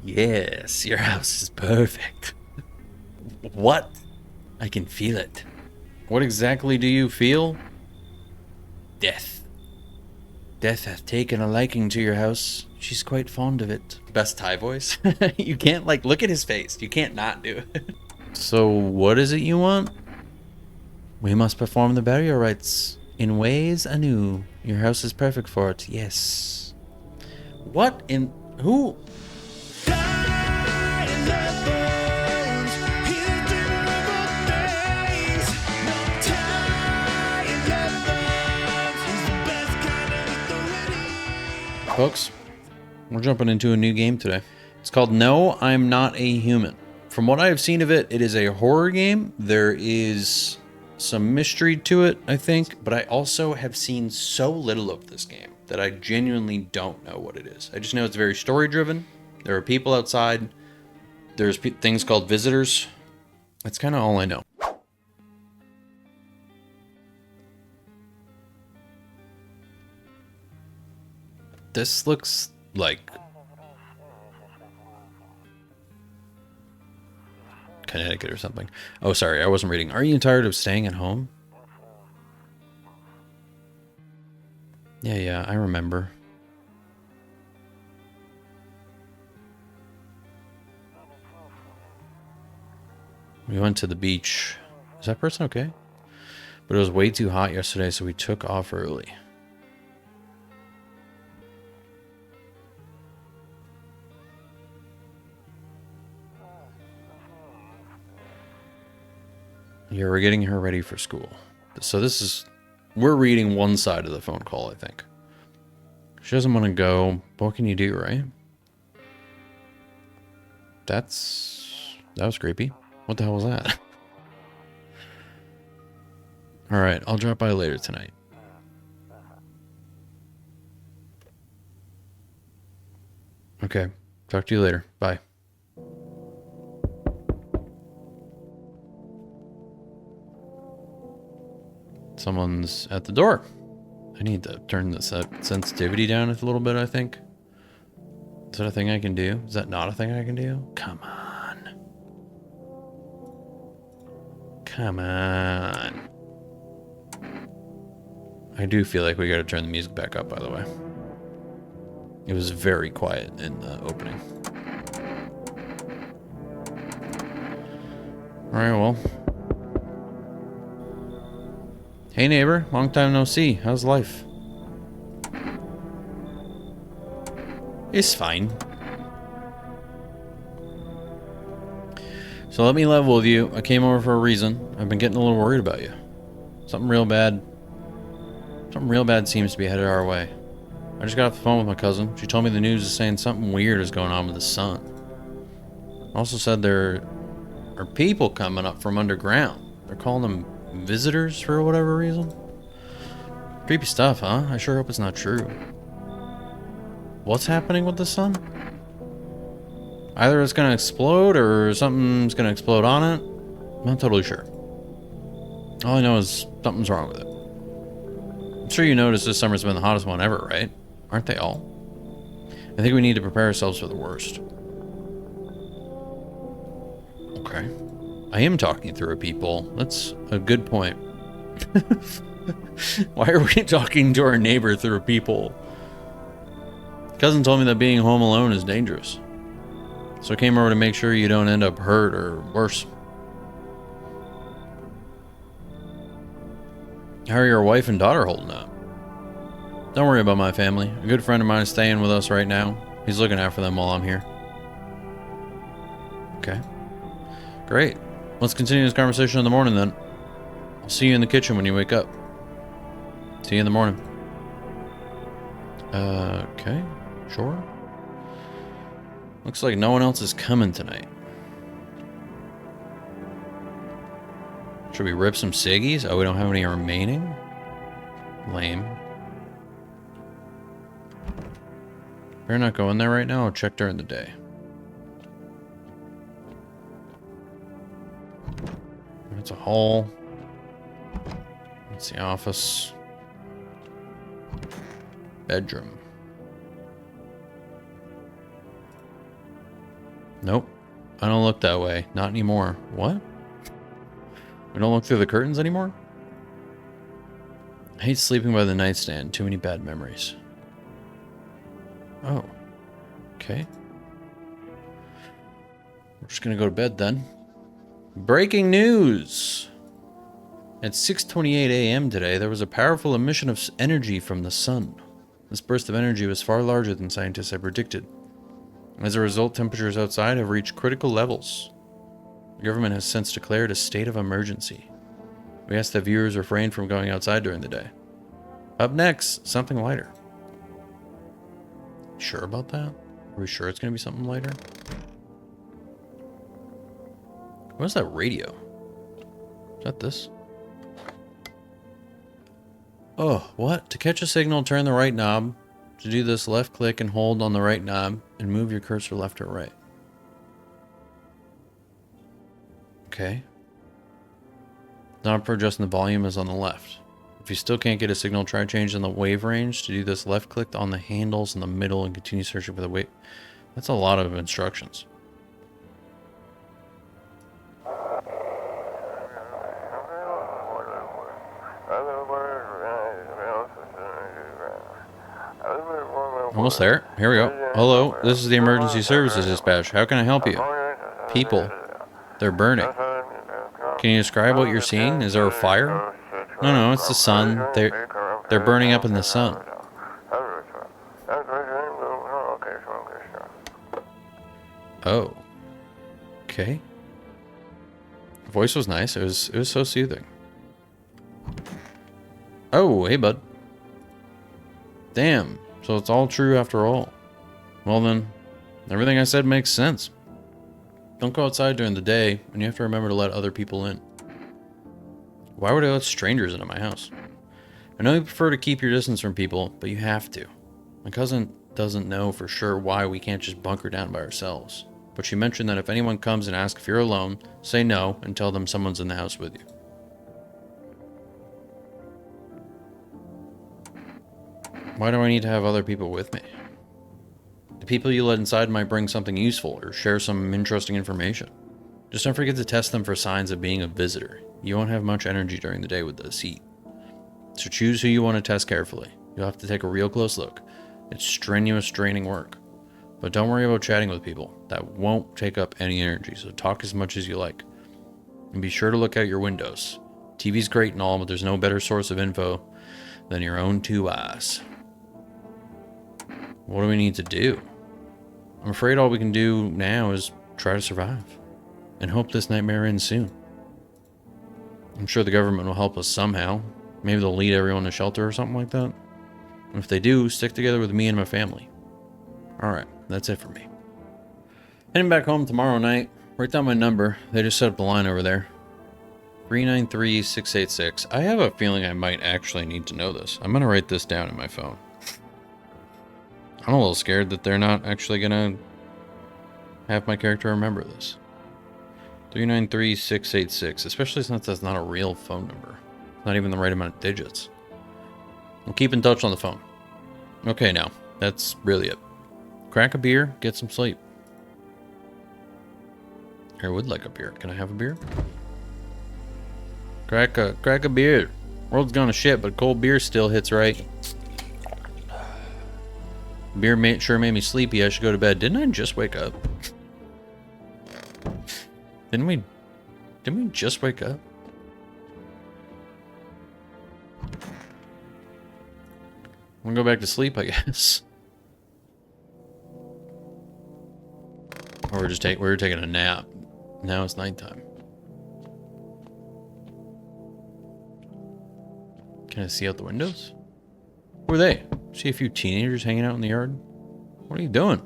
Yes, your house is perfect. What? I can feel it. What exactly do you feel? Death. Death hath taken a liking to your house. She's quite fond of it. Best Thai voice? You can't, like, look at his face. You can't not do it. So, what is it you want? We must perform the burial rites in ways anew. Your house is perfect for it, yes. What in... Who? Folks, we're jumping into a new game today. It's called No, I'm Not a Human. From what I have seen of it, it is a horror game. There is some mystery to it, I think, but I also have seen so little of this game that I genuinely don't know what it is. I just know it's very story-driven. There are people outside. There's things called visitors. That's kind of all I know. This looks like Connecticut or something. Oh, sorry, I wasn't reading. Are you tired of staying at home? Yeah, I remember. We went to the beach. Is that person okay? But it was way too hot yesterday, so we took off early. Yeah, we're getting her ready for school. So this is... We're reading one side of the phone call, I think. She doesn't want to go. What can you do, right? That was creepy. What the hell was that? Alright, I'll drop by later tonight. Okay, talk to you later. Bye. Someone's at the door. I need to turn this sensitivity down a little bit, I think. Is that a thing I can do? Is that not a thing I can do? Come on. Come on. I do feel like we gotta turn the music back up, by the way. It was very quiet in the opening. Alright, well. Hey neighbor, long time no see. How's life? It's fine. So let me level with you. I came over for a reason. I've been getting a little worried about you. Something real bad seems to be headed our way. I just got off the phone with my cousin. She told me the news is saying something weird is going on with the sun. Also said there are people coming up from underground. They're calling them visitors for whatever reason. Creepy stuff, huh? I sure hope it's not true. What's happening with the sun? Either it's gonna explode or something's gonna explode on it. I'm not totally sure. All I know is something's wrong with it. I'm sure you noticed this summer's been the hottest one ever, right? Aren't they all? I think we need to prepare ourselves for the worst. Okay. I am talking through people. That's a good point. Why are we talking to our neighbor through people? Cousin told me that being home alone is dangerous. So I came over to make sure you don't end up hurt or worse. How are your wife and daughter holding up? Don't worry about my family. A good friend of mine is staying with us right now. He's looking after them while I'm here. Okay. Great. Let's continue this conversation in the morning then. I'll see you in the kitchen when you wake up. See you in the morning. Okay. Sure. Looks like no one else is coming tonight. Should we rip some ciggies? Oh, we don't have any remaining? Lame. Better not go in there right now. I'll check during the day. It's a hall. It's the office. Bedroom. Nope. I don't look that way. Not anymore. What? We don't look through the curtains anymore? I hate sleeping by the nightstand. Too many bad memories. Oh. Okay. We're just gonna go to bed then. Breaking news! At 6:28 a.m. today, there was a powerful emission of energy from the sun. This burst of energy was far larger than scientists had predicted. As a result, temperatures outside have reached critical levels. The government has since declared a state of emergency. We ask that viewers refrain from going outside during the day. Up next, something lighter. Sure about that? Are we sure it's going to be something lighter? What's that radio? Is that this? Oh, what? To catch a signal, turn the right knob. To do this, left click and hold on the right knob and move your cursor left or right. Okay. Knob for adjusting the volume is on the left. If you still can't get a signal, try changing the wave range. To do this, left click on the handles in the middle and continue searching for the wave. That's a lot of instructions. Almost there. Here we go. Hello, this is the emergency services dispatch. How can I help you? People. They're burning. Can you describe what you're seeing? Is there a fire? No, it's the sun. They're burning up in the sun. Oh. Okay. The voice was nice. It was so soothing. Oh, hey bud. Damn. So it's all true after all. Well then, everything I said makes sense. Don't go outside during the day, and you have to remember to let other people in. Why would I let strangers into my house? I know you prefer to keep your distance from people, but you have to. My cousin doesn't know for sure why we can't just bunker down by ourselves. But she mentioned that if anyone comes and asks if you're alone, say no and tell them someone's in the house with you. Why do I need to have other people with me? The people you let inside might bring something useful or share some interesting information. Just don't forget to test them for signs of being a visitor. You won't have much energy during the day with this heat. So choose who you want to test carefully. You'll have to take a real close look. It's strenuous, draining work. But don't worry about chatting with people. That won't take up any energy, so talk as much as you like. And be sure to look out your windows. TV's great and all, but there's no better source of info than your own two eyes. What do we need to do? I'm afraid all we can do now is try to survive. And hope this nightmare ends soon. I'm sure the government will help us somehow. Maybe they'll lead everyone to shelter or something like that. And if they do, stick together with me and my family. Alright, that's it for me. Heading back home tomorrow night. Write down my number. They just set up the line over there. 393-686. I have a feeling I might actually need to know this. I'm going to write this down in my phone. I'm a little scared that they're not actually going to have my character remember this. 393-686, especially since that's not a real phone number. Not even the right amount of digits. We'll keep in touch on the phone. Okay, now, that's really it. Crack a beer, get some sleep. I would like a beer. Can I have a beer? Crack a beer. World's gone to shit, but cold beer still hits right. Beer sure made me sleepy. I should go to bed. Didn't I just wake up? Didn't we just wake up? I'm gonna go back to sleep, I guess. Or we were taking a nap. Now it's nighttime. Can I see out the windows? Who are they? See a few teenagers hanging out in the yard? What are you doing?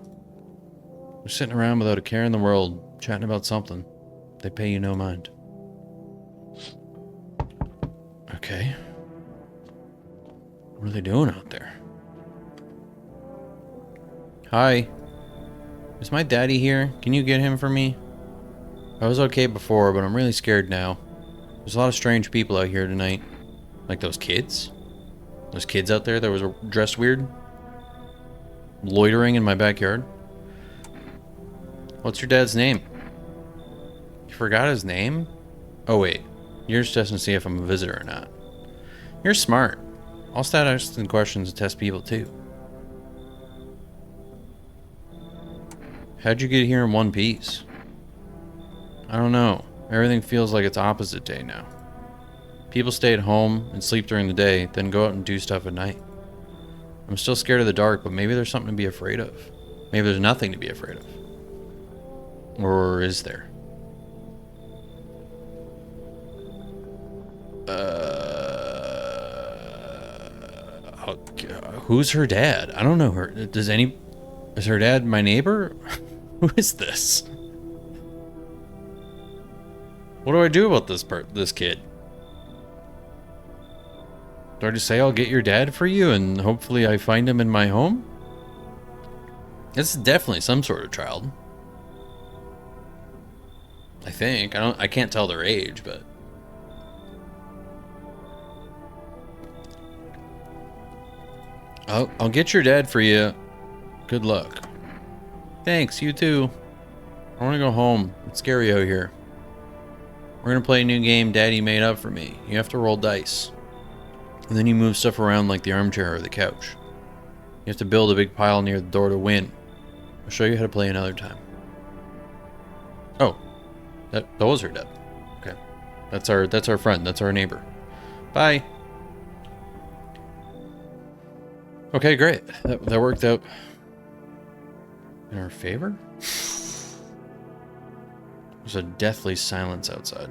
They're sitting around without a care in the world, chatting about something. They pay you no mind. Okay. What are they doing out there? Hi. Is my daddy here? Can you get him for me? I was okay before, but I'm really scared now. There's a lot of strange people out here tonight. Like those kids? Those kids out there that was dressed weird? Loitering in my backyard? What's your dad's name? You forgot his name? Oh wait, you're just testing to see if I'm a visitor or not. You're smart. I'll start asking questions to test people too. How'd you get here in one piece? I don't know. Everything feels like it's opposite day now. People stay at home and sleep during the day, then go out and do stuff at night. I'm still scared of the dark, but maybe there's something to be afraid of. Maybe there's nothing to be afraid of. Or is there? Who's her dad? I don't know her. Is her dad my neighbor? Who is this? What do I do about this kid? Do I just say I'll get your dad for you and hopefully I find him in my home? This is definitely some sort of child. I think. I can't tell their age, but I'll get your dad for you. Good luck. Thanks, you too. I want to go home. It's scary out here. We're going to play a new game Daddy made up for me. You have to roll dice. And then you move stuff around like the armchair or the couch. You have to build a big pile near the door to win. I'll show you how to play another time. Oh, that was her dad. Okay. That's our friend. That's our neighbor. Bye. Okay, great. That worked out in our favor. There's a deathly silence outside.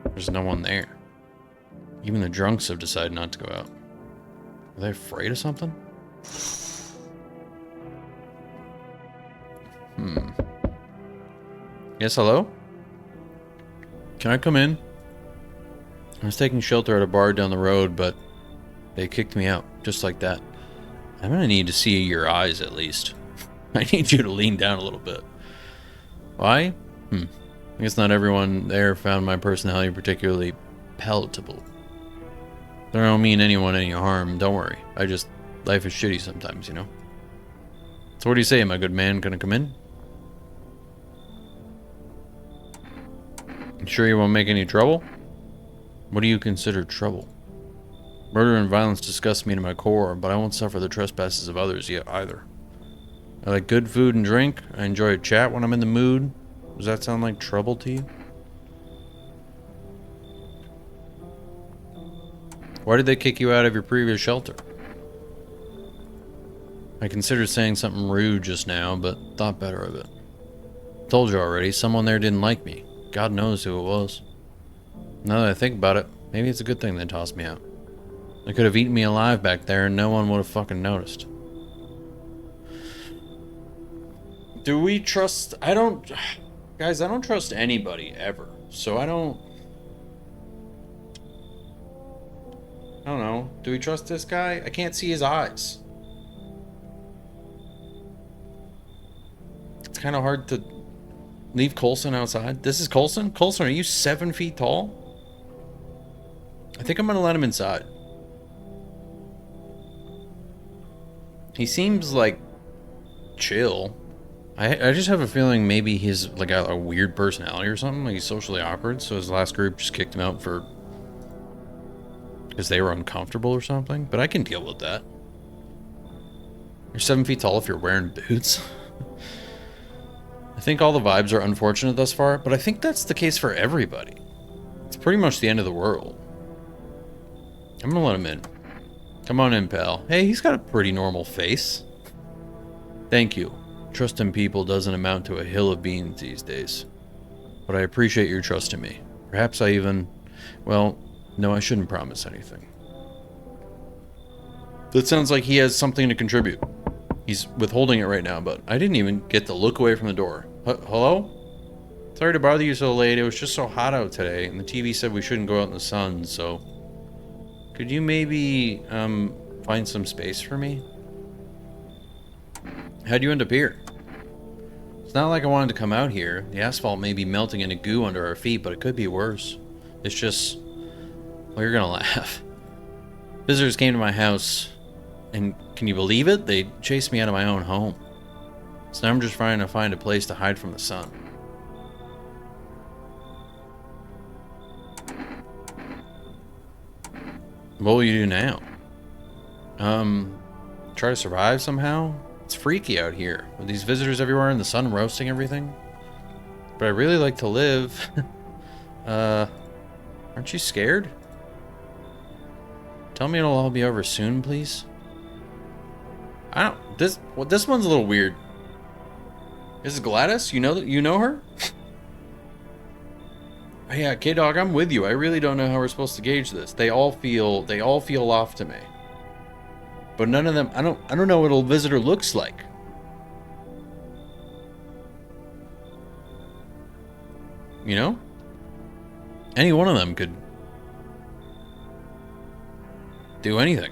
There's no one there. Even the drunks have decided not to go out. Are they afraid of something? Yes, hello? Can I come in? I was taking shelter at a bar down the road, but they kicked me out, just like that. I'm gonna need to see your eyes at least. I need you to lean down a little bit. Why? I guess not everyone there found my personality particularly palatable. I don't mean anyone any harm, don't worry. Life is shitty sometimes, you know? So what do you say, my good man? Gonna come in? You sure you won't make any trouble? What do you consider trouble? Murder and violence disgust me to my core, but I won't suffer the trespasses of others yet either. I like good food and drink. I enjoy a chat when I'm in the mood. Does that sound like trouble to you? Why did they kick you out of your previous shelter? I considered saying something rude just now, but thought better of it. Told you already, someone there didn't like me. God knows who it was. Now that I think about it, maybe it's a good thing they tossed me out. They could have eaten me alive back there and no one would have fucking noticed. Do we trust... Guys, I don't trust anybody ever. So I don't know. Do we trust this guy? I can't see his eyes. It's kind of hard to leave Coulson outside. This is Coulson? Coulson, are you 7 feet tall? I think I'm gonna let him inside. He seems like chill. I just have a feeling maybe he's like a weird personality or something. Like he's socially awkward, so his last group just kicked him out because they were uncomfortable or something. But I can deal with that. You're 7 feet tall if you're wearing boots. I think all the vibes are unfortunate thus far, but I think that's the case for everybody. It's pretty much the end of the world. I'm gonna let him in. Come on in, pal. Hey, he's got a pretty normal face. Thank you. Trust in people doesn't amount to a hill of beans these days. But I appreciate your trust in me. Perhaps I even... Well, no, I shouldn't promise anything. That sounds like he has something to contribute. He's withholding it right now, but I didn't even get to look away from the door. Hello? Sorry to bother you so late. It was just so hot out today, and the TV said we shouldn't go out in the sun, so... Could you maybe, find some space for me? How'd you end up here? It's not like I wanted to come out here. The asphalt may be melting into goo under our feet, but it could be worse. It's just... Well, you're gonna laugh. Visitors came to my house, and can you believe it? They chased me out of my own home. So now I'm just trying to find a place to hide from the sun. What will you do now? Try to survive somehow? It's freaky out here, with these visitors everywhere and the sun roasting everything. But I really like to live. Aren't you scared? Tell me it'll all be over soon, please. This one's a little weird. This is Gladys? You know her? Yeah, K-Dog, I'm with you. I really don't know how we're supposed to gauge this. They all feel off to me. But none of them, I don't know what a visitor looks like. You know? Any one of them could do anything.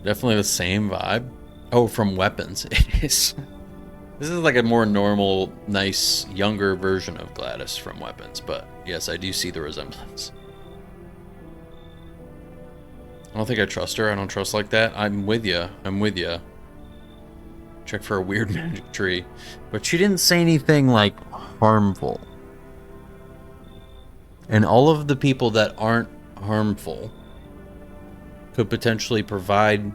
Definitely the same vibe. Oh, from weapons. It is. This is like a more normal, nice, younger version of Gladys from Weapons, but yes, I do see the resemblance. I don't think I trust her. I don't trust like that. I'm with ya. I'm with ya. Check for a weird magic tree. But she didn't say anything, like, harmful. And all of the people that aren't harmful could potentially provide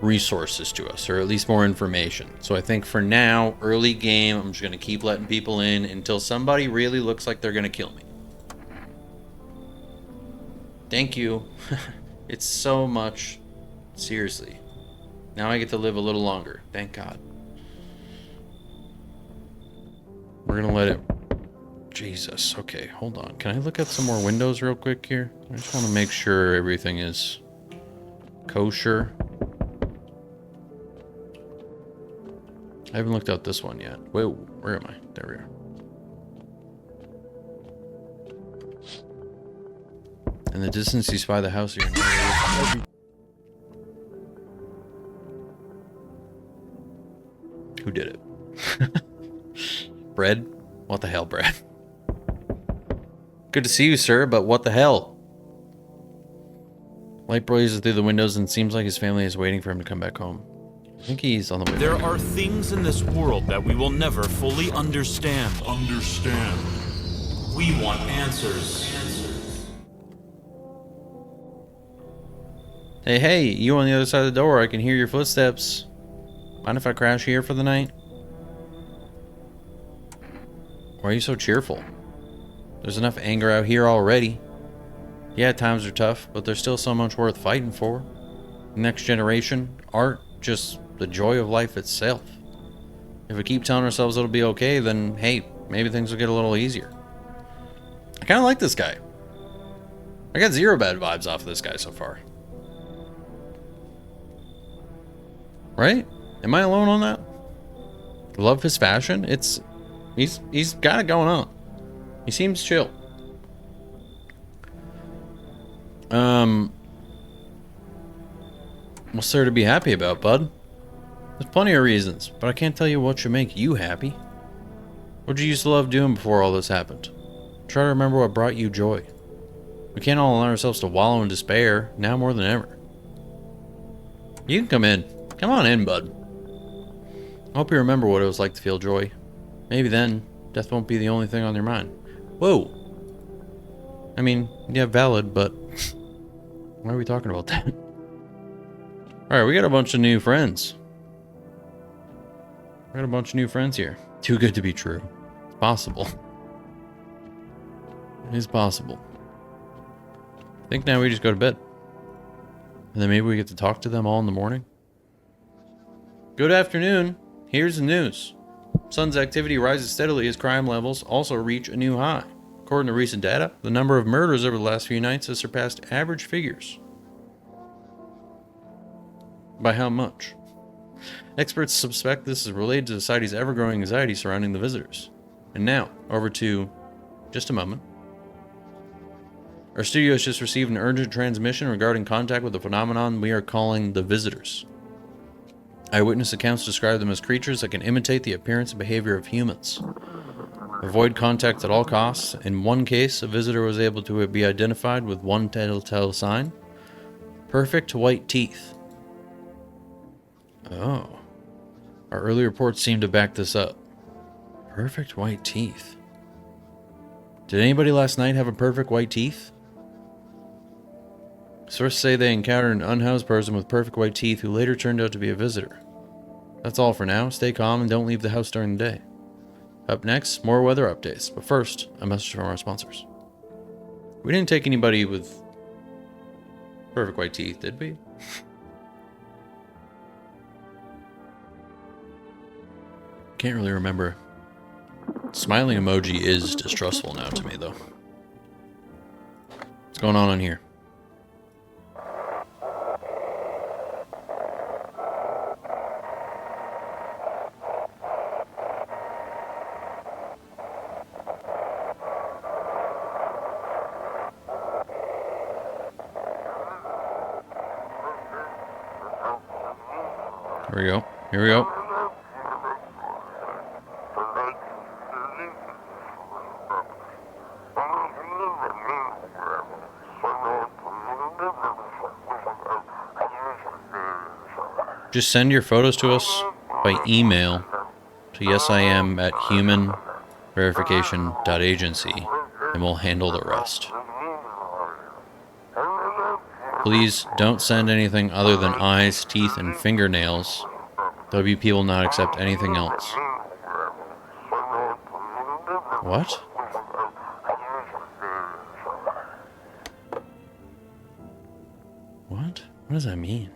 resources to us, or at least more information. So I think for now, early game, I'm just going to keep letting people in until somebody really looks like they're going to kill me. Thank you. It's so much. Seriously. Now I get to live a little longer. Thank God. We're going to let it... Jesus. Okay, hold on. Can I look at some more windows real quick here? I just want to make sure everything is kosher. I haven't looked out this one yet. Whoa, where am I? There we are. In the distance, you spy the house here. Who did it? Bread? What the hell, Brad? Good to see you, sir, but what the hell? Light blazes through the windows and seems like his family is waiting for him to come back home. I think he's on the way. There are things in this world that we will never fully understand. We want answers. Hey, you on the other side of the door. I can hear your footsteps. Mind if I crash here for the night? Why are you so cheerful? There's enough anger out here already. Yeah, times are tough, but there's still so much worth fighting for. Next generation, art, just the joy of life itself. If we keep telling ourselves it'll be okay, then hey, maybe things will get a little easier. I kind of like this guy. I got zero bad vibes off of this guy so far. Right? Am I alone on that? Love his fashion. He's got it going on. He seems chill. What's there to be happy about, bud? There's plenty of reasons, but I can't tell you what should make you happy. What'd you used to love doing before all this happened? Try to remember what brought you joy. We can't all allow ourselves to wallow in despair, now more than ever. You can come in. Come on in, bud. I hope you remember what it was like to feel joy. Maybe then, death won't be the only thing on your mind. Whoa! I mean, yeah, valid, but why are we talking about that? Alright, we got a bunch of new friends. We got a bunch of new friends here. Too good to be true. It's possible. It is possible. I think now we just go to bed. And then maybe we get to talk to them all in the morning. Good afternoon. Here's the news. Sun's activity rises steadily as crime levels also reach a new high. According to recent data, the number of murders over the last few nights has surpassed average figures. By how much? Experts suspect this is related to society's ever-growing anxiety surrounding the visitors. And now, over to just a moment. Our studio has just received an urgent transmission regarding contact with the phenomenon we are calling the visitors. Eyewitness accounts describe them as creatures that can imitate the appearance and behavior of humans. Avoid contact at all costs. In one case, a visitor was able to be identified with one telltale sign: perfect white teeth. Oh. Our early reports seem to back this up. Perfect white teeth. Did anybody last night have a perfect white teeth? Sources say they encountered an unhoused person with perfect white teeth who later turned out to be a visitor. That's all for now. Stay calm and don't leave the house during the day. Up next, more weather updates. But first, a message from our sponsors. We didn't take anybody with perfect white teeth, did we? Can't really remember. Smiling emoji is distrustful now to me, though. What's going on in here? Here we go. Here we go. Just send your photos to us by email to yesim@humanverification.agency and we'll handle the rest. Please don't send anything other than eyes, teeth, and fingernails. WP will not accept anything else. What? What? What does that mean?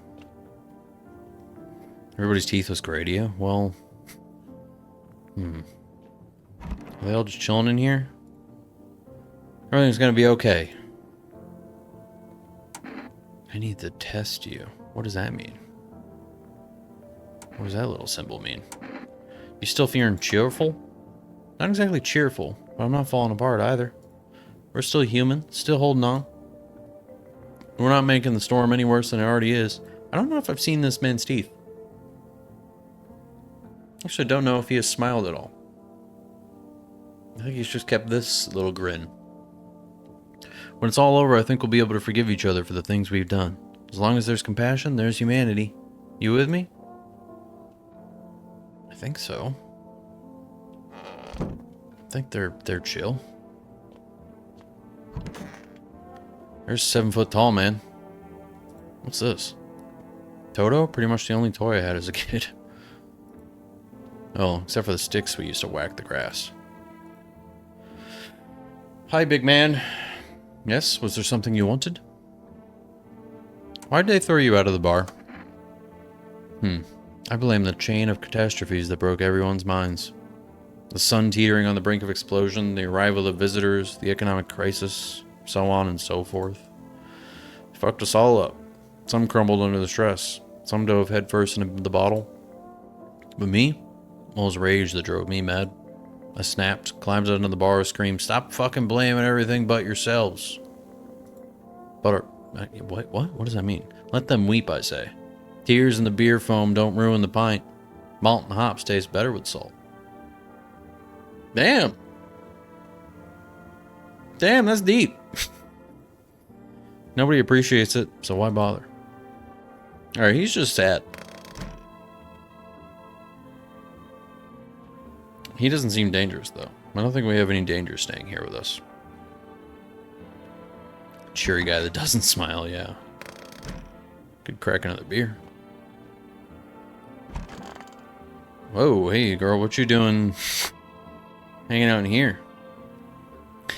Everybody's teeth was great, yeah? Well... Are they all just chilling in here? Everything's gonna be okay. I need to test you. What does that mean? What does that little symbol mean? You still feeling cheerful? Not exactly cheerful, but I'm not falling apart either. We're still human, still holding on. We're not making the storm any worse than it already is. I don't know if I've seen this man's teeth. Actually, I don't know if he has smiled at all. I think he's just kept this little grin. When it's all over, I think we'll be able to forgive each other for the things we've done. As long as there's compassion, there's humanity. You with me? I think so. I think they're chill. There's a 7 foot tall man. What's this? Toto? Pretty much the only toy I had as a kid. Oh, except for the sticks we used to whack the grass. Hi, big man. Yes, was there something you wanted? Why'd they throw you out of the bar? I blame the chain of catastrophes that broke everyone's minds. The sun teetering on the brink of explosion, the arrival of visitors, the economic crisis, so on and so forth. It fucked us all up. Some crumbled under the stress. Some dove headfirst into the bottle. But me? Well, it was rage that drove me mad. I snapped, climbed under the bar, screamed, "Stop fucking blaming everything but yourselves." What does that mean? Let them weep, I say. Tears in the beer foam don't ruin the pint. Malt and hops taste better with salt. Damn. Damn, that's deep. Nobody appreciates it, so why bother? Alright, he's just sad. He doesn't seem dangerous, though. I don't think we have any danger staying here with us. Cheery guy that doesn't smile, yeah. Could crack another beer. Whoa, hey girl, what you doing hanging out in here?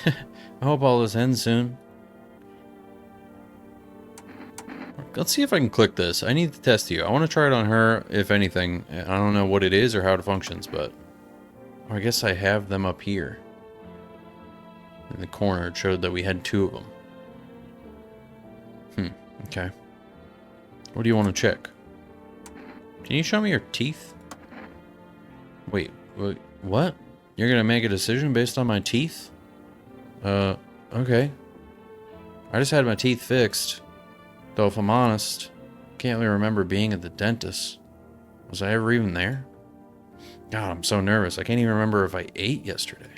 I hope all this ends soon. Let's see if I can click this. I need to test you. I want to try it on her, if anything. I don't know what it is or how it functions, but... I guess I have them up here. In the corner, it showed that we had 2 of them. Okay. What do you want to check? Can you show me your teeth? Wait, what? You're gonna make a decision based on my teeth? Okay. I just had my teeth fixed. Though if I'm honest, I can't really remember being at the dentist. Was I ever even there? God, I'm so nervous. I can't even remember if I ate yesterday.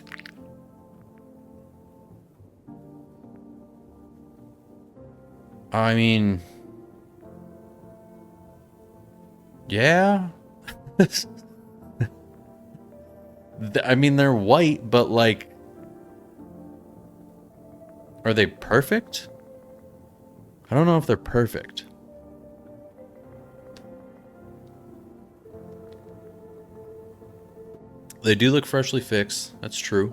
I mean... Yeah. I mean, they're white, but like, are they perfect? I don't know if they're perfect. They do look freshly fixed. That's true.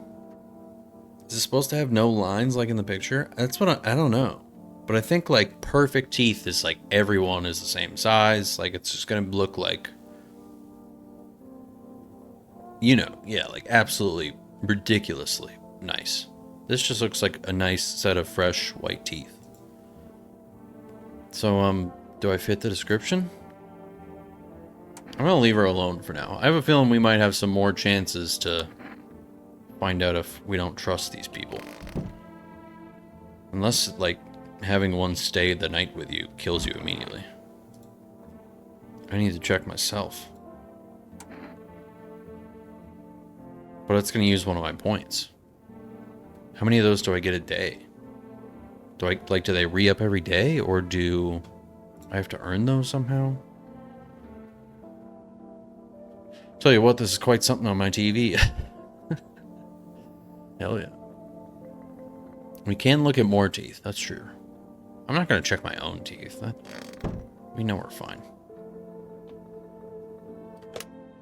Is it supposed to have no lines like in the picture? That's what I don't know. But I think like perfect teeth is like everyone is the same size. Like it's just gonna look like, you know, yeah, like absolutely ridiculously nice. This just looks like a nice set of fresh white teeth. So, do I fit the description? I'm gonna leave her alone for now. I have a feeling we might have some more chances to find out if we don't trust these people. Unless, like, having one stay the night with you kills you immediately. I need to check myself. But it's gonna use one of my points. How many of those do I get a day? Do they re-up every day, or do I have to earn those somehow? Tell you what, this is quite something on my TV. Hell yeah. We can look at more teeth, that's true. I'm not going to check my own teeth. We know we're fine.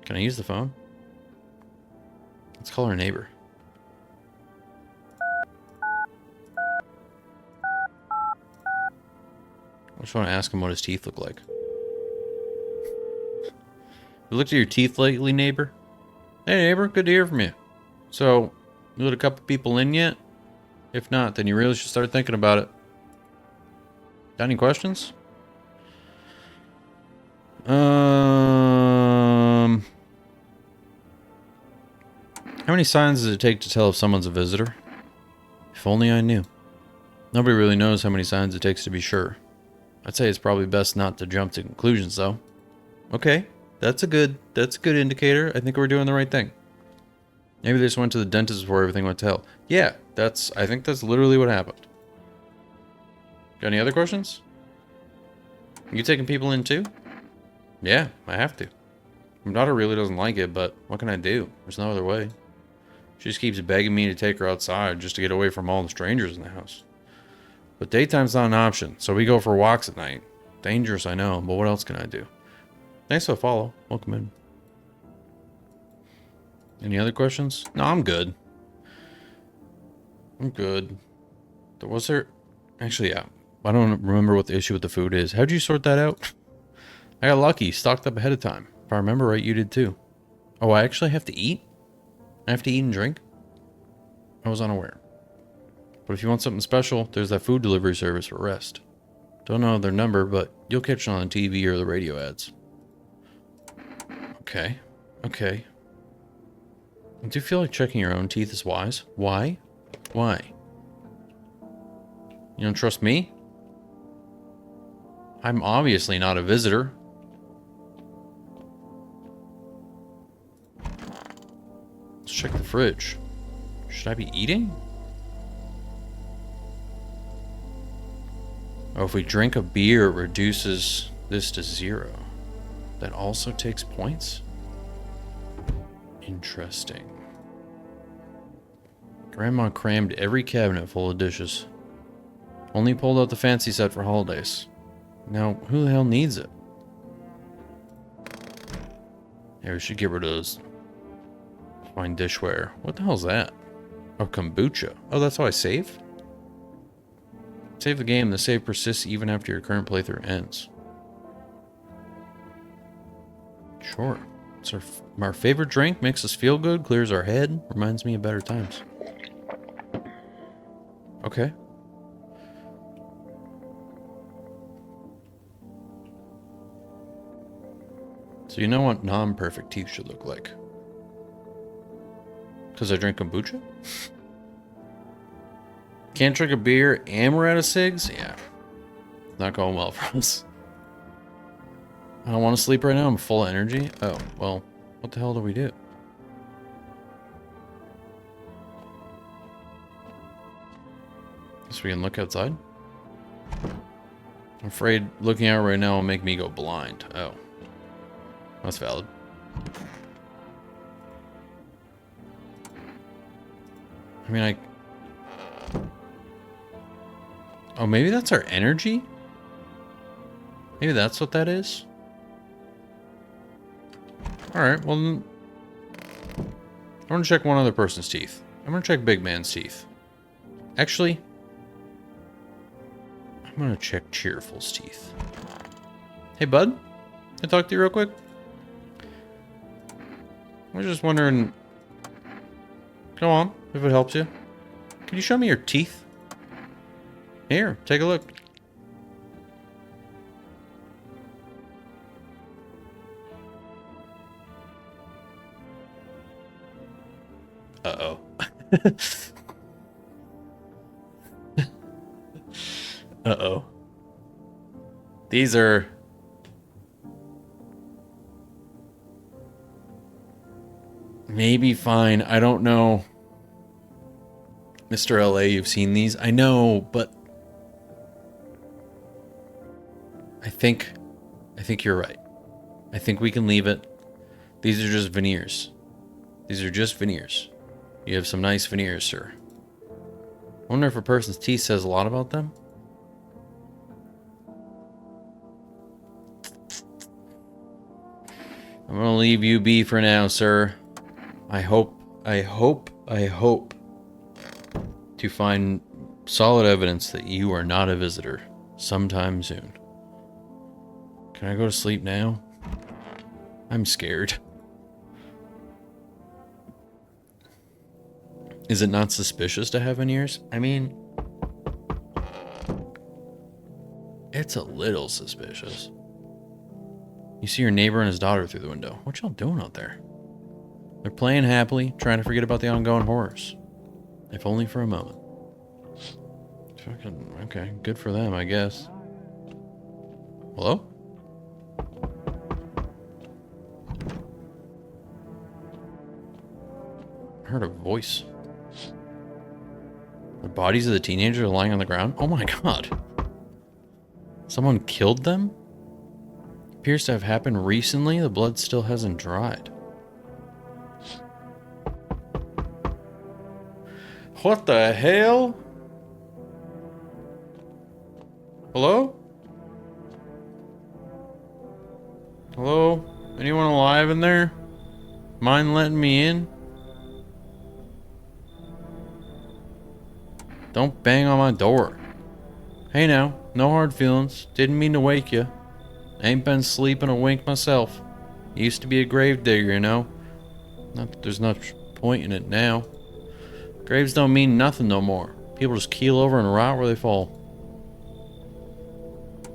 Can I use the phone? Let's call our neighbor. I just want to ask him what his teeth look like. You looked at your teeth lately, neighbor? Hey, neighbor, good to hear from you. So, you let a couple people in yet? If not, then you really should start thinking about it. Got any questions? How many signs does it take to tell if someone's a visitor? If only I knew. Nobody really knows how many signs it takes to be sure. I'd say it's probably best not to jump to conclusions, though. Okay, that's a good indicator. I think we're doing the right thing. Maybe they just went to the dentist before everything went to hell. Yeah, I think that's literally what happened. Got any other questions? You taking people in too? Yeah, I have to. My daughter really doesn't like it, but what can I do? There's no other way. She just keeps begging me to take her outside just to get away from all the strangers in the house. But daytime's not an option, so we go for walks at night. Dangerous, I know, but what else can I do? Thanks for the follow. Welcome in. Any other questions? No, I'm good. I'm good. Was there... Actually, yeah. I don't remember what the issue with the food is. How'd you sort that out? I got lucky. Stocked up ahead of time. If I remember right, you did too. Oh, I actually have to eat? I have to eat and drink? I was unaware. But if you want something special, there's that food delivery service for rest. Don't know their number, but you'll catch it on the TV or the radio ads. Okay. Okay. I do feel like checking your own teeth is wise. Why? Why? You don't trust me? I'm obviously not a visitor. Let's check the fridge. Should I be eating? Oh, if we drink a beer, it reduces this to 0. That also takes points? Interesting. Grandma crammed every cabinet full of dishes. Only pulled out the fancy set for holidays. Now, who the hell needs it? Yeah, we should get rid of those fine dishware. What the hell's that? Oh, kombucha. Oh, that's how I save? Save the game. The save persists even after your current playthrough ends. Sure. It's our favorite drink. Makes us feel good. Clears our head. Reminds me of better times. Okay. So you know what non-perfect teeth should look like? Because I drink kombucha? Can't drink a beer and we're out of cigs? Yeah. Not going well for us. I don't want to sleep right now. I'm full of energy. Oh, well, what the hell do we do? Guess we can look outside? I'm afraid looking out right now will make me go blind. Oh. That's valid. I mean, oh, maybe that's our energy? Maybe that's what that is? Alright, well, I'm gonna check one other person's teeth. I'm gonna check Big Man's teeth. Actually, I'm gonna check Cheerful's teeth. Hey, bud. Can I talk to you real quick? I was just wondering... Go on, if it helps you. Can you show me your teeth? Here, take a look. Uh-oh. Uh-oh. These are... maybe fine. I don't know. Mr. LA, you've seen these? I know, but... I think you're right. I think we can leave it. These are just veneers. These are just veneers. You have some nice veneers, sir. I wonder if a person's teeth says a lot about them? I'm gonna leave you be for now, sir. I hope to find solid evidence that you are not a visitor sometime soon. Can I go to sleep now? I'm scared. Is it not suspicious to have veneers? I mean, it's a little suspicious. You see your neighbor and his daughter through the window. What y'all doing out there? They're playing happily, trying to forget about the ongoing horrors. If only for a moment. Okay, good for them, I guess. Hello? I heard a voice. The bodies of the teenagers are lying on the ground? Oh my god. Someone killed them? Appears to have happened recently. The blood still hasn't dried. What the hell? Hello? Hello? Anyone alive in there? Mind letting me in? Don't bang on my door. Hey now, no hard feelings. Didn't mean to wake you. Ain't been sleeping a wink myself. Used to be a grave digger, you know. Not that there's much point in it now. Graves don't mean nothing no more. People just keel over and rot where they fall.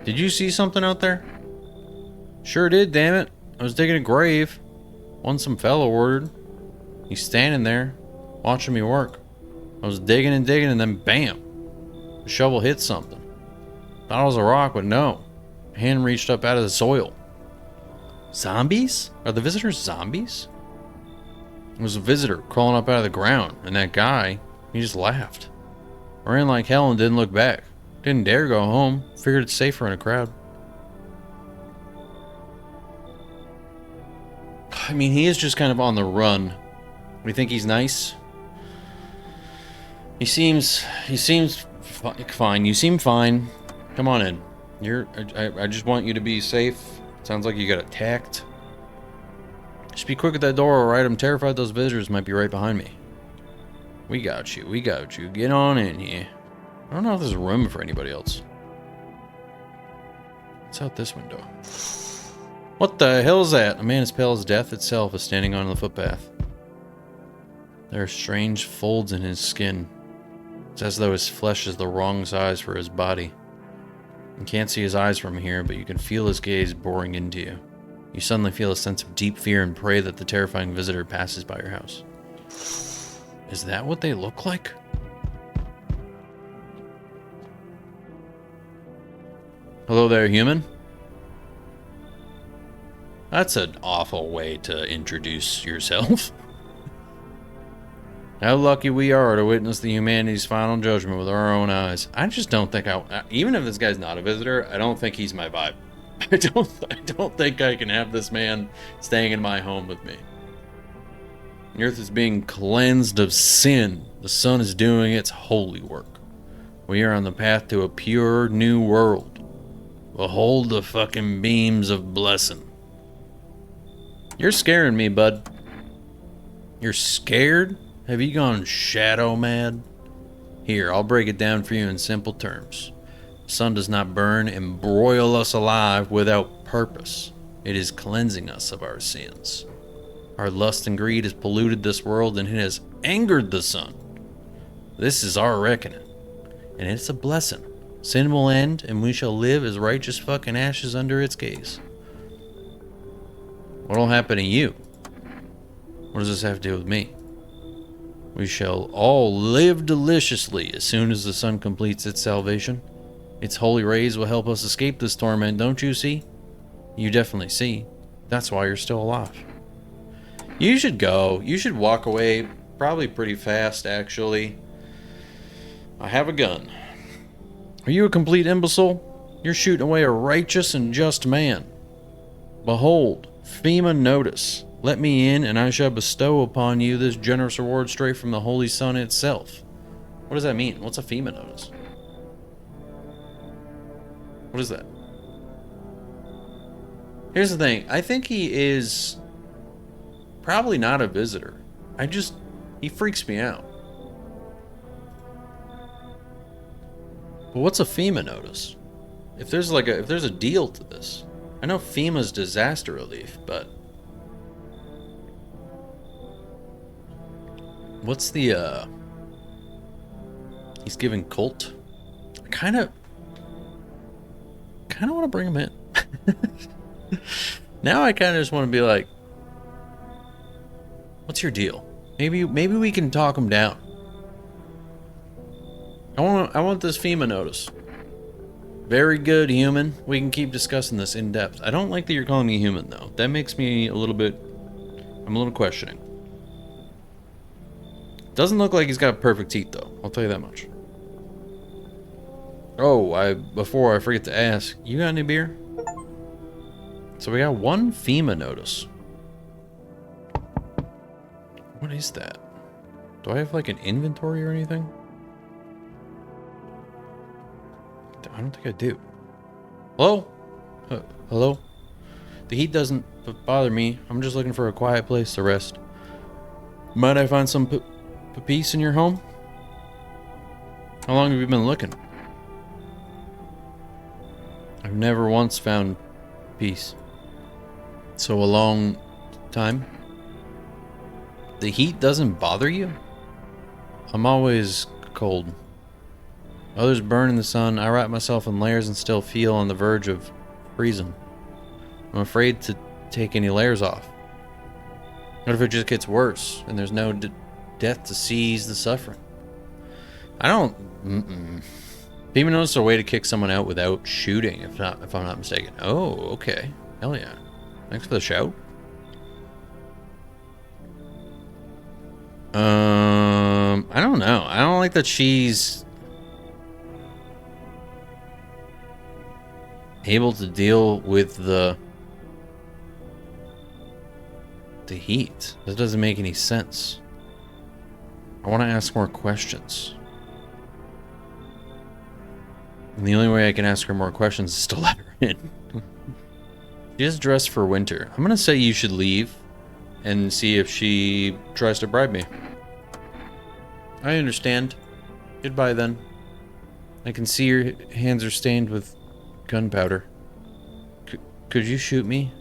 Did you see something out there? Sure did, damn it. I was digging a grave. One some fellow ordered. He's standing there, watching me work. I was digging and digging and then bam! The shovel hit something. Thought it was a rock, but no. A hand reached up out of the soil. Zombies? Are the visitors zombies? It was a visitor crawling up out of the ground, and that guy, he just laughed. Ran like hell and didn't look back. Didn't dare go home. Figured it's safer in a crowd. I mean, he is just kind of on the run. We think he's nice? He seems fine. You seem fine. Come on in. I just want you to be safe. Sounds like you got attacked. Just be quick at that door, alright? I'm terrified those visitors might be right behind me. We got you. We got you. Get on in here. I don't know if there's room for anybody else. What's out this window? What the hell is that? A man as pale as death itself is standing on the footpath. There are strange folds in his skin. It's as though his flesh is the wrong size for his body. You can't see his eyes from here, but you can feel his gaze boring into you. You suddenly feel a sense of deep fear and pray that the terrifying visitor passes by your house. Is that what they look like? Hello there, human. That's an awful way to introduce yourself. How lucky we are to witness the humanity's final judgment with our own eyes. I just don't think even if this guy's not a visitor, I don't think he's my vibe. I don't think I can have this man staying in my home with me. The earth is being cleansed of sin. The sun is doing its holy work. We are on the path to a pure new world. Behold the fucking beams of blessing. You're scaring me, bud. You're scared? Have you gone shadow mad? Here, I'll break it down for you in simple terms. The sun does not burn and broil us alive without purpose. It is cleansing us of our sins. Our lust and greed has polluted this world and it has angered the sun. This is our reckoning, and it's a blessing. Sin will end and we shall live as righteous fucking ashes under its gaze. What'll happen to you? What does this have to do with me? We shall all live deliciously as soon as the sun completes its salvation. Its holy rays will help us escape this torment, don't you see? You definitely see. That's why you're still alive. You should go. You should walk away probably pretty fast, actually. I have a gun. Are you a complete imbecile? You're shooting away a righteous and just man. Behold, FEMA notice. Let me in, and I shall bestow upon you this generous reward straight from the Holy Sun itself. What does that mean? What's a FEMA notice? What is that? Here's the thing. I think he is probably not a visitor. He freaks me out. But what's a FEMA notice? If there's a deal to this. I know FEMA's disaster relief, but what's the he's giving cult? I kind of want to bring him in. Now I kind of just want to be like, what's your deal? Maybe we can talk him down. I want this FEMA notice. Very good, human. We can keep discussing this in depth. I don't like that you're calling me human, though. That makes me I'm a little questioning. Doesn't look like he's got perfect teeth, though. I'll tell you that much. Oh, before I forget to ask, you got any beer? So we got one FEMA notice. What is that? Do I have like an inventory or anything? I don't think I do. Hello? Hello? The heat doesn't bother me. I'm just looking for a quiet place to rest. Might I find some peace in your home? How long have you been looking? I've never once found peace. So a long time? The heat doesn't bother you? I'm always cold. Others burn in the sun. I wrap myself in layers and still feel on the verge of freezing. I'm afraid to take any layers off. What if it just gets worse and there's no death to seize the suffering? I don't... FEMA notice is a way to kick someone out without shooting, if I'm not mistaken. Oh, okay. Hell yeah. Thanks for the shout. I don't know. I don't like that she's able to deal with the heat. That doesn't make any sense. I want to ask more questions. And the only way I can ask her more questions is to let her in. She is dressed for winter. I'm gonna say you should leave and see if she tries to bribe me. I understand. Goodbye then. I can see your hands are stained with gunpowder. Could you shoot me?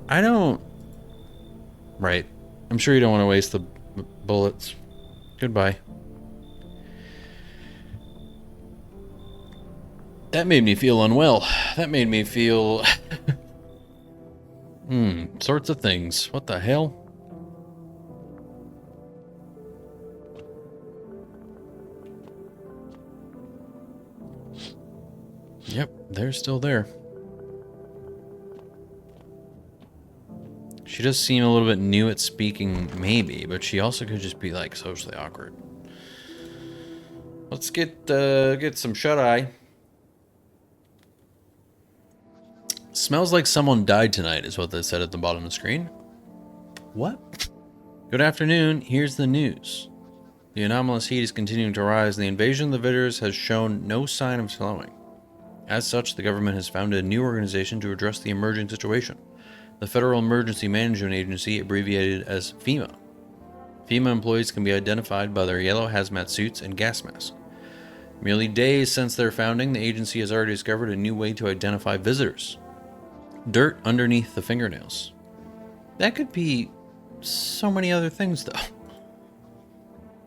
I don't... Right. I'm sure you don't want to waste the bullets. Goodbye. That made me feel unwell. That made me feel... sorts of things. What the hell? Yep, they're still there. She does seem a little bit new at speaking, maybe, but she also could just be like socially awkward. Let's get some shut-eye. Smells like someone died tonight is what they said at the bottom of the screen. What? Good afternoon, here's the news. The anomalous heat is continuing to rise, and the invasion of the visitors has shown no sign of slowing. As such, the government has founded a new organization to address the emerging situation. The Federal Emergency Management Agency, abbreviated as FEMA. FEMA employees can be identified by their yellow hazmat suits and gas masks. Merely days since their founding, the agency has already discovered a new way to identify visitors. Dirt underneath the fingernails. That could be so many other things, though.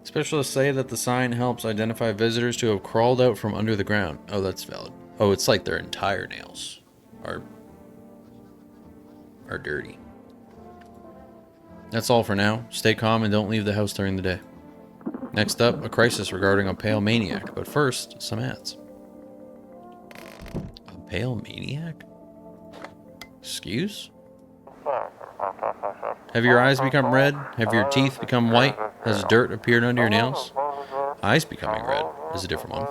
Specialists say that the sign helps identify visitors to have crawled out from under the ground. Oh, that's valid. Oh, it's like their entire nails are dirty. That's all for now. Stay calm and don't leave the house during the day. Next up, a crisis regarding a pale maniac. But first, some ads. A pale maniac? Excuse? Have your eyes become red? Have your teeth become white? Has dirt appeared under your nails? Eyes becoming red is a different one.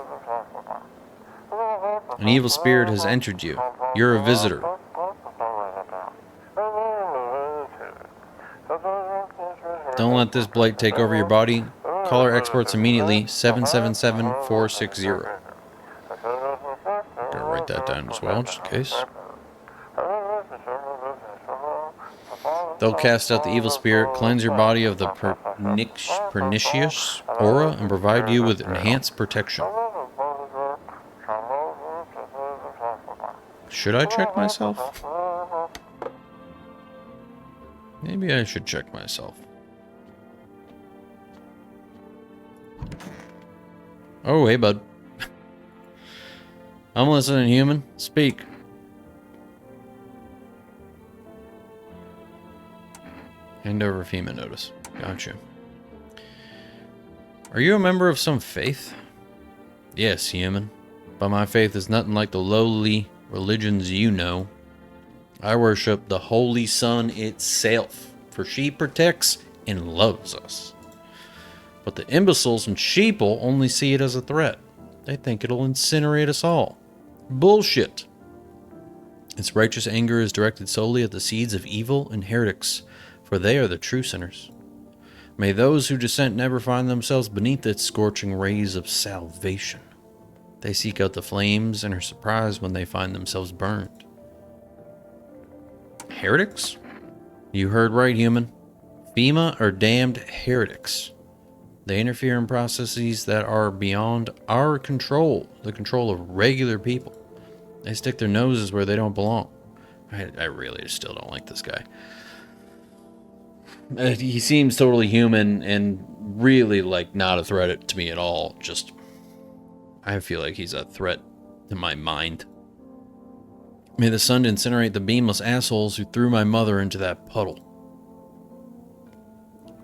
An evil spirit has entered you. You're a visitor. Don't let this blight take over your body. Call our experts immediately, 777-460. Gotta write that down as well, just in case. They'll cast out the evil spirit, cleanse your body of the pernicious aura, and provide you with enhanced protection. Should I check myself? Maybe I should check myself. Oh, hey, bud. I'm listening, human. Speak. Hand over FEMA notice. Gotcha. Are you a member of some faith? Yes, human. But my faith is nothing like the lowly religions you know. I worship the Holy Sun itself, for she protects and loves us. But the imbeciles and sheeple only see it as a threat. They think it'll incinerate us all. Bullshit. Its righteous anger is directed solely at the seeds of evil and heretics, for they are the true sinners. May those who dissent never find themselves beneath its scorching rays of salvation. They seek out the flames and are surprised when they find themselves burned. Heretics? You heard right, human. FEMA are damned heretics. They interfere in processes that are beyond our control, the control of regular people. They stick their noses where they don't belong. I really still don't like this guy. He seems totally human and really like not a threat to me at all. Just, I feel like he's a threat to my mind. May the sun incinerate the beamless assholes who threw my mother into that puddle.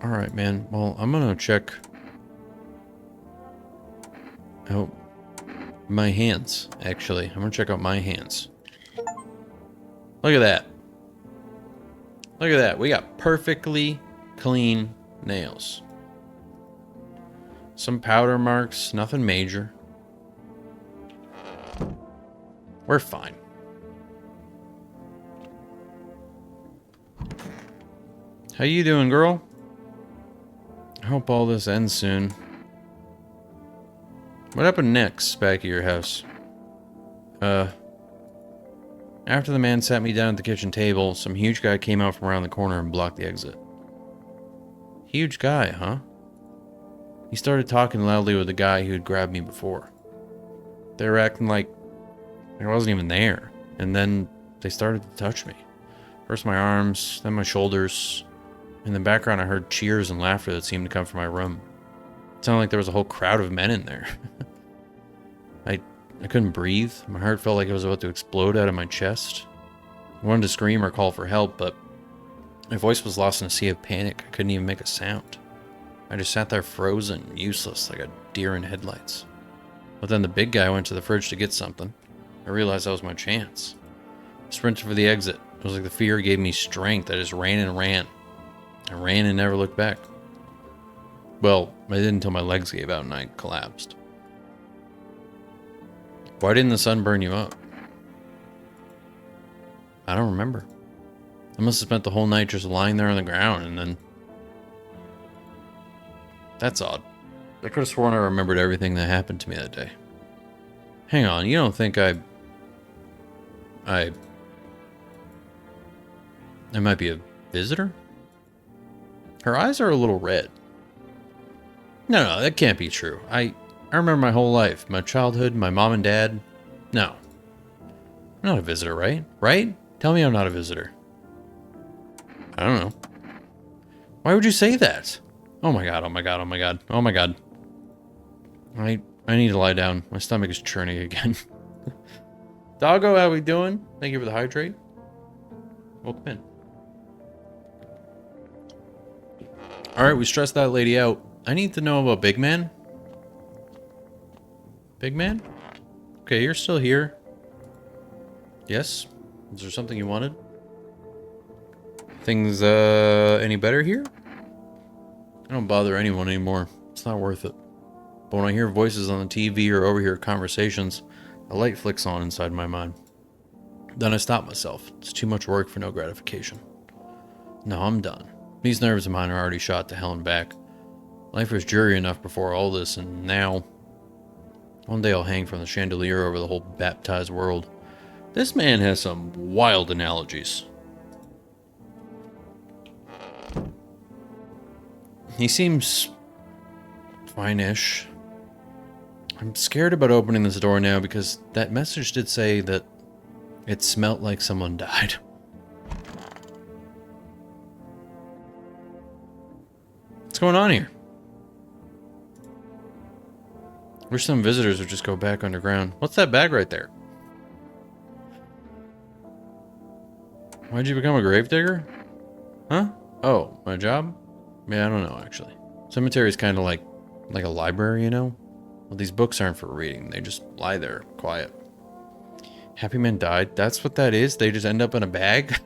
Alright, man. Well, I'm gonna check out my hands, actually. I'm gonna check out my hands. Look at that. Look at that. We got perfectly clean nails. Some powder marks, nothing major. We're fine. How you doing, girl? I hope all this ends soon. What happened next back at your house? After the man sat me down at the kitchen table, some huge guy came out from around the corner and blocked the exit. Huge guy, huh? He started talking loudly with the guy who had grabbed me before. They were acting like I wasn't even there, and then they started to touch me. First my arms, then my shoulders. In the background I heard cheers and laughter that seemed to come from my room. It sounded like there was a whole crowd of men in there. I couldn't breathe. My heart felt like it was about to explode out of my chest. I wanted to scream or call for help, but my voice was lost in a sea of panic. I couldn't even make a sound. I just sat there frozen, useless, like a deer in headlights. But then the big guy went to the fridge to get something. I realized that was my chance. I sprinted for the exit. It was like the fear gave me strength. I just ran and ran. I ran and never looked back. Well, I didn't until my legs gave out and I collapsed. Why didn't the sun burn you up? I don't remember. I must have spent the whole night just lying there on the ground and then... That's odd. I could have sworn I remembered everything that happened to me that day. Hang on, you don't think I might be a visitor? Her eyes are a little red. No, that can't be true. I remember my whole life. My childhood, my mom and dad. No. I'm not a visitor, right? Right? Tell me I'm not a visitor. I don't know. Why would you say that? Oh my god, oh my god, oh my god, oh my god. I need to lie down. My stomach is churning again. Doggo, how we doing? Thank you for the hydrate. Welcome in. Alright, we stressed that lady out. I need to know about Big Man. Big Man? Okay, you're still here. Yes? Is there something you wanted? Things, any better here? I don't bother anyone anymore. It's not worth it. But when I hear voices on the TV or overhear conversations, a light flicks on inside my mind. Then I stop myself. It's too much work for no gratification. No, I'm done. These nerves of mine are already shot to hell and back. Life was dreary enough before all this, and now... One day I'll hang from the chandelier over the whole baptized world. This man has some wild analogies. He seems... fine-ish. I'm scared about opening this door now because that message did say that it smelt like someone died. What's going on here? Wish some visitors would just go back underground. What's that bag right there? Why'd you become a gravedigger? Huh? Oh, my job? Yeah, I don't know, actually. Cemetery is kind of like a library, you know? Well, these books aren't for reading. They just lie there, quiet. Happy Man died? That's what that is? They just end up in a bag?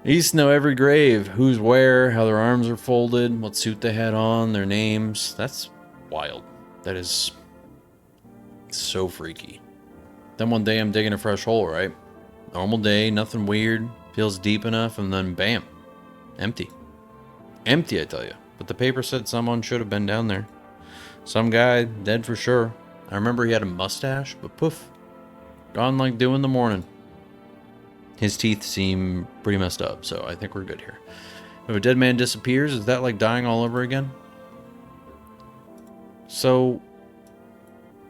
I used to know every grave, who's where, how their arms are folded, what suit they had on, their names. That's wild. That is so freaky. Then one day I'm digging a fresh hole, right? Normal day, nothing weird, feels deep enough, and then bam, empty. Empty, I tell you. But the paper said someone should have been down there. Some guy, dead for sure. I remember he had a mustache, but poof, gone like dew in the morning. His teeth seem pretty messed up, so I think we're good here. If a dead man disappears, is that like dying all over again? So,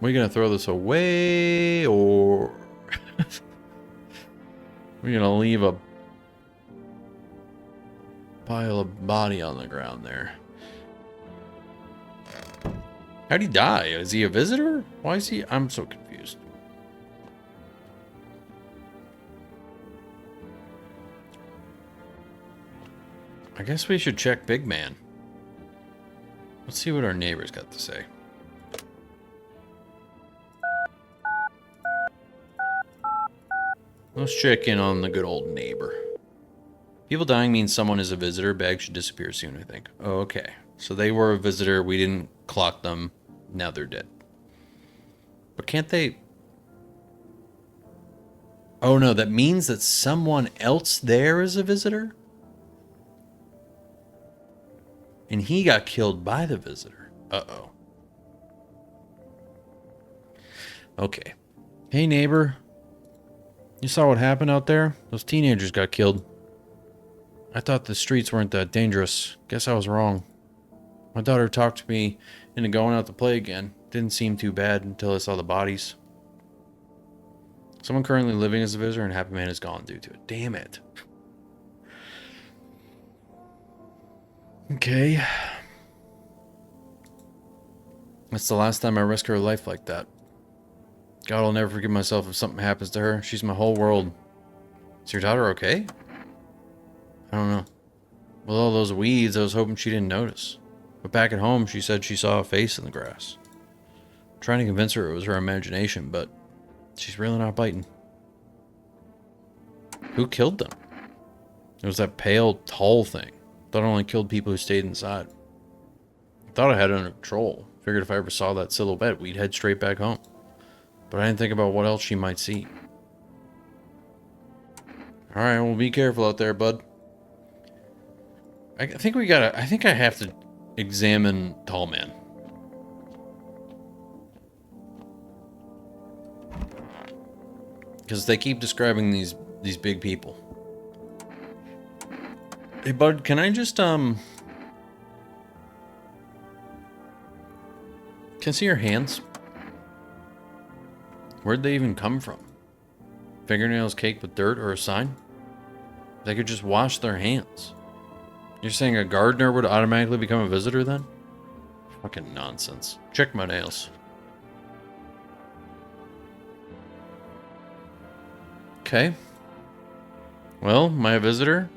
we gonna throw this away, or we're gonna leave a pile of body on the ground there? How'd he die? Is he a visitor? Why is he? I'm so confused. I guess we should check Big Man. Let's see what our neighbors got to say. Let's check in on the good old neighbor. People dying means someone is a visitor. Bags should disappear soon, I think. Oh, okay. So they were a visitor. We didn't clock them. Now they're dead. But can't they... Oh no, that means that someone else there is a visitor? And he got killed by the visitor. Uh-oh. Okay. Hey, neighbor. You saw what happened out there? Those teenagers got killed. I thought the streets weren't that dangerous. Guess I was wrong. My daughter talked me into going out to play again. Didn't seem too bad until I saw the bodies. Someone currently living as a visitor and Happy Man is gone due to it. Damn it. Okay. That's the last time I risk her life like that. God, I'll never forgive myself if something happens to her. She's my whole world. Is your daughter okay? I don't know. With all those weeds, I was hoping she didn't notice. But back at home, she said she saw a face in the grass. I'm trying to convince her it was her imagination, but she's really not biting. Who killed them? It was that pale, tall thing. Thought it only killed people who stayed inside. I thought I had it under control. Figured if I ever saw that silhouette, we'd head straight back home. But I didn't think about what else she might see. Alright, well, be careful out there, bud. I think we gotta... I think I have to examine Tall Man. Because they keep describing these big people. Hey, bud, can I just, Can I see your hands? Where'd they even come from? Fingernails caked with dirt or a sign? They could just wash their hands. You're saying a gardener would automatically become a visitor then? Fucking nonsense. Check my nails. Okay. Well, am I a visitor?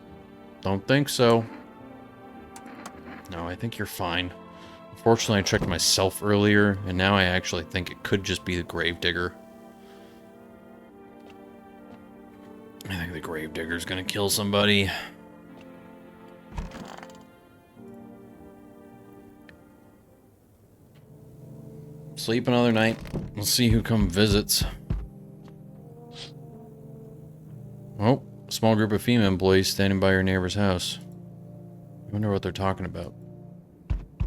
Don't think so. No, I think you're fine. Unfortunately, I checked myself earlier, and now I actually think it could just be the gravedigger. I think the gravedigger's gonna kill somebody. Sleep another night. We'll see who comes visits. Oh, a small group of female employees standing by your neighbor's house. I wonder what they're talking about.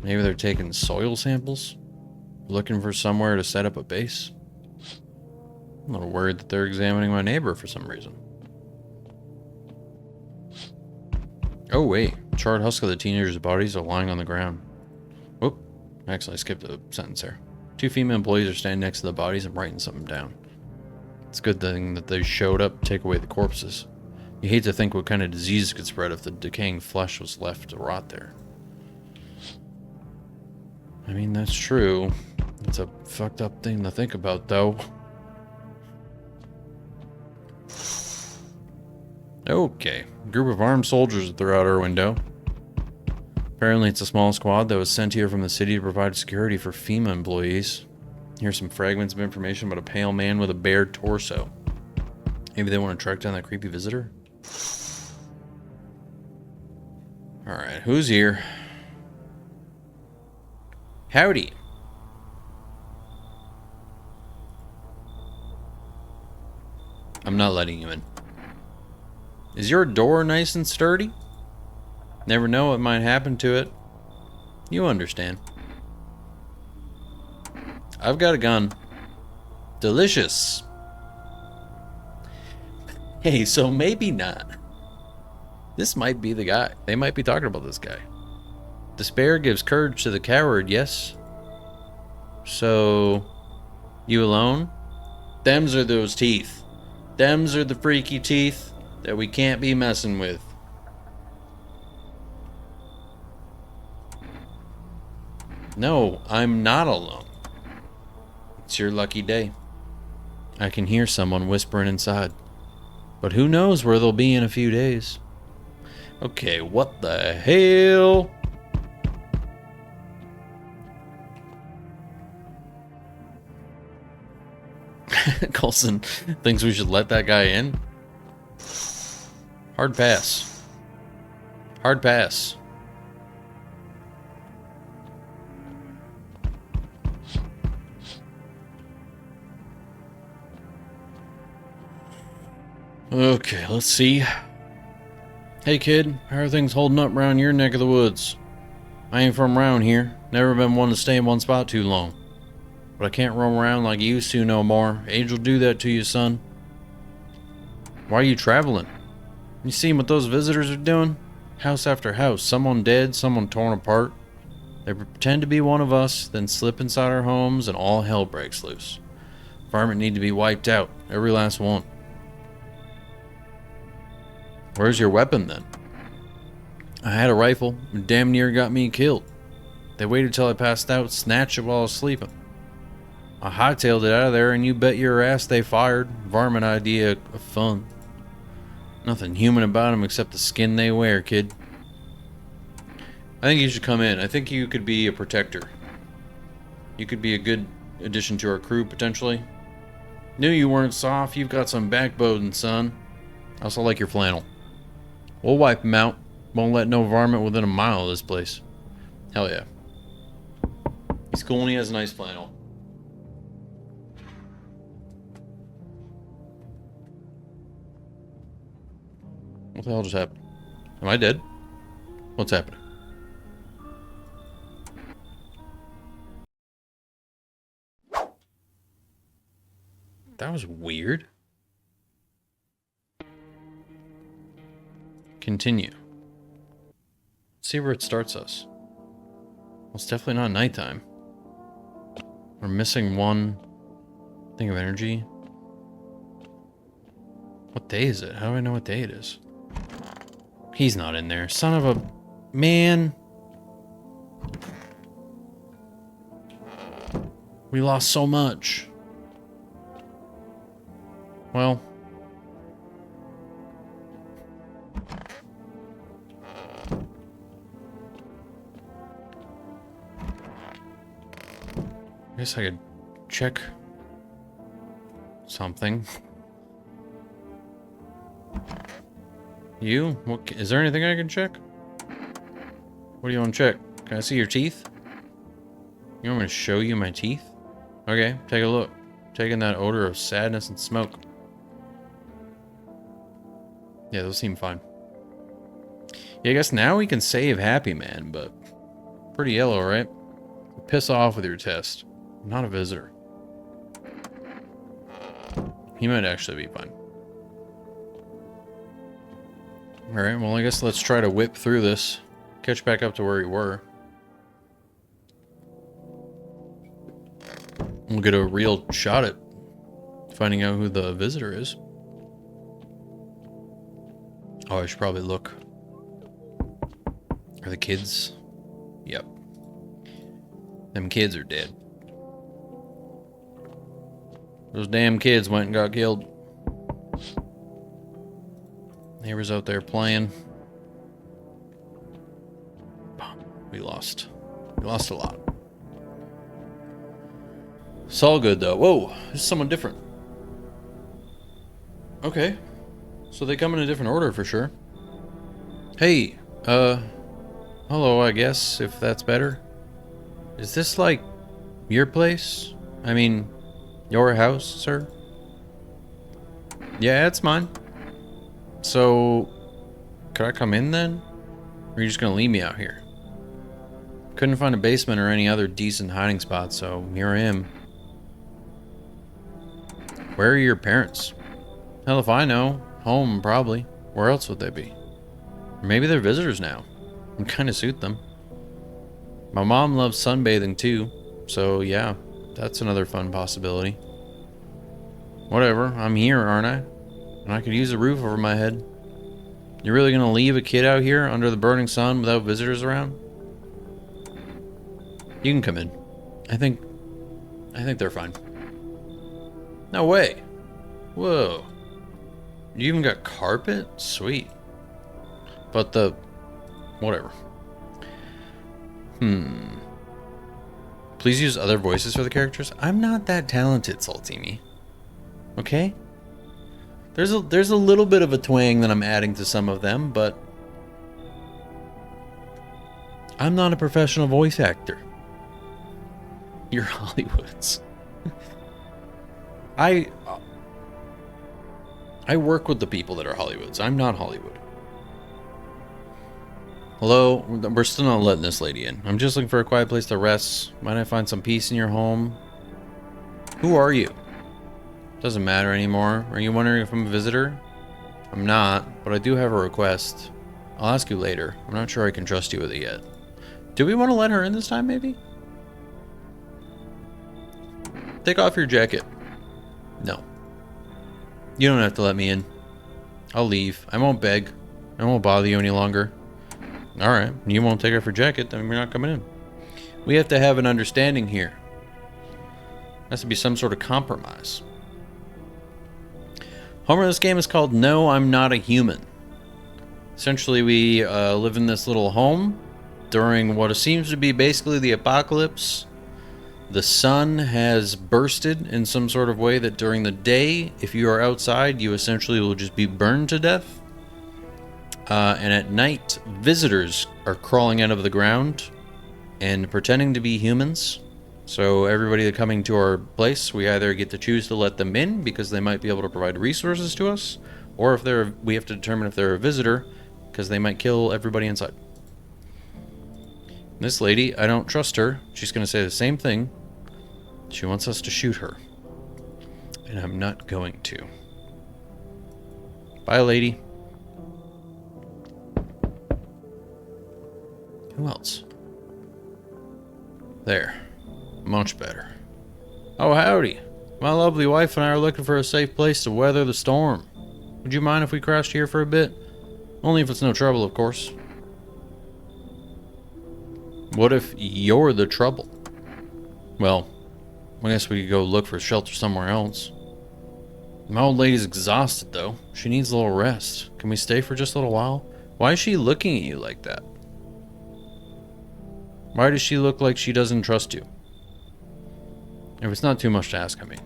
Maybe they're taking soil samples? Looking for somewhere to set up a base? I'm a little worried that they're examining my neighbor for some reason. Oh wait, charred husk of the teenagers' bodies are lying on the ground. Whoop, actually I skipped a sentence there. 2 female employees are standing next to the bodies and writing something down. It's a good thing that they showed up to take away the corpses. You hate to think what kind of disease could spread if the decaying flesh was left to rot there. I mean, that's true. It's a fucked up thing to think about, though. Okay. A group of armed soldiers threw out our window. Apparently it's a small squad that was sent here from the city to provide security for FEMA employees. Here's some fragments of information about a pale man with a bared torso. Maybe they want to track down that creepy visitor? Alright, who's here? Howdy. I'm not letting you in. Is your door nice and sturdy? Never know what might happen to it. You understand. I've got a gun. Delicious. Hey, so maybe not. This might be the guy. They might be talking about this guy. Despair gives courage to the coward, yes? So, you alone? Thems are those teeth. Thems are the freaky teeth that we can't be messing with. No, I'm not alone. It's your lucky day. I can hear someone whispering inside. But who knows where they'll be in a few days. Okay, what the hell? Coulson thinks we should let that guy in? Hard pass. Hard pass. Okay, let's see. Hey kid, how are things holding up around your neck of the woods? I ain't from around here. Never been one to stay in one spot too long. But I can't roam around like you used to no more. Age will do that to you, son. Why are you traveling? You seen what those visitors are doing? House after house, someone dead, someone torn apart. They pretend to be one of us, then slip inside our homes and all hell breaks loose. Varmint need to be wiped out, every last one. Where's your weapon then? I had a rifle, and damn near got me killed. They waited till I passed out, snatched it while I was sleeping. I hightailed it out of there, and you bet your ass they fired. Varmint idea of fun. Nothing human about them except the skin they wear, kid. I think you should come in. I think you could be a protector. You could be a good addition to our crew, potentially. Knew you weren't soft. You've got some backbone, son. I also like your flannel. We'll wipe him out. Won't let no varmint within a mile of this place. Hell yeah. He's cool and he has a nice flannel. What the hell just happened? Am I dead? What's happening? That was weird. Continue. Let's see where it starts us. Well, it's definitely not nighttime. We're missing one thing of energy. What day is it? How do I know what day it is? He's not in there. Son of a... Man. We lost so much. Well... I guess I could check something. You? What, is there anything I can check? What do you want to check? Can I see your teeth? You want me to show you my teeth? Okay, take a look. Taking that odor of sadness and smoke. Yeah, those seem fine. Yeah, I guess now we can save Happy Man, but pretty yellow, right? Piss off with your test. I'm not a visitor. He might actually be fine. Alright, well I guess let's try to whip through this. Catch back up to where we were. We'll get a real shot at finding out who the visitor is. Oh, I should probably look. Are the kids? Yep. Them kids are dead. Those damn kids went and got killed. Neighbors out there playing. We lost. We lost a lot. It's all good though. Whoa, this is someone different. Okay. So they come in a different order for sure. Hey, hello, I guess, if that's better. Is this like your place? I mean, your house, sir? Yeah, it's mine. So, could I come in then? Or are you just gonna leave me out here? Couldn't find a basement or any other decent hiding spot, so here I am. Where are your parents? Hell if I know. Home, probably. Where else would they be? Or maybe they're visitors now. Would kinda suit them. My mom loves sunbathing too, so yeah, that's another fun possibility. Whatever, I'm here, aren't I? And I could use a roof over my head. You really gonna leave a kid out here under the burning sun without visitors around? You can come in. I think they're fine. No way. Whoa. You even got carpet? Sweet. But the... whatever. Please use other voices for the characters. I'm not that talented, Salty Me. Okay? There's a little bit of a twang that I'm adding to some of them, but I'm not a professional voice actor. You're Hollywood's. I work with the people that are Hollywoods. I'm not Hollywood. Hello? We're still not letting this lady in. I'm just looking for a quiet place to rest. Might I find some peace in your home? Who are you? Doesn't matter anymore. Are you wondering if I'm a visitor? I'm not, but I do have a request. I'll ask you later. I'm not sure I can trust you with it yet. Do we want to let her in this time, maybe? Take off your jacket. No. You don't have to let me in. I'll leave. I won't beg. I won't bother you any longer. Alright, you won't take off your jacket, then we're not coming in. We have to have an understanding here. There has to be some sort of compromise. Homer in this game is called No, I'm Not a Human. Essentially, we live in this little home during what seems to be basically the apocalypse. The sun has bursted in some sort of way that during the day, if you are outside, you essentially will just be burned to death. And at night, visitors are crawling out of the ground and pretending to be humans. So everybody coming to our place, we either get to choose to let them in because they might be able to provide resources to us, or if we have to determine if they're a visitor, because they might kill everybody inside. This lady, I don't trust her. She's going to say the same thing. She wants us to shoot her. And I'm not going to. Bye, lady. Who else? There. Much better. Oh, howdy. My lovely wife and I are looking for a safe place to weather the storm. Would you mind if we crashed here for a bit? Only if it's no trouble, of course. What if you're the trouble? Well, I guess we could go look for shelter somewhere else. My old lady's exhausted, though. She needs a little rest. Can we stay for just a little while? Why is she looking at you like that? Why does she look like she doesn't trust you? If it's not too much to ask, I mean.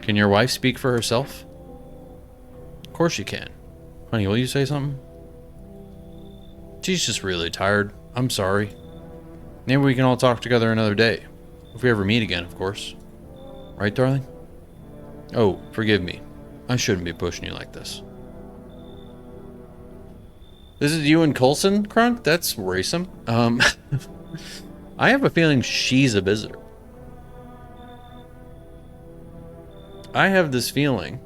Can your wife speak for herself? Of course she can. Honey, will you say something? She's just really tired. I'm sorry. Maybe we can all talk together another day. If we ever meet again, of course. Right, darling? Oh, forgive me. I shouldn't be pushing you like this. This is you and Coulson, Crunk? That's worrisome. I have a feeling she's a visitor. I have this feeling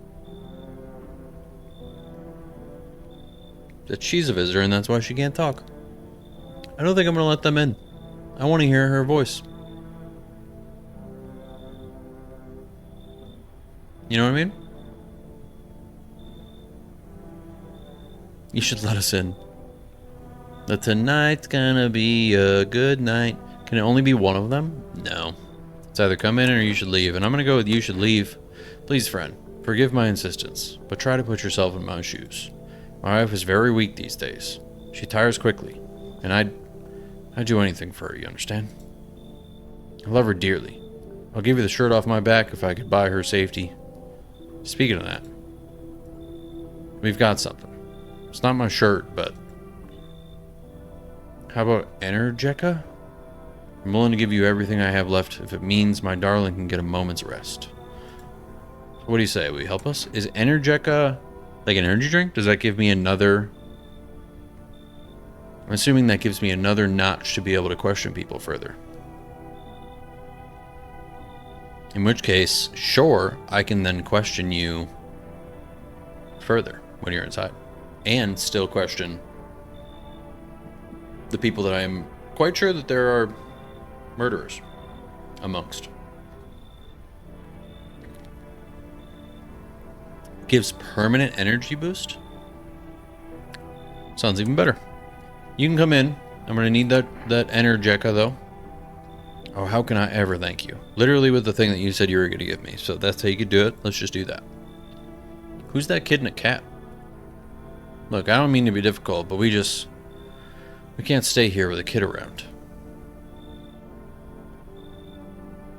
that she's a visitor and that's why she can't talk. I don't think I'm going to let them in. I want to hear her voice. You know what I mean? You should let us in. That tonight's gonna be a good night. Can it only be one of them? No. It's either come in or you should leave. And I'm gonna go with you should leave. Please, friend, forgive my insistence, but try to put yourself in my shoes. My wife is very weak these days. She tires quickly. And I'd do anything for her, you understand? I love her dearly. I'll give you the shirt off my back if I could buy her safety. Speaking of that, we've got something. It's not my shirt, but how about Energeca? I'm willing to give you everything I have left if it means my darling can get a moment's rest. What do you say? Will you help us? Is Energeca like an energy drink? Does that give me another... I'm assuming that gives me another notch to be able to question people further. In which case, sure, I can then question you further when you're inside. And still question the people that I am quite sure that there are murderers amongst. Gives permanent energy boost? Sounds even better. You can come in. I'm going to need that Energeca, though. Oh, how can I ever thank you? Literally with the thing that you said you were going to give me. So that's how you could do it. Let's just do that. Who's that kid in a cap? Look, I don't mean to be difficult, but we can't stay here with a kid around.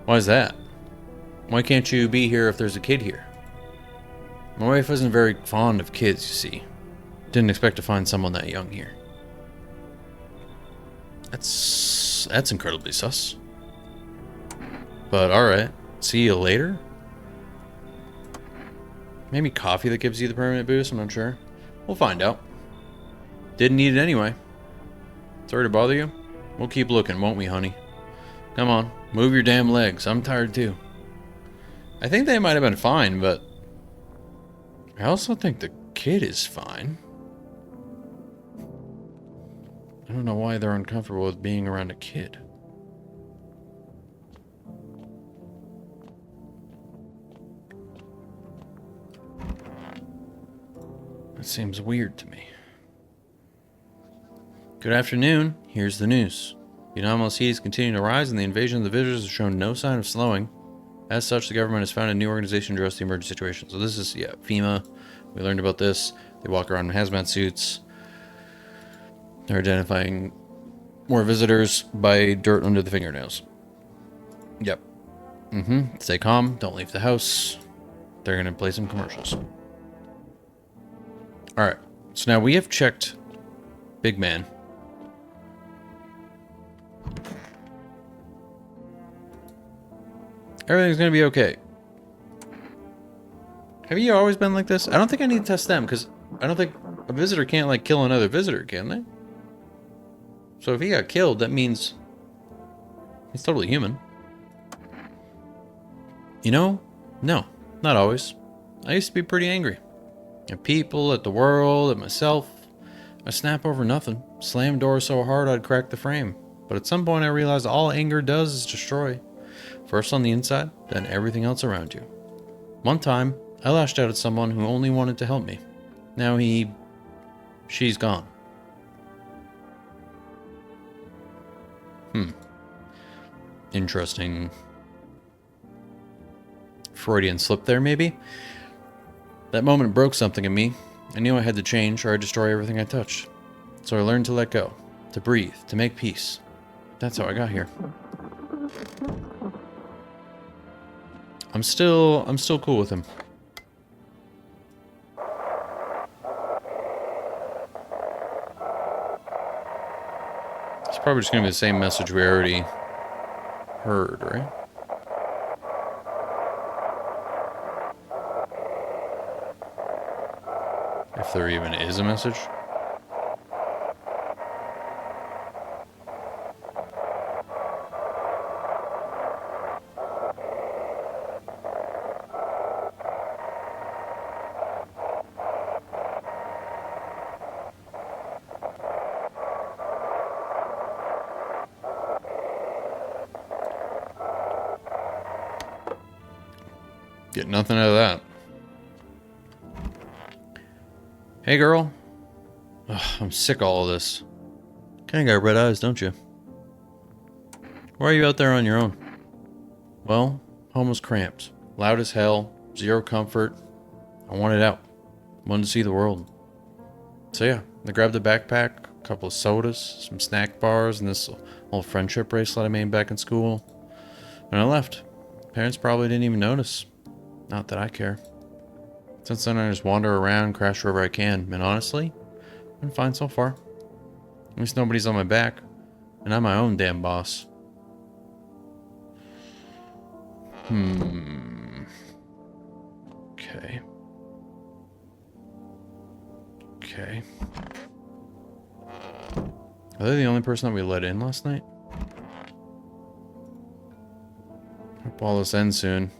Why is that? Why can't you be here if there's a kid here? My wife isn't very fond of kids, you see. Didn't expect to find someone that young here. That's incredibly sus. But alright. See you later? Maybe coffee that gives you the permanent boost, I'm not sure. We'll find out. Didn't need it anyway. Sorry to bother you. We'll keep looking, won't we, honey? Come on, move your damn legs. I'm tired too. I think they might have been fine, but I also think the kid is fine. I don't know why they're uncomfortable with being around a kid. That seems weird to me. Good afternoon. Here's the news. The anomalous heat is continuing to rise and the invasion of the visitors has shown no sign of slowing. As such, the government has founded a new organization to address the emergency situation. So this is, FEMA. We learned about this. They walk around in hazmat suits. They're identifying more visitors by dirt under the fingernails. Yep. Stay calm. Don't leave the house. They're going to play some commercials. Alright. So now we have checked Big Man. Everything's going to be okay. Have you always been like this? I don't think I need to test them, because I don't think a visitor can't, like, kill another visitor, can they? So if he got killed, that means he's totally human. You know? No, not always. I used to be pretty angry. At people, at the world, at myself. I snap over nothing. Slam doors so hard I'd crack the frame. But at some point I realized all anger does is destroy. First on the inside, then everything else around you. One time, I lashed out at someone who only wanted to help me. Now she's gone. Interesting. Freudian slip there, maybe? That moment broke something in me. I knew I had to change or I'd destroy everything I touched. So I learned to let go, to breathe, to make peace. That's how I got here. I'm still cool with him. It's probably just gonna be the same message we already heard, right? If there even is a message. Get nothing out of that. Hey, girl. Ugh, I'm sick of all of this. Kinda got red eyes, don't you? Why are you out there on your own? Well, home was cramped. Loud as hell. Zero comfort. I wanted out. Wanted to see the world. So yeah, I grabbed a backpack, a couple of sodas, some snack bars, and this old friendship bracelet I made back in school. And I left. Parents probably didn't even notice. Not that I care. Since then, I just wander around, crash wherever I can, and honestly, I've been fine so far. At least nobody's on my back, and I'm my own damn boss. Okay. Okay. Are they the only person that we let in last night? Hope all this ends soon.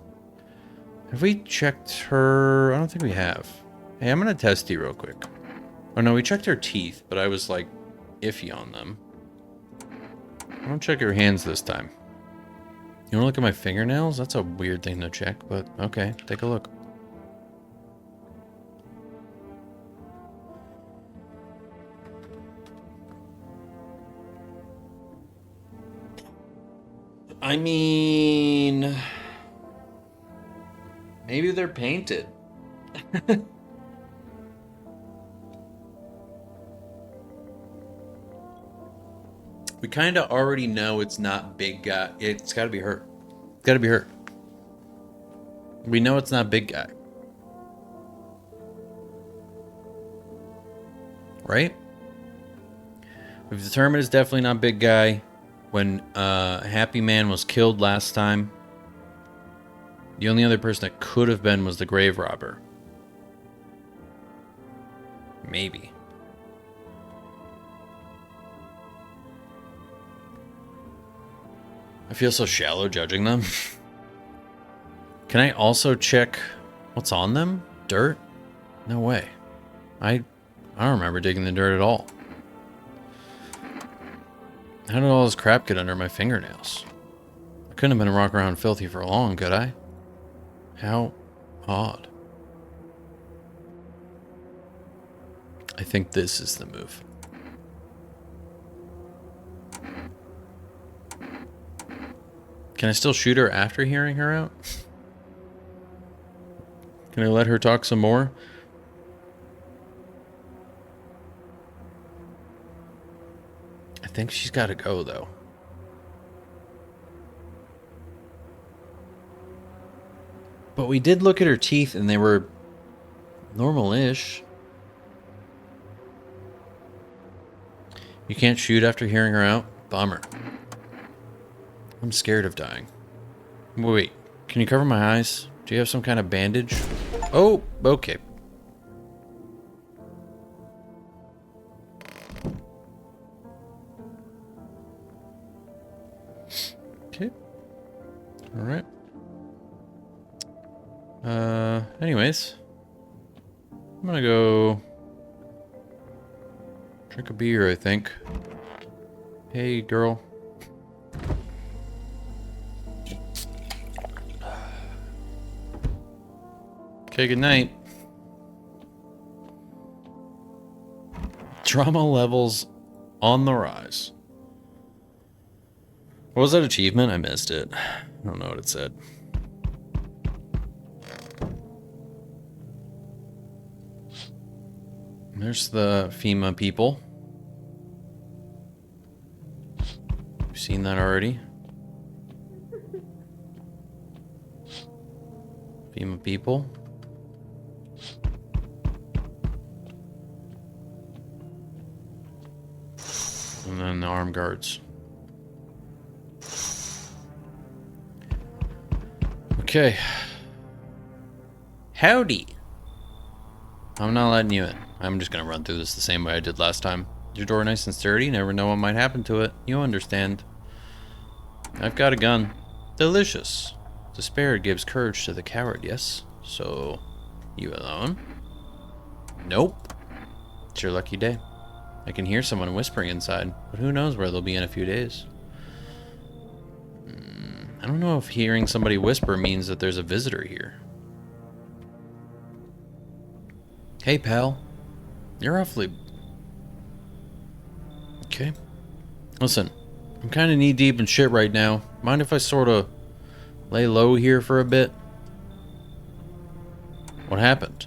Have we checked her? I don't think we have. Hey, I'm gonna test you real quick. Oh no, we checked her teeth, but I was like iffy on them. I don't check your hands this time. You wanna look at my fingernails? That's a weird thing to check, but okay, take a look. I mean, maybe they're painted. We kind of already know it's not big guy. It's got to be her. It's got to be her. We know it's not big guy. Right? We've determined it's definitely not big guy. When Happy Man was killed last time, the only other person that could have been was the grave robber. Maybe. I feel so shallow judging them. Can I also check what's on them? Dirt? No way. I don't remember digging the dirt at all. How did all this crap get under my fingernails? I couldn't have been walking around filthy for long, could I? How odd. I think this is the move. Can I still shoot her after hearing her out? Can I let her talk some more? I think she's got to go, though. But we did look at her teeth, and they were normal-ish. You can't shoot after hearing her out? Bummer. I'm scared of dying. Wait, can you cover my eyes? Do you have some kind of bandage? Oh, okay. Okay. All right. Anyways, I'm gonna go drink a beer, I think. Hey, girl. Okay, good night. Trauma levels on the rise. What was that achievement? I missed it. I don't know what it said. There's the FEMA people. We've seen that already. FEMA people. And then the armed guards. Okay. Howdy. I'm not letting you in. I'm just gonna run through this the same way I did last time. Is your door nice and sturdy? Never know what might happen to it. You understand. I've got a gun. Delicious. Despair gives courage to the coward, yes? So, you alone? Nope. It's your lucky day. I can hear someone whispering inside, but who knows where they'll be in a few days. I don't know if hearing somebody whisper means that there's a visitor here. Hey, pal. You're awfully... Okay. Listen, I'm kind of knee-deep in shit right now. Mind if I sort of lay low here for a bit? What happened?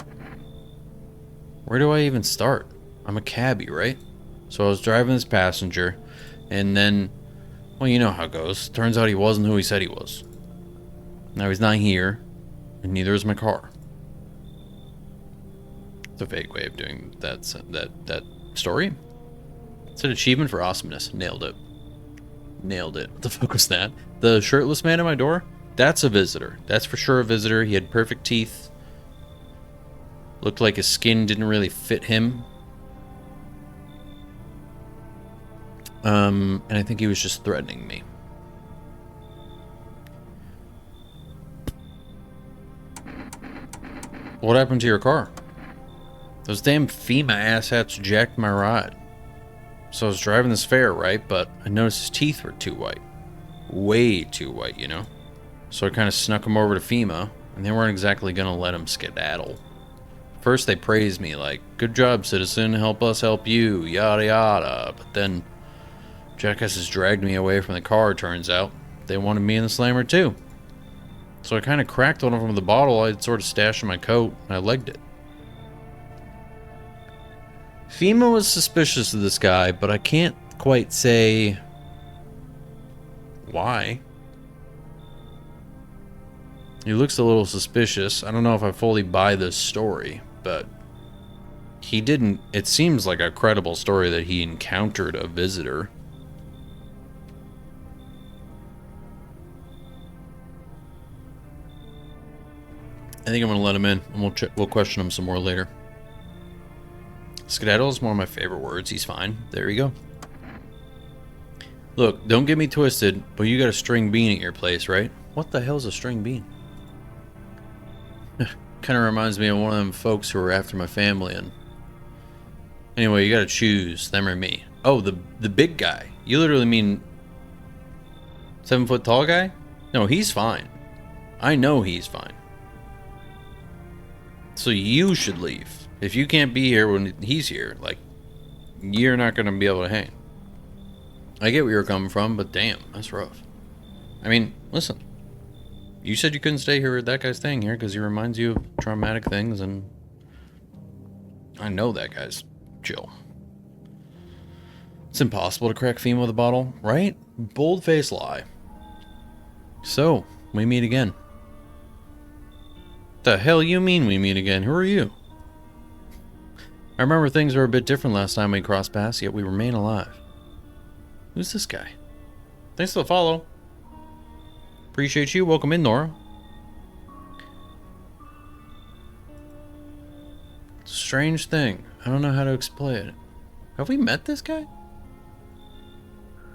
Where do I even start? I'm a cabbie, right? So I was driving this passenger, and then, well, you know how it goes. Turns out he wasn't who he said he was. Now he's not here, and neither is my car. It's a vague way of doing that story. It's an achievement for awesomeness. Nailed it. Nailed it. What the fuck was that? The shirtless man at my door? That's a visitor. That's for sure a visitor. He had perfect teeth. Looked like his skin didn't really fit him. And I think he was just threatening me. What happened to your car? Those damn FEMA asshats jacked my ride. So I was driving this fair, right? But I noticed his teeth were too white. Way too white, you know? So I kind of snuck him over to FEMA, and they weren't exactly gonna let him skedaddle. First they praised me, like, good job, citizen, help us help you, yada yada. But then jackasses dragged me away from the car, turns out. They wanted me in the slammer too. So I kind of cracked one of them with a bottle I'd sort of stashed in my coat, and I legged it. FEMA was suspicious of this guy, but I can't quite say why. He looks a little suspicious. I don't know if I fully buy this story, but he didn't. It seems like a credible story that he encountered a visitor. I think I'm gonna let him in, and we'll question him some more later. Skedaddle is one of my favorite words. He's fine. There you go. Look, don't get me twisted, but you got a string bean at your place, right? What the hell's a string bean? Kind of reminds me of one of them folks who were after my family. And anyway, you gotta choose them or me. Oh, the big guy. You literally mean 7 foot tall guy? No, he's fine. I know he's fine. So you should leave. If you can't be here when he's here, like, you're not going to be able to hang. I get where you're coming from, but damn, that's rough. I mean, listen. You said you couldn't stay here with that guy's staying here because he reminds you of traumatic things, and I know that guy's chill. It's impossible to crack FEMA with a bottle, right? Bold-faced lie. So, we meet again. The hell you mean we meet again? Who are you? I remember things were a bit different last time we crossed paths, yet we remain alive. Who's this guy? Thanks for the follow. Appreciate you. Welcome in, Nora. strange thing. I don't know how to explain it. Have we met this guy?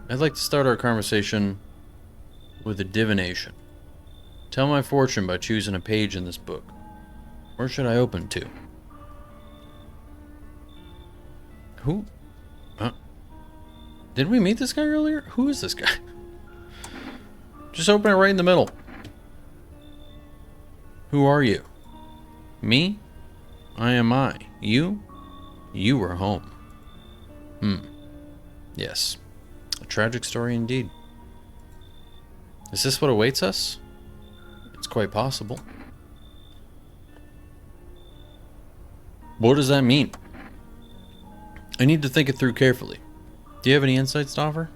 I'd like to start our conversation with a divination. Tell my fortune by choosing a page in this book. Where should I open to? Who? Did we meet this guy earlier? Who is this guy? Just open it right in the middle. Who are you? Me? I am I. You? You were home. Yes. A tragic story indeed. Is this what awaits us? It's quite possible. What does that mean? I need to think it through carefully. Do you have any insights to offer?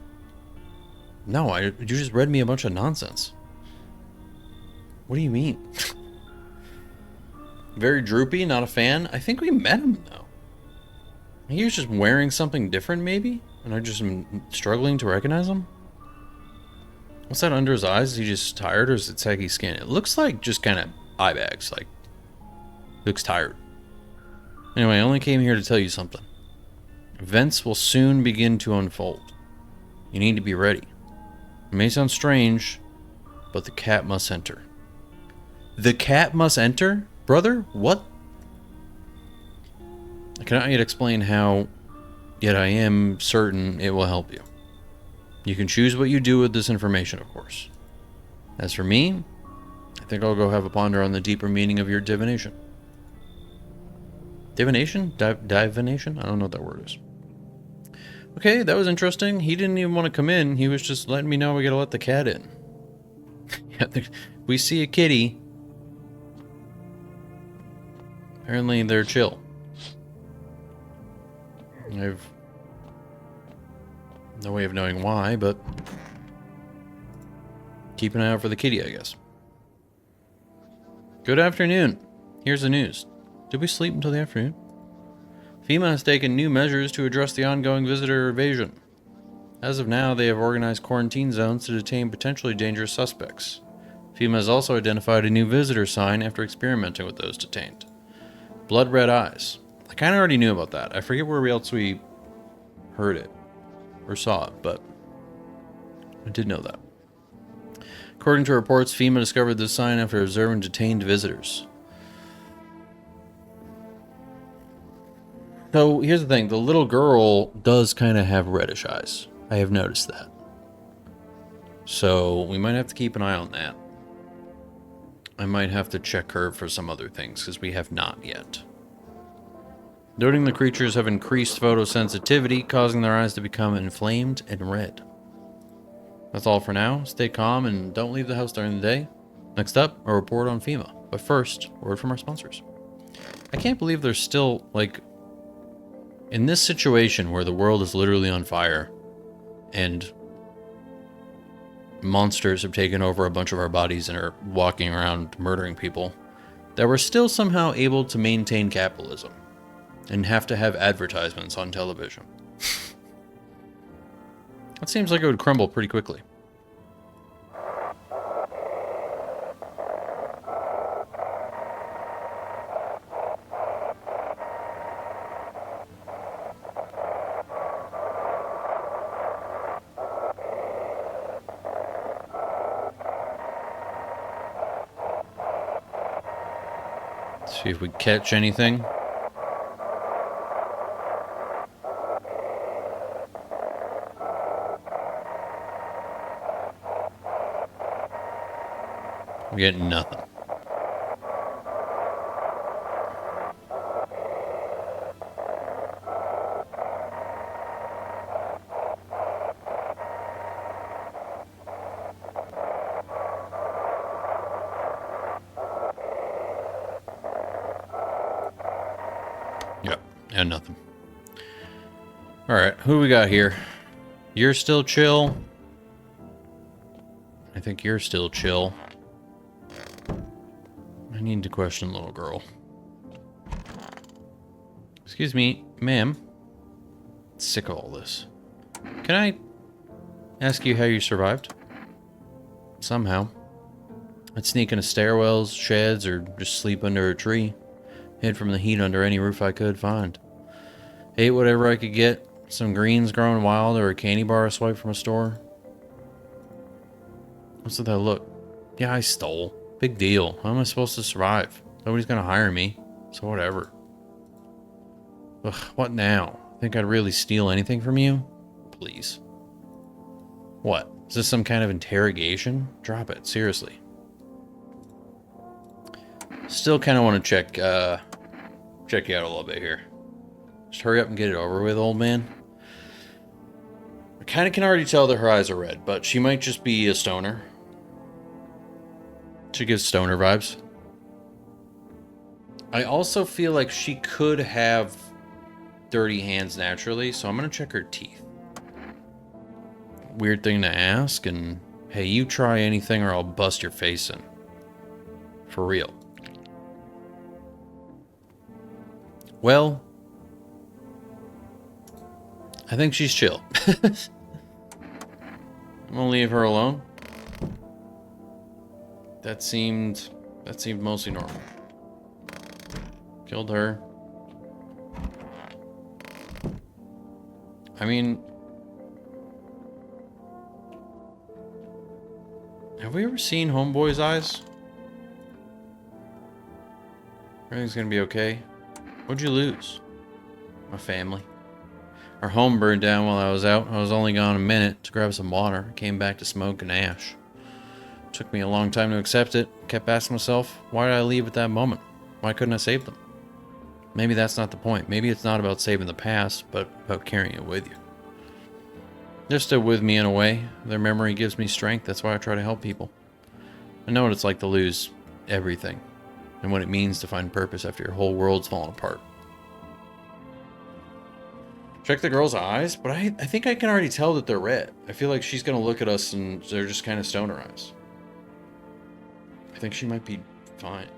No, you just read me a bunch of nonsense. What do you mean? Very droopy, not a fan. I think we met him, though. He was just wearing something different, maybe? And I just am struggling to recognize him? What's that under his eyes? Is he just tired, or is it saggy skin? It looks like just kind of eye bags, like, looks tired. Anyway, I only came here to tell you something. Events will soon begin to unfold. You need to be ready. It may sound strange, but the cat must enter. The cat must enter? Brother, what? I cannot yet explain how, yet I am certain it will help you. You can choose what you do with this information, of course. As for me, I think I'll go have a ponder on the deeper meaning of your divination. Divination? Divination? I don't know what that word is. Okay, that was interesting. He didn't even want to come in. He was just letting me know we gotta let the cat in. We see a kitty. Apparently they're chill. I've no way of knowing why, but keep an eye out for the kitty, I guess. Good afternoon. Here's the news. Did we sleep until the afternoon? FEMA has taken new measures to address the ongoing visitor evasion. As of now, they have organized quarantine zones to detain potentially dangerous suspects. FEMA has also identified a new visitor sign after experimenting with those detained. Blood red eyes. I kind of already knew about that. I forget where else we heard it or saw it, but I did know that. According to reports, FEMA discovered this sign after observing detained visitors. So here's the thing, the little girl does kind of have reddish eyes. I have noticed that. So we might have to keep an eye on that. I might have to check her for some other things, because we have not yet. Noting the creatures have increased photosensitivity, causing their eyes to become inflamed and red. That's all for now. Stay calm and don't leave the house during the day. Next up, a report on FEMA. But first, a word from our sponsors. I can't believe there's still, like, in this situation where the world is literally on fire and monsters have taken over a bunch of our bodies and are walking around murdering people, that we're still somehow able to maintain capitalism and have to have advertisements on television. That seems like it would crumble pretty quickly. See if we catch anything. We get nothing. Yep, and nothing. Alright, who we got here? You're still chill. I think you're still chill. I need to question little girl. Excuse me, ma'am. Sick of all this. Can I ask you how you survived? Somehow. I'd sneak into stairwells, sheds, or just sleep under a tree. Hid from the heat under any roof I could find. Ate whatever I could get. Some greens growing wild or a candy bar I swiped from a store. What's that look? Yeah, I stole. Big deal. How am I supposed to survive? Nobody's gonna hire me, so whatever. Ugh, what now? Think I'd really steal anything from you? Please. What? Is this some kind of interrogation? Drop it, seriously. Still kind of want to check you out a little bit here. Just hurry up and get it over with, old man. I kind of can already tell that her eyes are red, but she might just be a stoner. She gives stoner vibes. I also feel like she could have dirty hands naturally, so I'm going to check her teeth. Weird thing to ask, and hey, you try anything or I'll bust your face in. For real. Well, I think she's chill. I'm gonna leave her alone. That seemed mostly normal. Killed her. I mean, have we ever seen Homeboy's eyes? Everything's gonna be okay. What'd you lose? My family. Our home burned down while I was out. I was only gone a minute to grab some water. Came back to smoke and ash. Took me a long time to accept it. Kept asking myself, why did I leave at that moment? Why couldn't I save them? Maybe that's not the point. Maybe it's not about saving the past, but about carrying it with you. They're still with me in a way. Their memory gives me strength. That's why I try to help people. I know what it's like to lose everything, and what it means to find purpose after your whole world's fallen apart. Check the girl's eyes, but I think I can already tell that they're red. I feel like she's gonna look at us and they're just kind of stoner eyes. I think she might be fine.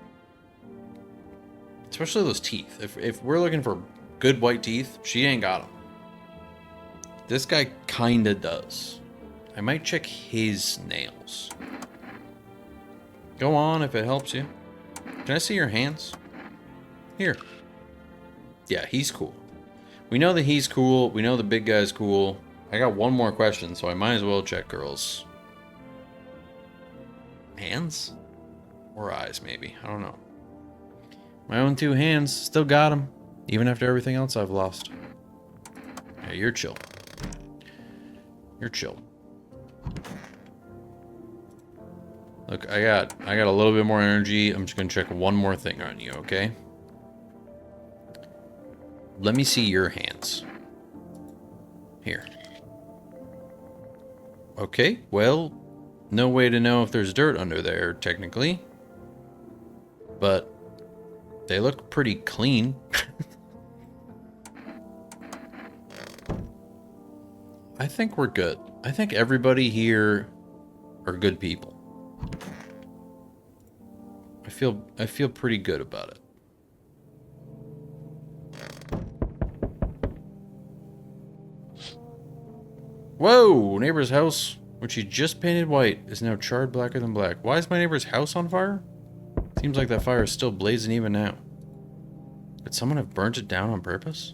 Especially those teeth. If we're looking for good white teeth, she ain't got them. This guy kinda does. I might check his nails. Go on if it helps you. Can I see your hands? Here. Yeah, he's cool. We know that he's cool. We know the big guy's cool. I got one more question, so I might as well check girls' hands? Or eyes, maybe. I don't know. My own two hands. Still got them. Even after everything else I've lost. Yeah, you're chill. You're chill. Look, I got a little bit more energy. I'm just gonna check one more thing on you, okay? Let me see your hands. Here. Okay, well, no way to know if there's dirt under there, technically. But they look pretty clean. I think we're good. I think everybody here are good people. I feel pretty good about it. Whoa! Neighbor's house, which he just painted white, is now charred blacker than black. Why is my neighbor's house on fire? Seems like that fire is still blazing even now. Could someone have burnt it down on purpose?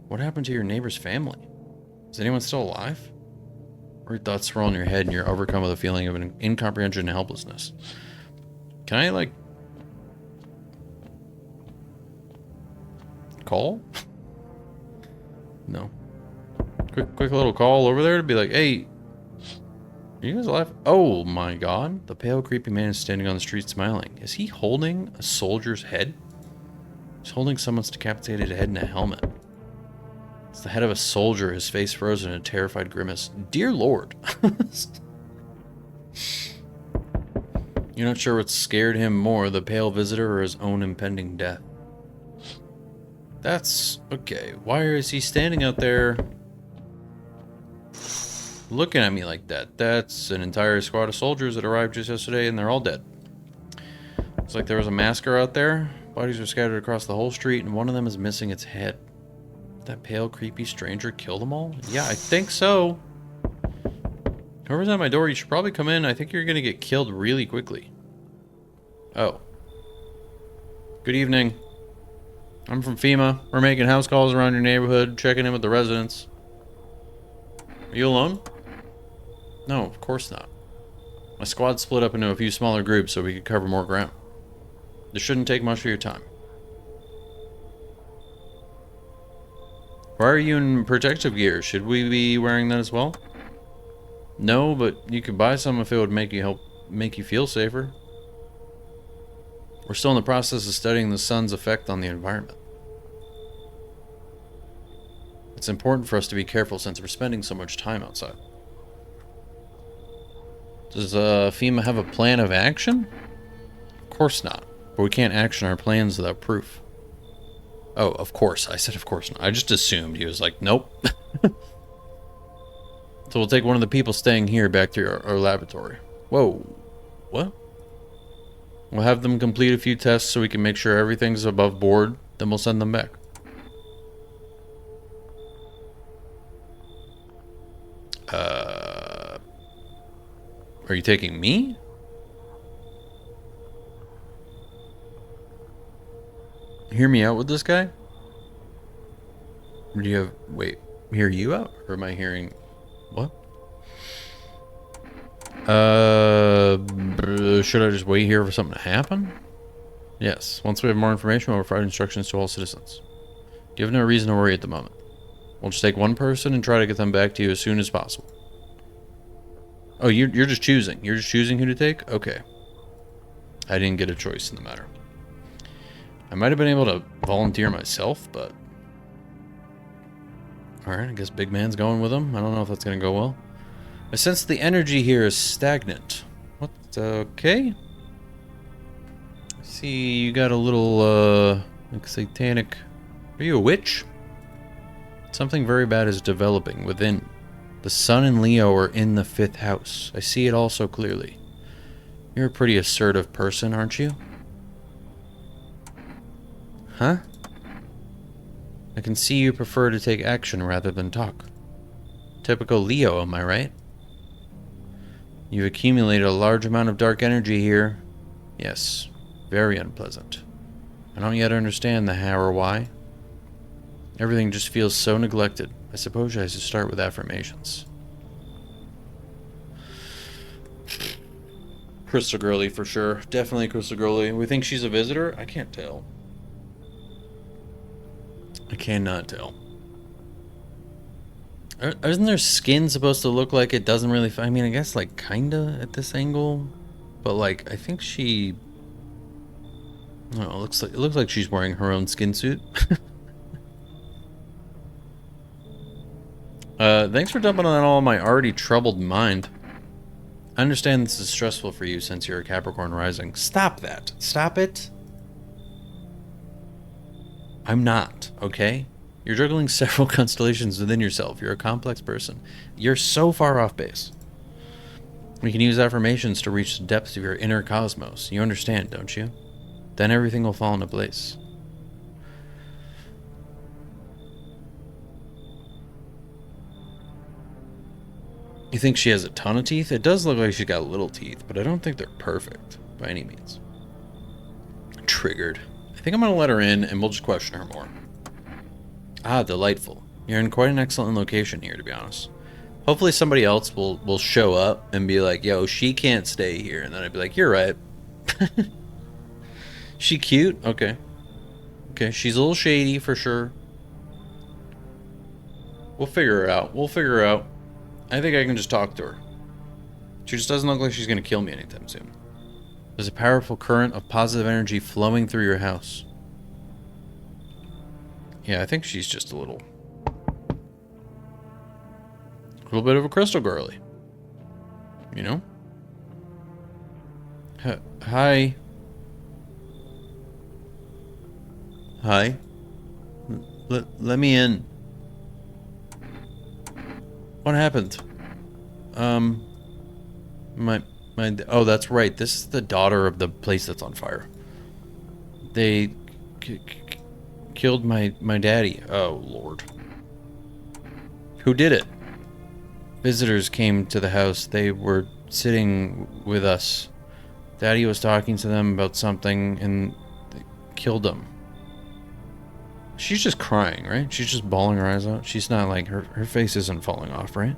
What happened to your neighbor's family? Is anyone still alive? Or your thoughts swirl in your head and you're overcome with a feeling of an incomprehension and helplessness. Can I, like... call? No. Quick little call over there to be like, hey, are you guys alive? Oh my god. The pale, creepy man is standing on the street smiling. Is he holding a soldier's head? He's holding someone's decapitated head in a helmet. It's the head of a soldier, his face frozen in a terrified grimace. Dear Lord. You're not sure what scared him more, the pale visitor or his own impending death. That's... okay. Why is he standing out there looking at me like that? That's an entire squad of soldiers that arrived just yesterday and they're all dead. Looks like there was a massacre out there. Bodies are scattered across the whole street and one of them is missing its head. Did that pale, creepy stranger kill them all? Yeah, I think so. Whoever's at my door, you should probably come in. I think you're gonna get killed really quickly. Oh. Good evening. I'm from FEMA. We're making house calls around your neighborhood, checking in with the residents. Are you alone? No, of course not. My squad split up into a few smaller groups so we could cover more ground. This shouldn't take much of your time. Why are you in protective gear? Should we be wearing that as well? No, but you could buy some if it would make you feel safer. We're still in the process of studying the sun's effect on the environment. It's important for us to be careful since we're spending so much time outside. Does FEMA have a plan of action? Of course not, but we can't action our plans without proof. Oh, of course. I said of course not. I just assumed he was like, nope. So we'll take one of the people staying here back to our laboratory. Whoa. What? We'll have them complete a few tests so we can make sure everything's above board. Then we'll send them back. Are you taking me? Hear me out with this guy? Or do you have... Wait. Hear you out? Or am I hearing... What? Should I just wait here for something to happen? Yes. Once we have more information, we'll provide instructions to all citizens. You have no reason to worry at the moment. We'll just take one person and try to get them back to you as soon as possible. Oh, you're just choosing. You're just choosing who to take? Okay. I didn't get a choice in the matter. I might have been able to volunteer myself, but... Alright, I guess Big Man's going with him. I don't know if that's going to go well. I sense the energy here is stagnant. What? Okay. I see you got a little, like satanic... Are you a witch? Something very bad is developing within. The Sun and Leo are in the 5th house. I see it all so clearly. You're a pretty assertive person, aren't you? Huh? I can see you prefer to take action rather than talk. Typical Leo, am I right? You've accumulated a large amount of dark energy here. Yes, very unpleasant. I don't yet understand the how or why. Everything just feels so neglected. I suppose I should start with affirmations. Crystal Girly for sure. Definitely Crystal Girly. We think she's a visitor? I can't tell. I cannot tell. Isn't their skin supposed to look like it doesn't really... I mean, I guess like kinda at this angle. But like, I think she... I don't know, it looks like she's wearing her own skin suit. Thanks for dumping on all my already troubled mind. I understand this is stressful for you since you're a Capricorn rising. Stop that. Stop it. I'm not, okay? You're juggling several constellations within yourself. You're a complex person. You're so far off base. We can use affirmations to reach the depths of your inner cosmos. You understand, don't you? Then everything will fall into place. You think she has a ton of teeth? It does look like she's got little teeth, but I don't think they're perfect by any means. Triggered. I think I'm going to let her in and we'll just question her more. Ah, delightful. You're in quite an excellent location here, to be honest. Hopefully somebody else will show up and be like, yo, she can't stay here. And then I'd be like, you're right. She cute? Okay. Okay, she's a little shady for sure. We'll figure her out. We'll figure her out. I think I can just talk to her. She just doesn't look like she's going to kill me anytime soon. There's a powerful current of positive energy flowing through your house. Yeah, I think she's just a little bit of a crystal girly. You know? Hi. Hi. Let me in. What happened? Oh, that's right. This is the daughter of the place that's on fire. They killed my daddy. Oh, Lord. Who did it? Visitors came to the house. They were sitting with us. Daddy was talking to them about something and they killed them. She's just crying, right? She's just bawling her eyes out. She's not like, her face isn't falling off, right?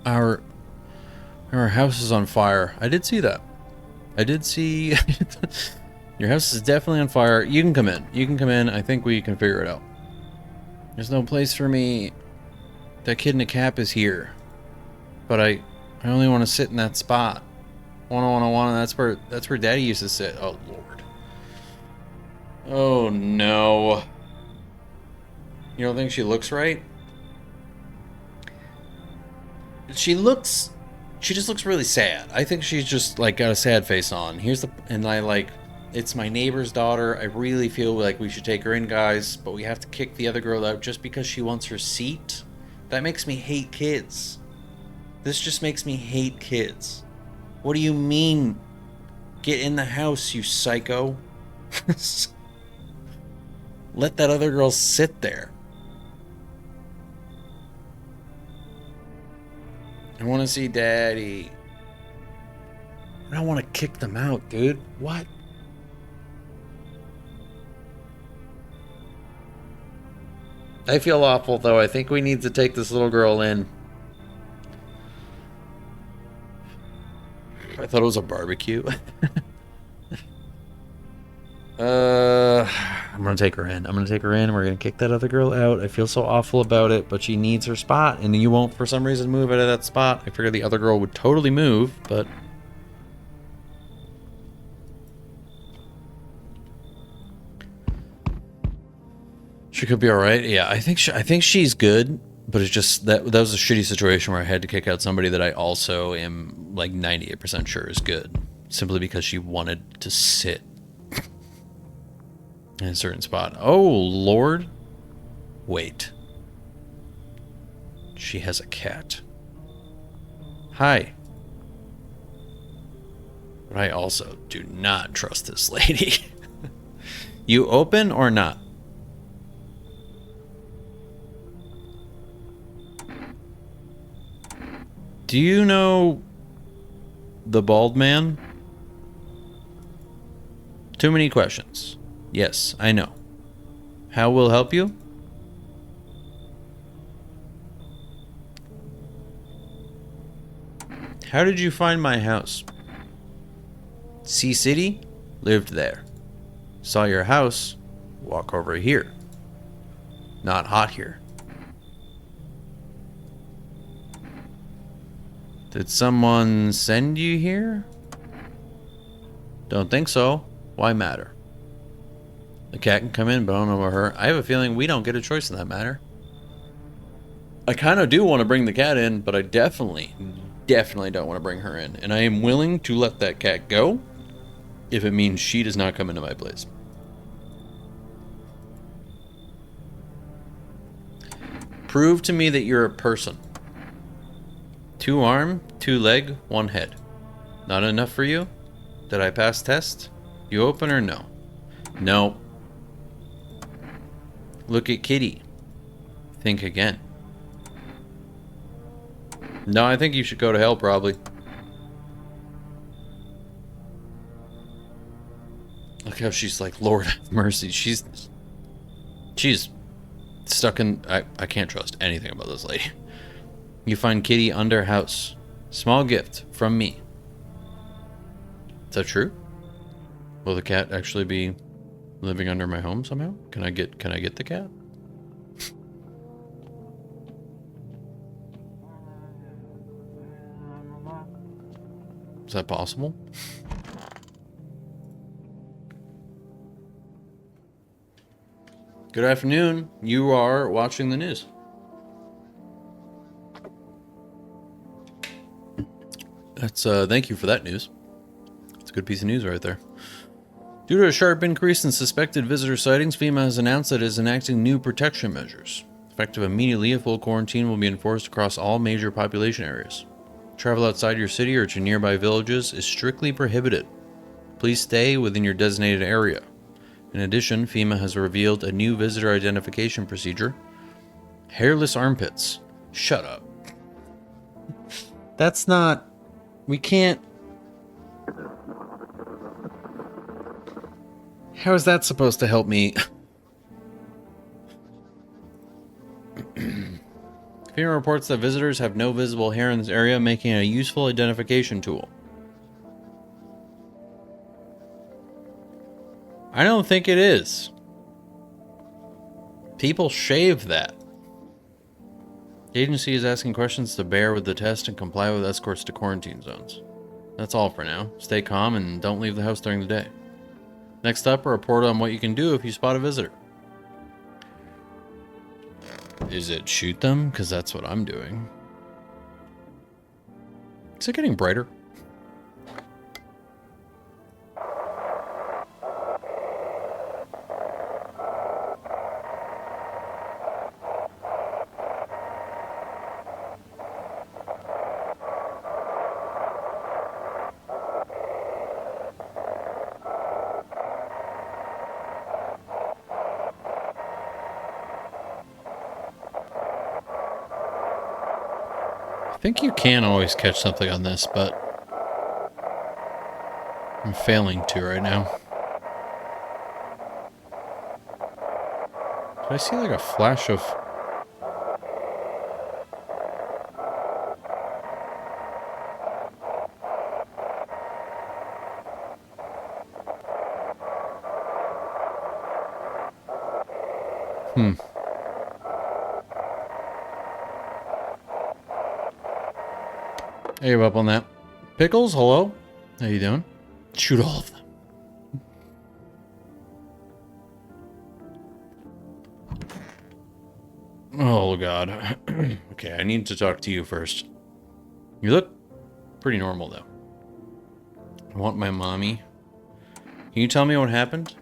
Our house is on fire. I did see that. I did see... Your house is definitely on fire. You can come in. You can come in. I think we can figure it out. There's no place for me. That kid in a cap is here. But I only want to sit in that spot. That's where Daddy used to sit. Oh, Lord. Oh, no. You don't think she looks right? She just looks really sad. I think she's just, like, got a sad face on. It's my neighbor's daughter. I really feel like we should take her in, guys, but we have to kick the other girl out just because she wants her seat. That makes me hate kids. This just makes me hate kids. What do you mean? Get in the house, you psycho. Let that other girl sit there. I want to see Daddy. I don't want to kick them out, dude. What? I feel awful, though. I think we need to take this little girl in. I thought it was a barbecue. I'm gonna take her in. We're gonna kick that other girl out. I feel so awful about it, but she needs her spot, and you won't, for some reason, move out of that spot. I figured the other girl would totally move, but... She could be alright. Yeah, I think she's good, but it's just that was a shitty situation where I had to kick out somebody that I also am like 98% sure is good, simply because she wanted to sit in a certain spot. Oh, Lord. Wait. She has a cat. Hi. But I also do not trust this lady. You open or not? Do you know the bald man? Too many questions. Yes, I know. How will help you? How did you find my house? Sea City? Lived there. Saw your house? Walk over here. Not hot here. Did someone send you here? Don't think so. Why matter? The cat can come in, but I don't know about her. I have a feeling we don't get a choice in that matter. I kind of do want to bring the cat in, but I definitely don't want to bring her in. And I am willing to let that cat go if it means she does not come into my place. Prove to me that you're a person. 2 arm, 2 leg, 1 head. Not enough for you? Did I pass test? You open or no? No. Look at Kitty. Think again. No, I think you should go to hell, probably. Look how she's like, Lord have mercy. She's stuck in... I can't trust anything about this lady. You find Kitty under house. Small gift from me. Is that true? Will the cat actually be living under my home somehow? Can I get the cat? Is that possible? Good afternoon. You are watching the news. That's thank you for that news. It's a good piece of news right there. Due to a sharp increase in suspected visitor sightings, FEMA has announced that it is enacting new protection measures. Effective immediately, a full quarantine will be enforced across all major population areas. Travel outside your city or to nearby villages is strictly prohibited. Please stay within your designated area. In addition, FEMA has revealed a new visitor identification procedure. Hairless armpits. Shut up. That's not... We can't... How is that supposed to help me? FEMA reports that visitors have no visible hair in this area, making it a useful identification tool. I don't think it is. People shave that. The agency is asking questions to bear with the test and comply with escorts to quarantine zones. That's all for now. Stay calm and don't leave the house during the day. Next up, a report on what you can do if you spot a visitor. Is it shoot them? Because that's what I'm doing. Is it getting brighter? I think you can always catch something on this, but I'm failing to right now. Did I see like a flash of... I gave up on that. Pickles, hello? How you doing? Shoot all of them. Oh, God. Okay, I need to talk to you first. You look pretty normal, though. I want my mommy. Can you tell me what happened?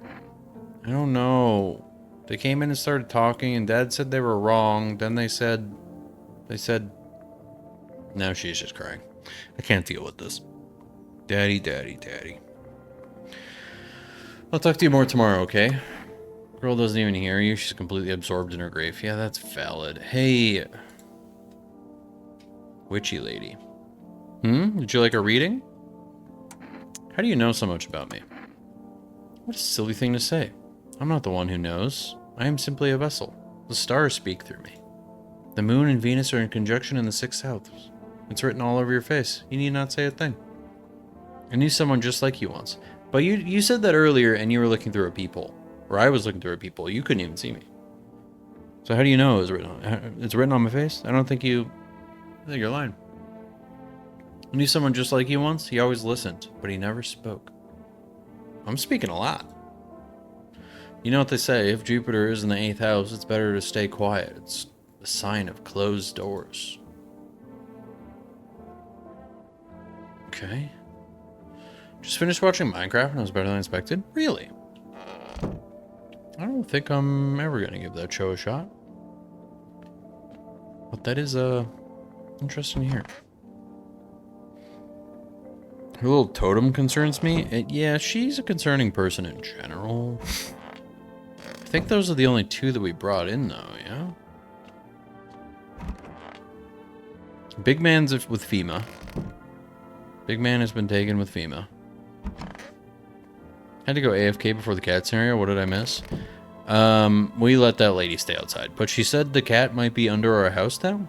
I don't know. They came in and started talking, and Dad said they were wrong. Then they said... Now she's just crying. I can't deal with this. Daddy, daddy, daddy. I'll talk to you more tomorrow, okay? Girl doesn't even hear you. She's completely absorbed in her grave. Yeah, that's valid. Hey. Witchy lady. Did you like a reading? How do you know so much about me? What a silly thing to say. I'm not the one who knows. I am simply a vessel. The stars speak through me. The moon and Venus are in conjunction in the 6th house. It's written all over your face. You need not say a thing. I knew someone just like you once. But you said that earlier and you were looking through a peephole. Or I was looking through a peephole. You couldn't even see me. So how do you know it was written on? It's written on my face? I think you're lying. I knew someone just like you once. He always listened, but he never spoke. I'm speaking a lot. You know what they say, if Jupiter is in the 8th house, it's better to stay quiet. It's a sign of closed doors. Okay. Just finished watching Minecraft and it was better than I expected? Really? I don't think I'm ever going to give that show a shot. But that is interesting to hear. Her little totem concerns me. Yeah, she's a concerning person in general. I think those are the only two that we brought in, though, yeah? Big man's with FEMA. Big man has been taken with FEMA. Had to go AFK before the cat scenario. What did I miss? We let that lady stay outside. But she said the cat might be under our house now?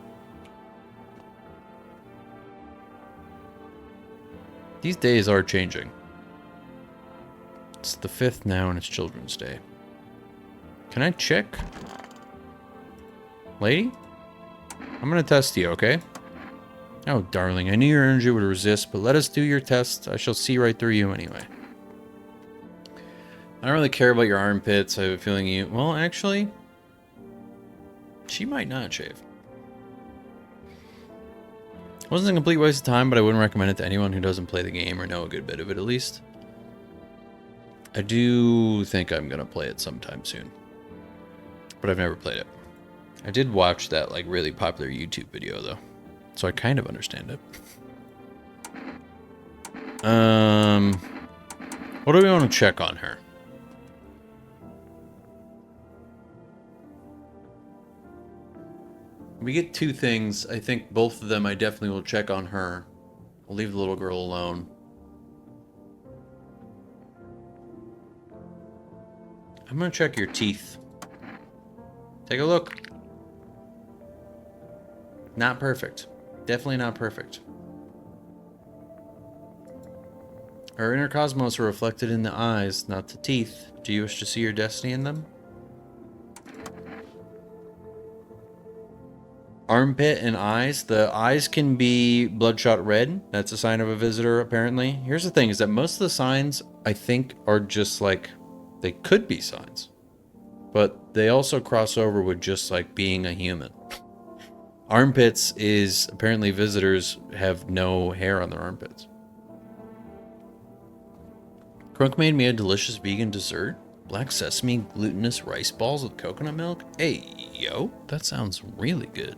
These days are changing. It's the 5th now and it's Children's Day. Can I check? Lady? I'm gonna test you, okay? Oh, darling, I knew your energy would resist, but let us do your test. I shall see right through you anyway. I don't really care about your armpits. I have a feeling you... Well, actually... She might not shave. It wasn't a complete waste of time, but I wouldn't recommend it to anyone who doesn't play the game or know a good bit of it, at least. I do think I'm gonna play it sometime soon. But I've never played it. I did watch that, like, really popular YouTube video, though. So I kind of understand it. What do we want to check on her? We get 2 things. I think both of them I definitely will check on her. I'll leave the little girl alone. I'm gonna check your teeth. Take a look. Not perfect. Definitely not perfect. Our inner cosmos are reflected in the eyes, not the teeth. Do you wish to see your destiny in them? Armpit and eyes. The eyes can be bloodshot red. That's a sign of a visitor, apparently. Here's the thing, is that most of the signs, I think, are just like, they could be signs. But they also cross over with just like being a human. Armpits is, apparently visitors have no hair on their armpits. Crunk made me a delicious vegan dessert. Black sesame, glutinous rice balls with coconut milk. Hey, yo, that sounds really good.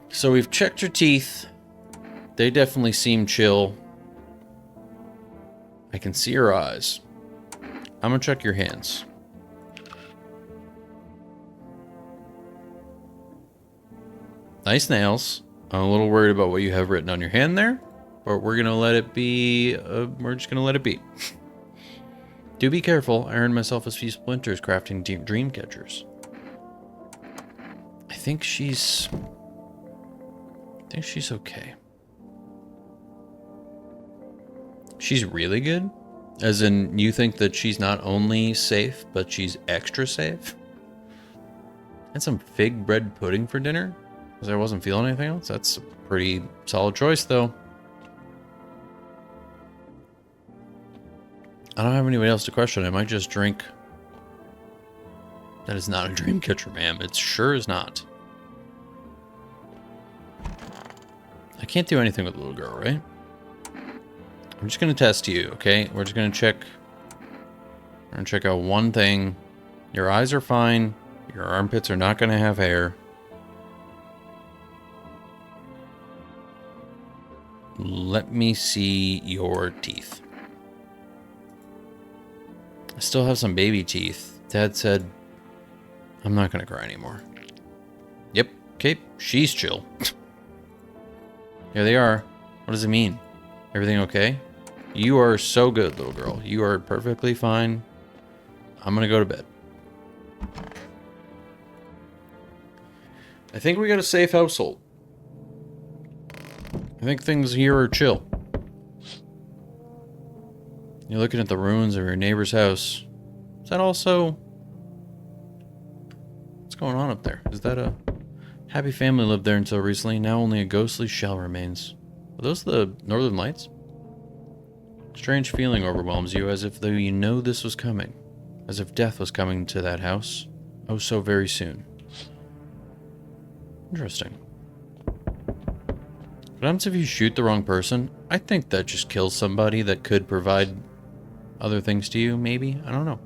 So we've checked your teeth. They definitely seem chill. I can see your eyes. I'm gonna check your hands. Nice nails. I'm a little worried about what you have written on your hand there, but we're gonna let it be. We're just gonna let it be. Do be careful. I earned myself a few splinters crafting dream catchers. I think she's okay. She's really good? As in, you think that she's not only safe, but she's extra safe? And some fig bread pudding for dinner? Because I wasn't feeling anything else? That's a pretty solid choice, though. I don't have anybody else to question. I might just drink. That is not a dream catcher, ma'am. It sure is not. I can't do anything with the little girl, right? I'm just going to test you, okay? We're just going to check. We're going to check out one thing. Your eyes are fine. Your armpits are not going to have hair. Let me see your teeth. I still have some baby teeth. Dad said, I'm not going to cry anymore. Yep. Okay. She's chill. Here they are. What does it mean? Everything okay? You are so good, little girl. You are perfectly fine. I'm going to go to bed. I think we got a safe household. I think things here are chill. You're looking at the ruins of your neighbor's house. Is that also... What's going on up there? Is that a... Happy family lived there until recently. Now only a ghostly shell remains. Are those the northern lights? Strange feeling overwhelms you, as if though you know this was coming. As if death was coming to that house. Oh, so very soon. Interesting. What happens if you shoot the wrong person? I think that just kills somebody that could provide other things to you, maybe? I don't know.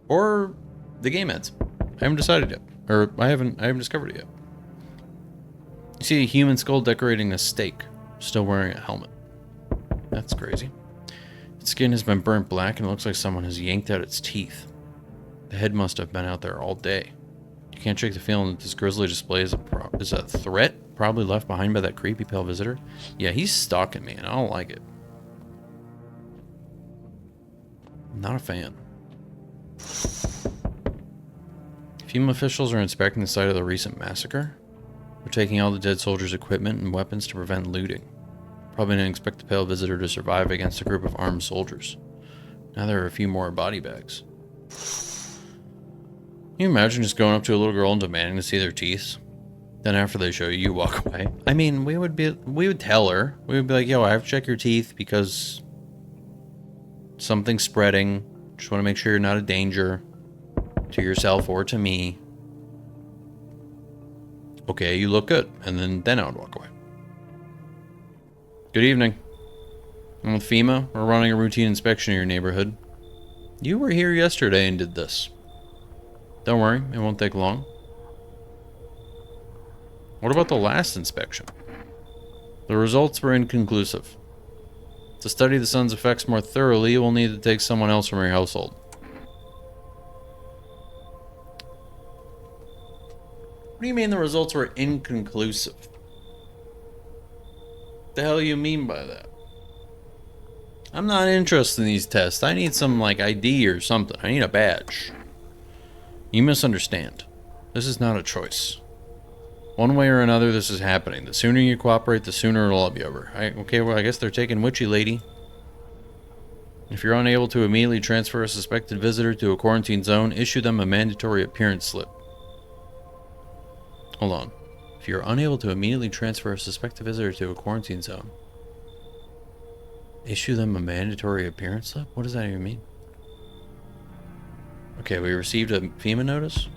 Or the game ends. I haven't decided yet. Or I haven't discovered it yet. You see a human skull decorating a stake, still wearing a helmet. That's crazy. Its skin has been burnt black and it looks like someone has yanked out its teeth. The head must have been out there all day. You can't shake the feeling that this grisly display is a threat, probably left behind by that creepy pale visitor. Yeah, he's stalking me and I don't like it. Not a fan. FEMA officials are inspecting the site of the recent massacre. They're taking all the dead soldiers' equipment and weapons to prevent looting. Probably didn't expect the pale visitor to survive against a group of armed soldiers. Now there are a few more body bags. Can you imagine just going up to a little girl and demanding to see their teeth? Then after they show you, you walk away. I mean, we would tell her. We would be like, yo, I have to check your teeth because something's spreading. Just want to make sure you're not a danger to yourself or to me. Okay, you look good. And then I would walk away. Good evening. I'm with FEMA. We're running a routine inspection of your neighborhood. You were here yesterday and did this. Don't worry, it won't take long. What about the last inspection? The results were inconclusive. To study the sun's effects more thoroughly, you will need to take someone else from your household. What do you mean the results were inconclusive? What the hell do you mean by that? I'm not interested in these tests. I need some, like, ID or something. I need a badge. You misunderstand. This is not a choice. One way or another, this is happening. The sooner you cooperate, the sooner it'll all be over. Okay, well, I guess they're taking Witchy Lady. If you're unable to immediately transfer a suspected visitor to a quarantine zone, issue them a mandatory appearance slip. Hold on. If you're unable to immediately transfer a suspected visitor to a quarantine zone, issue them a mandatory appearance slip? What does that even mean? Okay, we received a FEMA notice.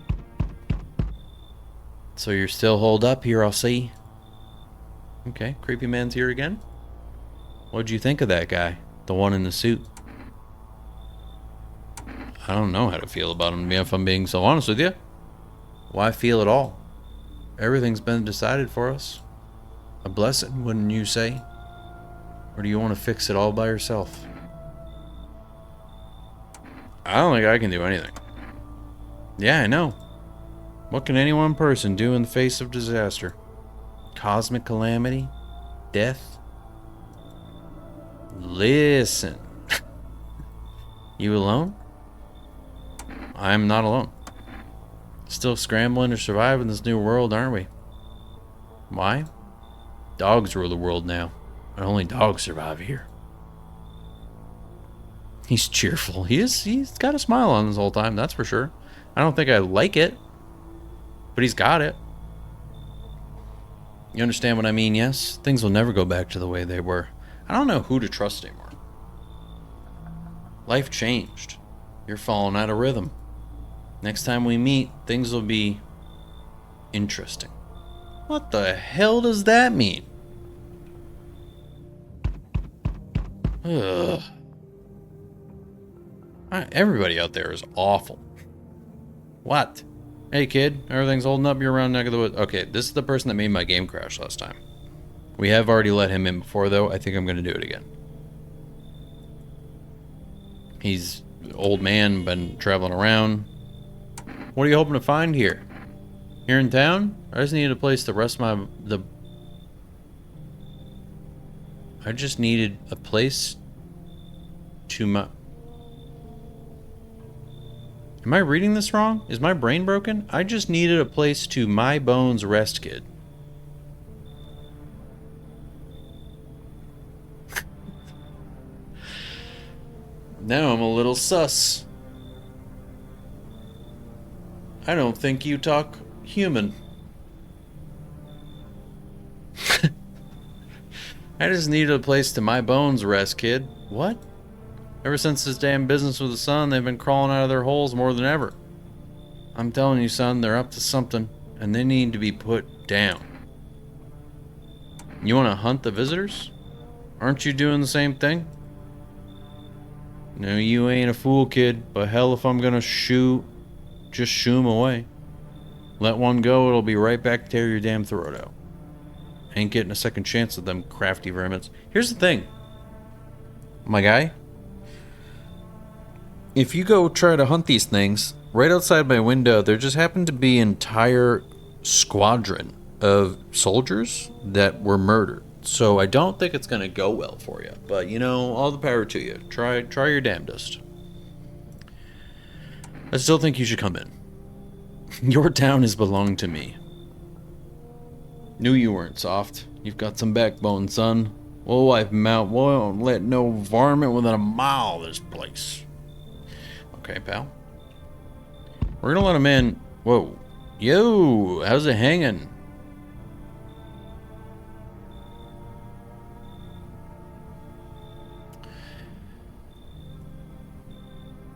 So you're still holed up here, I'll see. Okay, creepy man's here again. What'd you think of that guy? The one in the suit. I don't know how to feel about him, if I'm being so honest with you. Why feel at all? Everything's been decided for us. A blessing, wouldn't you say? Or do you want to fix it all by yourself? I don't think I can do anything. Yeah, I know. What can any one person do in the face of disaster? Cosmic calamity? Death? Listen. You alone? I'm not alone. Still scrambling to survive in this new world, aren't we? Why? Dogs rule the world now, and only dogs survive here. He's cheerful. He's got a smile on this whole time, that's for sure. I don't think I like it, but he's got it. You understand what I mean, yes? Things will never go back to the way they were. I don't know who to trust anymore. Life changed. You're falling out of rhythm. Next time we meet, things will be interesting. What the hell does that mean? Ugh. Everybody out there is awful. What? Hey kid, everything's holding up, you're around neck of the woods. Okay, this is the person that made my game crash last time. We have already let him in before though. I think I'm gonna do it again. He's an old man, been traveling around. What are you hoping to find here? Here in town? I just needed a place to rest I just needed a place to Am I reading this wrong? Is my brain broken? I just needed a place to my bones rest, kid. Now I'm a little sus. I don't think you talk human. I just needed a place to my bones rest, kid. What? Ever since this damn business with the sun, they've been crawling out of their holes more than ever. I'm telling you, son, they're up to something, and they need to be put down. You want to hunt the visitors? Aren't you doing the same thing? No, you ain't a fool, kid, but hell if I'm gonna shoot, just shoo 'em away. Let one go, it'll be right back to tear your damn throat out. Ain't getting a second chance at them crafty vermins. Here's the thing, my guy. If you go try to hunt these things, right outside my window, there just happened to be an entire squadron of soldiers that were murdered. So I don't think it's going to go well for you. But, you know, all the power to you. Try your damnedest. I still think you should come in. Your town is belonging to me. Knew you weren't soft. You've got some backbone, son. We'll wipe him out. We won't let no varmint within a mile of this place. Okay, pal. We're gonna let him in. Whoa. Yo, how's it hanging?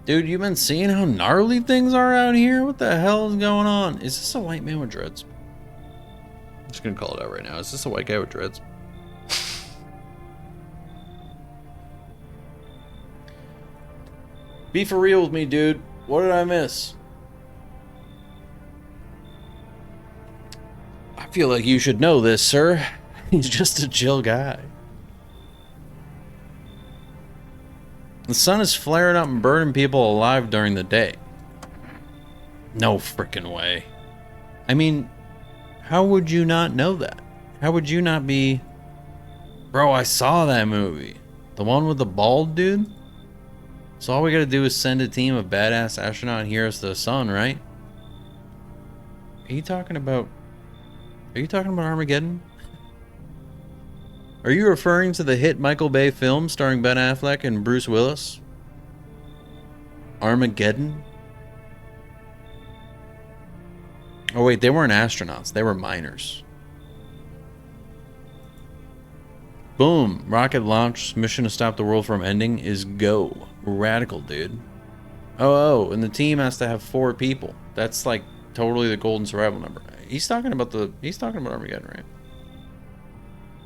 Dude, you been seeing how gnarly things are out here? What the hell is going on? Is this a white man with dreads? I'm just gonna call it out right now. Is this a white guy with dreads? Be for real with me, dude. What did I miss? I feel like you should know this, sir. He's just a chill guy. The sun is flaring up and burning people alive during the day. No frickin' way. I mean, how would you not know that? How would you not be... Bro, I saw that movie. The one with the bald dude? So all we gotta do is send a team of badass astronaut heroes to the sun, right? Are you talking about Armageddon? Are you referring to the hit Michael Bay film starring Ben Affleck and Bruce Willis? Armageddon? Oh wait, they weren't astronauts, they were miners. Boom, rocket launch, mission to stop the world from ending is go. Radical, dude. Oh, and the team has to have 4 people. That's like totally the golden survival number. He's talking about Armageddon, right?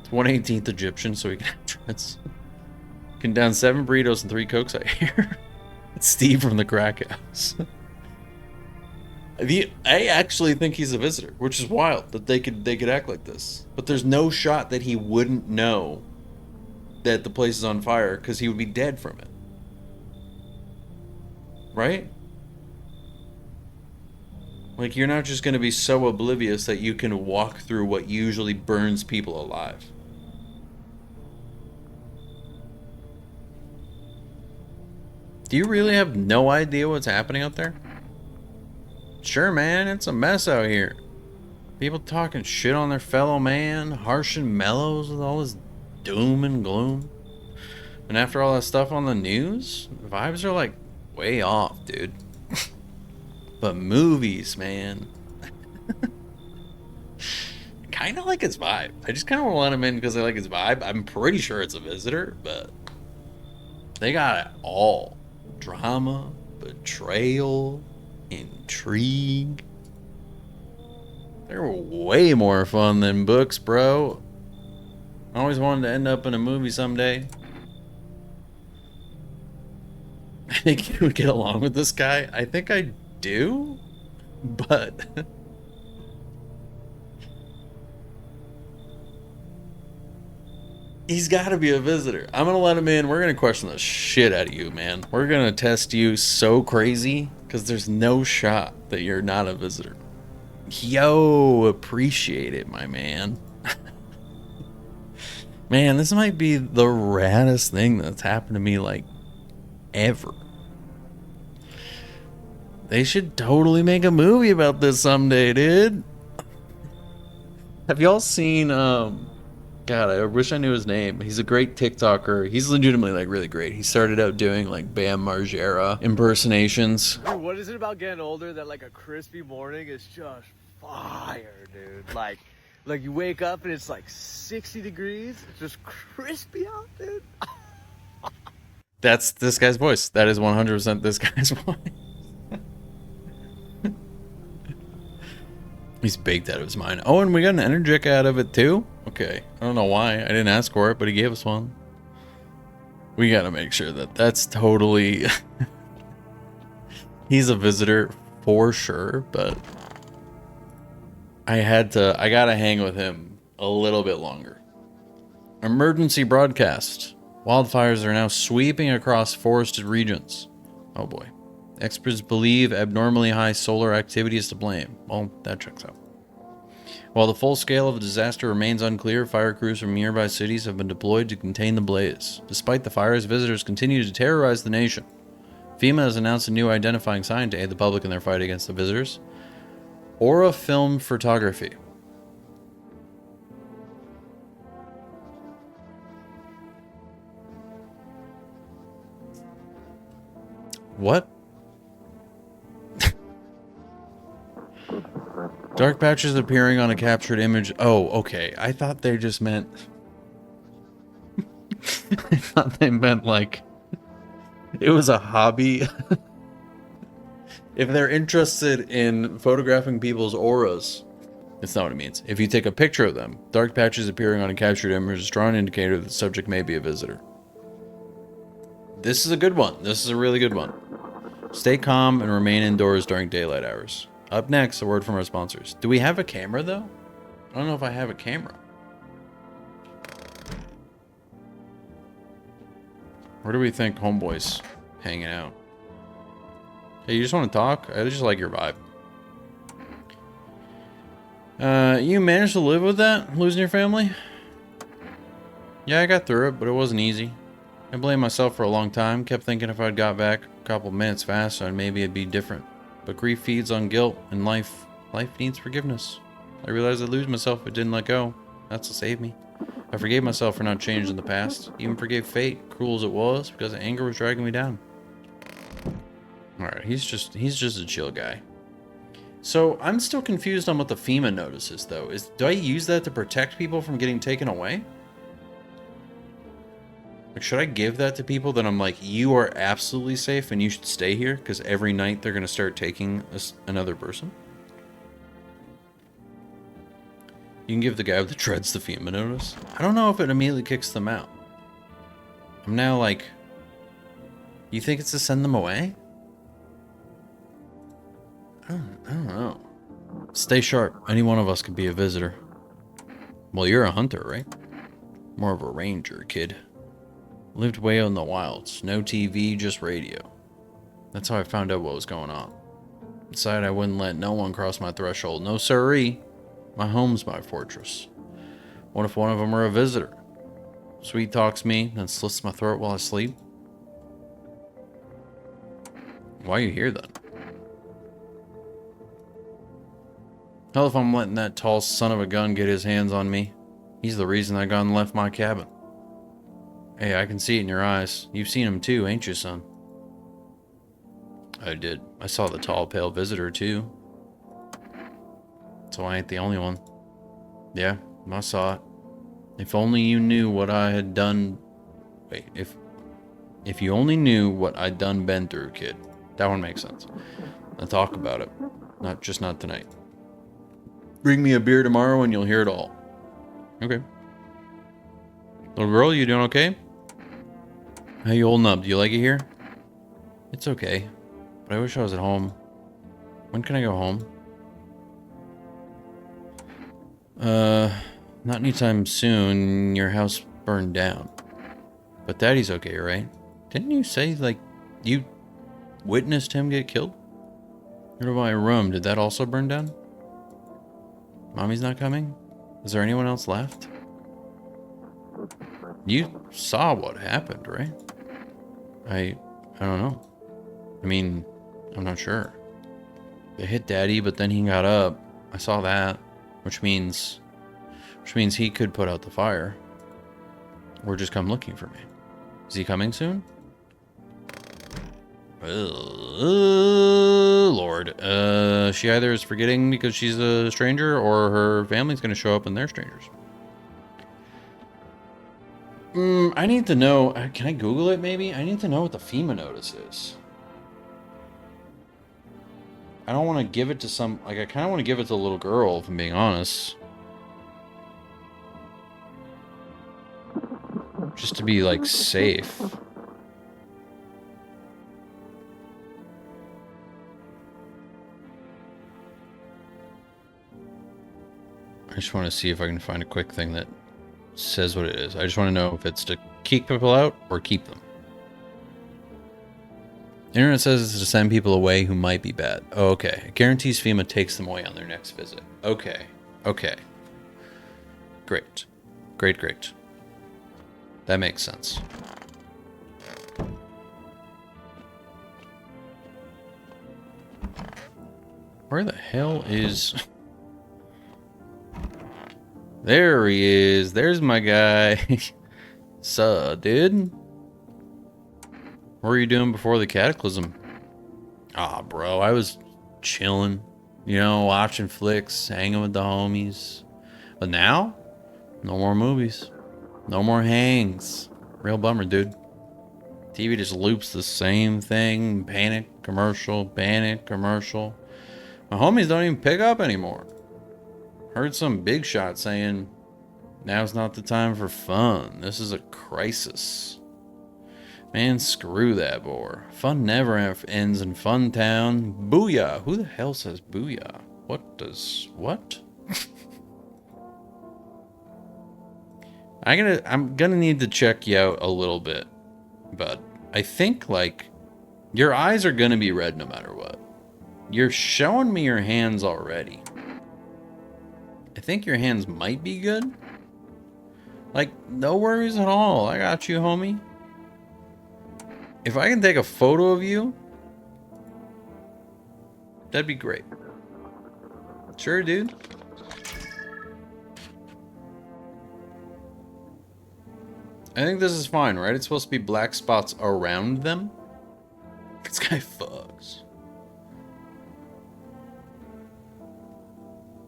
It's 1/18th Egyptian, so he can have trance. Can down 7 burritos and 3 cokes, I hear. It's Steve from the crack house. I actually think he's a visitor, which is wild that they could act like this. But there's no shot that he wouldn't know that the place is on fire because he would be dead from it. Right? Like, you're not just going to be so oblivious that you can walk through what usually burns people alive. Do you really have no idea what's happening out there? Sure, man, it's a mess out here. People talking shit on their fellow man, harsh and mellows with all this doom and gloom. And after all that stuff on the news, vibes are like way off, dude. But movies, man. Kind of like his vibe. I just kind of want to let him in because I like his vibe. I'm pretty sure it's a visitor, but they got it all. Drama, betrayal, intrigue. They're way more fun than books, bro. I always wanted to end up in a movie someday. I think you would get along with this guy. I think I do, but he's got to be a visitor. I'm gonna let him in. We're gonna question the shit out of you, man. We're gonna test you so crazy because there's no shot that you're not a visitor. Yo, appreciate it, my man. Man, this might be the raddest thing that's happened to me, like, ever. They should totally make a movie about this someday, dude. Have y'all seen, God, I wish I knew his name. He's a great TikToker. He's legitimately, like, really great. He started out doing, like, Bam Margera impersonations. Dude, what is it about getting older that, like, a crispy morning is just fire, dude? Like you wake up and it's, like, 60 degrees. It's just crispy out, dude. That's this guy's voice. That is 100% this guy's voice. He's baked out of his mind. Oh, and we got an energetic out of it too? Okay. I don't know why. I didn't ask for it, but he gave us one. We gotta make sure that that's totally... He's a visitor for sure, but... I gotta hang with him a little bit longer. Emergency broadcast. Wildfires are now sweeping across forested regions. Oh boy. Experts believe abnormally high solar activity is to blame. Well, that checks out. While the full scale of the disaster remains unclear, fire crews from nearby cities have been deployed to contain the blaze. Despite the fires, visitors continue to terrorize the nation. FEMA has announced a new identifying sign to aid the public in their fight against the visitors. Aura Film Photography. What? Dark patches appearing on a captured image. Oh, okay. I thought they just meant... I thought they meant, like... It was a hobby. If they're interested in photographing people's auras... That's not what it means. If you take a picture of them, dark patches appearing on a captured image is a strong indicator that the subject may be a visitor. This is a good one. This is a really good one. Stay calm and remain indoors during daylight hours. Up next, a word from our sponsors. Do we have a camera, though? I don't know if I have a camera. Where do we think homeboy's hanging out? Hey, you just want to talk? I just like your vibe. You managed to live with that? Losing your family? Yeah, I got through it, but it wasn't easy. I blamed myself for a long time, kept thinking if I'd got back a couple minutes faster, and maybe it'd be different. But grief feeds on guilt, and life needs forgiveness. I realized I'd lose myself if I didn't let go. That's what saved me. I forgave myself for not changing the past. Even forgave fate, cruel as it was, because anger was dragging me down. Alright, he's just a chill guy. So, I'm still confused on what the FEMA notice is, though. Do I use that to protect people from getting taken away? Like, should I give that to people that I'm like, you are absolutely safe and you should stay here? Because every night they're going to start taking another person? You can give the guy with the dreads the FEMA notice. I don't know if it immediately kicks them out. I'm now like, you think it's to send them away? I don't know. Stay sharp. Any one of us could be a visitor. Well, you're a hunter, right? More of a ranger, kid. Lived way out in the wilds. No TV, just radio. That's how I found out what was going on. Decided I wouldn't let no one cross my threshold. No siree. My home's my fortress. What if one of them were a visitor? Sweet talks me, then slits my throat while I sleep. Why are you here then? Hell if I'm letting that tall son of a gun get his hands on me. He's the reason I gone and left my cabin. Hey, I can see it in your eyes. You've seen him too, ain't you, son? I did. I saw the tall, pale visitor too. So I ain't the only one. Yeah, I saw it. If only you knew what I had done... Wait, if you only knew what I'd done been through, kid. That one makes sense. I'll talk about it. Not tonight. Bring me a beer tomorrow and you'll hear it all. Okay. Little girl, you doing okay? How you holding up? Do you like it here? It's okay. But I wish I was at home. When can I go home? Not anytime soon. Your house burned down. But Daddy's okay, right? Didn't you say, like, you witnessed him get killed? What about my room? Did that also burn down? Mommy's not coming? Is there anyone else left? You saw what happened, right? I don't know. I mean, I'm not sure. They hit Daddy, but then he got up. I saw that, which means he could put out the fire. Or just come looking for me. Is he coming soon? Lord. She either is forgetting because she's a stranger, or her family's gonna show up and they're strangers. I need to know. Can I Google it, maybe? I need to know what the FEMA notice is. I don't want to give it to some... Like, I kind of want to give it to a little girl, if I'm being honest. Just to be, like, safe. I just want to see if I can find a quick thing that says what it is. I just want to know if it's to kick people out or keep them. The internet says it's to send people away who might be bad. Oh, okay. It guarantees FEMA takes them away on their next visit. Okay. Okay. Great. Great, great. That makes sense. Where the hell is... There he is. There's my guy. Suh, dude. What were you doing before the cataclysm? Ah, bro, I was chilling. You know, watching flicks, hanging with the homies. But now, no more movies. No more hangs. Real bummer, dude. TV just loops the same thing. Panic commercial, panic commercial. My homies don't even pick up anymore. Heard some big shot saying, now's not the time for fun. This is a crisis. Man, screw that bore. Fun never ends in Fun Town. Booyah. Who the hell says booyah? What? I'm gonna need to check you out a little bit. But I think, like, your eyes are gonna be red no matter what. You're showing me your hands already. I think your hands might be good. Like, no worries at all. I got you, homie. If I can take a photo of you, that'd be great. Sure, dude. I think this is fine, right? It's supposed to be black spots around them. This guy fucks.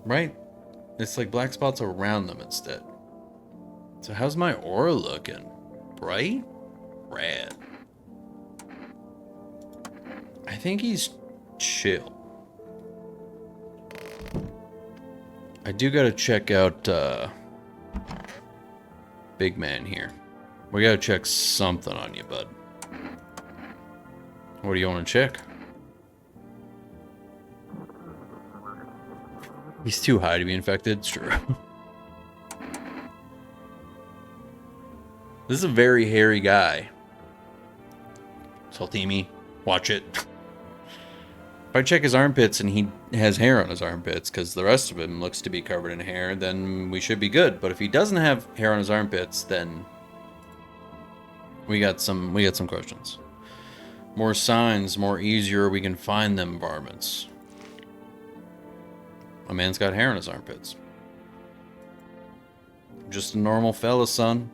Right? It's like black spots around them instead. So how's my aura looking? Bright? Rad. I think he's chill. I do gotta check out Big Man here. We gotta check something on you, bud. What do you want to check? He's too high to be infected. It's true. This is a very hairy guy. Saltimi, watch it. If I check his armpits and he has hair on his armpits, because the rest of him looks to be covered in hair, then we should be good. But if he doesn't have hair on his armpits, then we got some questions. More signs, more easier we can find them varmints. A man's got hair on his armpits. Just a normal fella, son.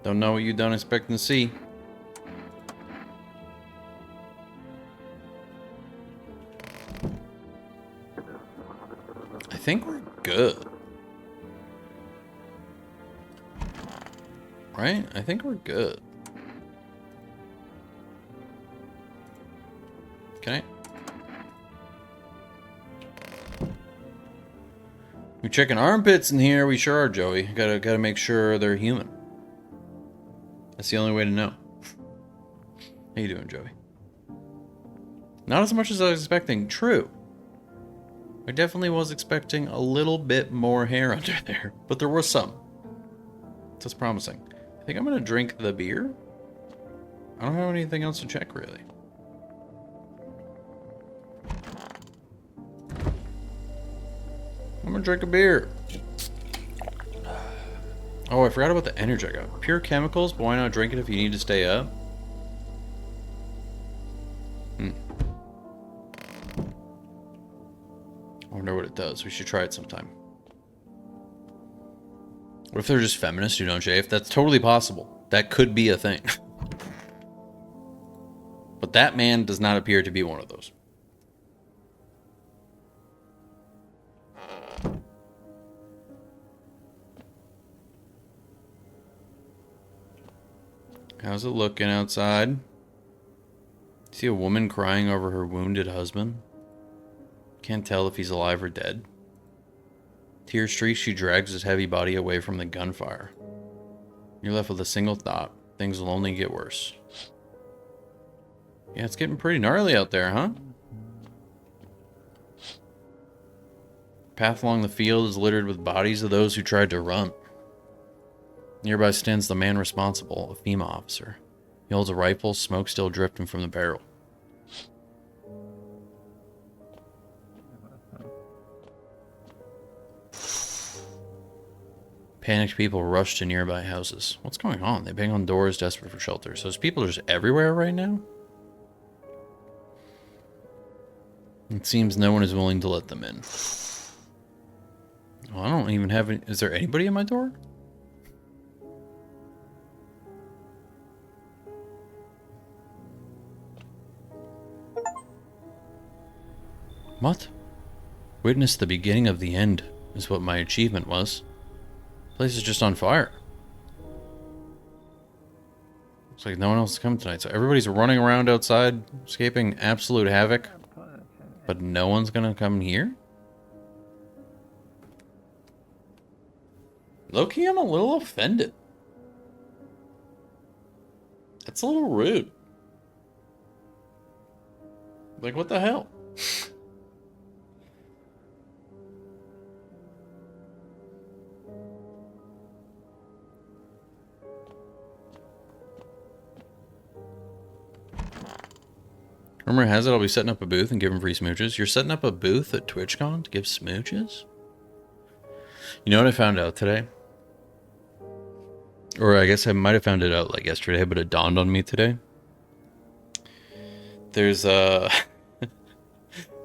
Don't know what you don't expect to see. I think we're good. Right? I think we're good. Can I? We're checking armpits in here. We sure are, Joey. Gotta make sure they're human. That's the only way to know. How you doing, Joey? Not as much as I was expecting. True. I definitely was expecting a little bit more hair under there, but there was some. That's promising. I think I'm gonna drink the beer. I don't have anything else to check, really. I'm gonna drink a beer. Oh, I forgot about the energy I got. Pure chemicals, but why not drink it if you need to stay up? I wonder what it does. We should try it sometime. What if they're just feminists who don't shave? That's totally possible. That could be a thing. But that man does not appear to be one of those. How's it looking outside? See a woman crying over her wounded husband? Can't tell if he's alive or dead. Tear streaks, she drags his heavy body away from the gunfire. You're left with a single thought. Things will only get worse. Yeah, it's getting pretty gnarly out there, huh? Path along the field is littered with bodies of those who tried to run. Nearby stands the man responsible, a FEMA officer. He holds a rifle, smoke still drifting from the barrel. Panicked people rush to nearby houses. What's going on? They bang on doors, desperate for shelter. So those people are just everywhere right now? It seems no one is willing to let them in. Well, I don't even have any... Is there anybody at my door? What? Witness the beginning of the end is what my achievement was. The place is just on fire. Looks like no one else is coming tonight, so everybody's running around outside, escaping absolute havoc. But no one's gonna come here? Low-key, I'm a little offended. That's a little rude. Like, what the hell? Rumor has it I'll be setting up a booth and giving free smooches. You're setting up a booth at TwitchCon to give smooches? You know what I found out today? Or I guess I might have found it out like yesterday, but it dawned on me today. There's a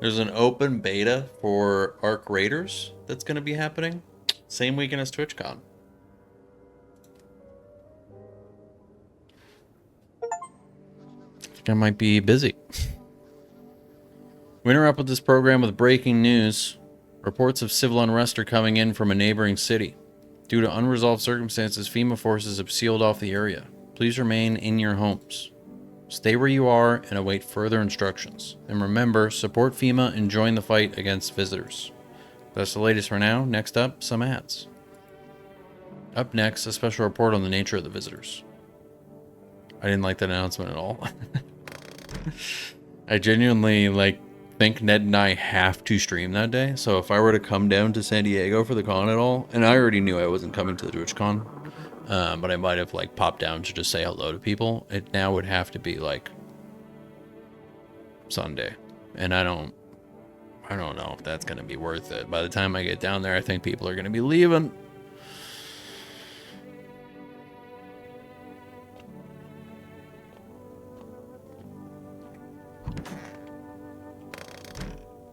there's an open beta for Arc Raiders that's going to be happening same weekend as TwitchCon. I think I might be busy. We interrupt with this program with breaking news. Reports of civil unrest are coming in from a neighboring city. Due to unresolved circumstances, FEMA forces have sealed off the area. Please remain in your homes. Stay where you are and await further instructions. And remember, support FEMA and join the fight against visitors. That's the latest for now. Next up, some ads. Up next, a special report on the nature of the visitors. I didn't like that announcement at all. I genuinely, think Ned and I have to stream that day. So if I were to come down to San Diego for the con at all, and I already knew I wasn't coming to the TwitchCon, but I might have popped down to just say hello to people. It now would have to be Sunday, and I don't know if that's gonna be worth it. By the time I get down there, I think people are gonna be leaving.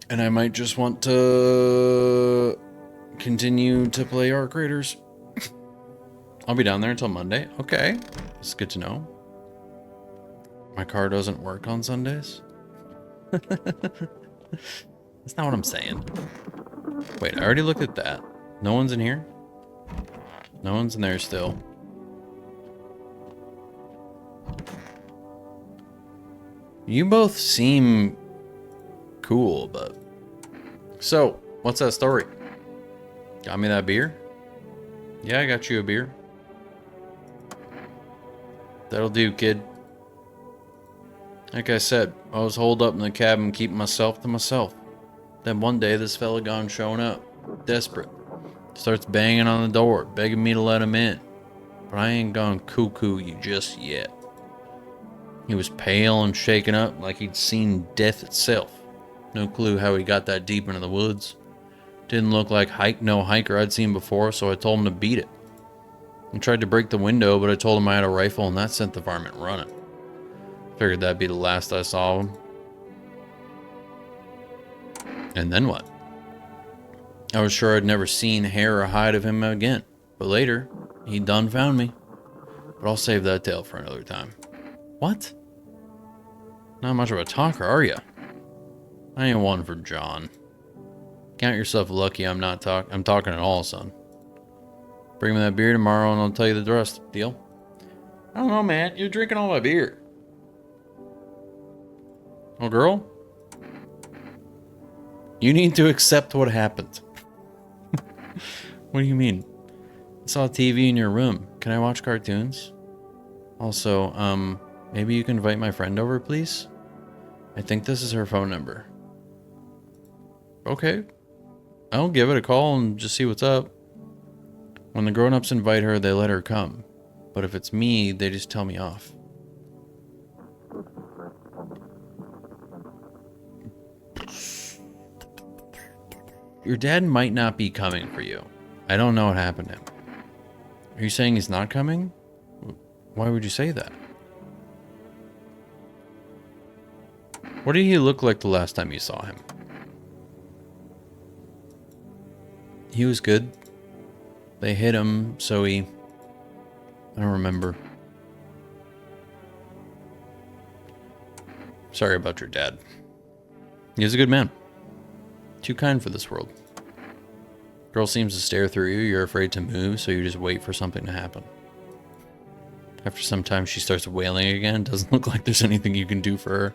And I might just want to continue to play Arc Raiders. I'll be down there until Monday. Okay. It's good to know. My car doesn't work on Sundays. That's not what I'm saying. Wait, I already looked at that. No one's in here? No one's in there still. You both seem cool, but... So, what's that story? Got me that beer? Yeah, I got you a beer. That'll do, kid. Like I said, I was holed up in the cabin keeping myself to myself. Then one day this fella gone showing up, desperate. Starts banging on the door, begging me to let him in. But I ain't gone cuckoo you just yet. He was pale and shaken up like he'd seen death itself. No clue how he got that deep into the woods. Didn't look like no hiker I'd seen before, so I told him to beat it. He tried to break the window, but I told him I had a rifle, and that sent the varmint running. Figured that'd be the last I saw of him. And then what? I was sure I'd never seen hair or hide of him again, but later, he done found me. But I'll save that tale for another time. What? Not much of a talker, are ya? I ain't one for John. Count yourself lucky I'm talking at all, son. Bring me that beer tomorrow and I'll tell you the rest. Deal? I don't know, man. You're drinking all my beer. Oh, girl? You need to accept what happened. What do you mean? I saw a TV in your room. Can I watch cartoons? Also, maybe you can invite my friend over, please? I think this is her phone number. Okay. I'll give it a call and just see what's up. When the grown-ups invite her, they let her come. But if it's me, they just tell me off. Your dad might not be coming for you. I don't know what happened to him. Are you saying he's not coming? Why would you say that? What did he look like the last time you saw him? He was good. They hit him, so I don't remember. Sorry about your dad. He was a good man. Too kind for this world. Girl seems to stare through you. You're afraid to move, so you just wait for something to happen. After some time, she starts wailing again. Doesn't look like there's anything you can do for her.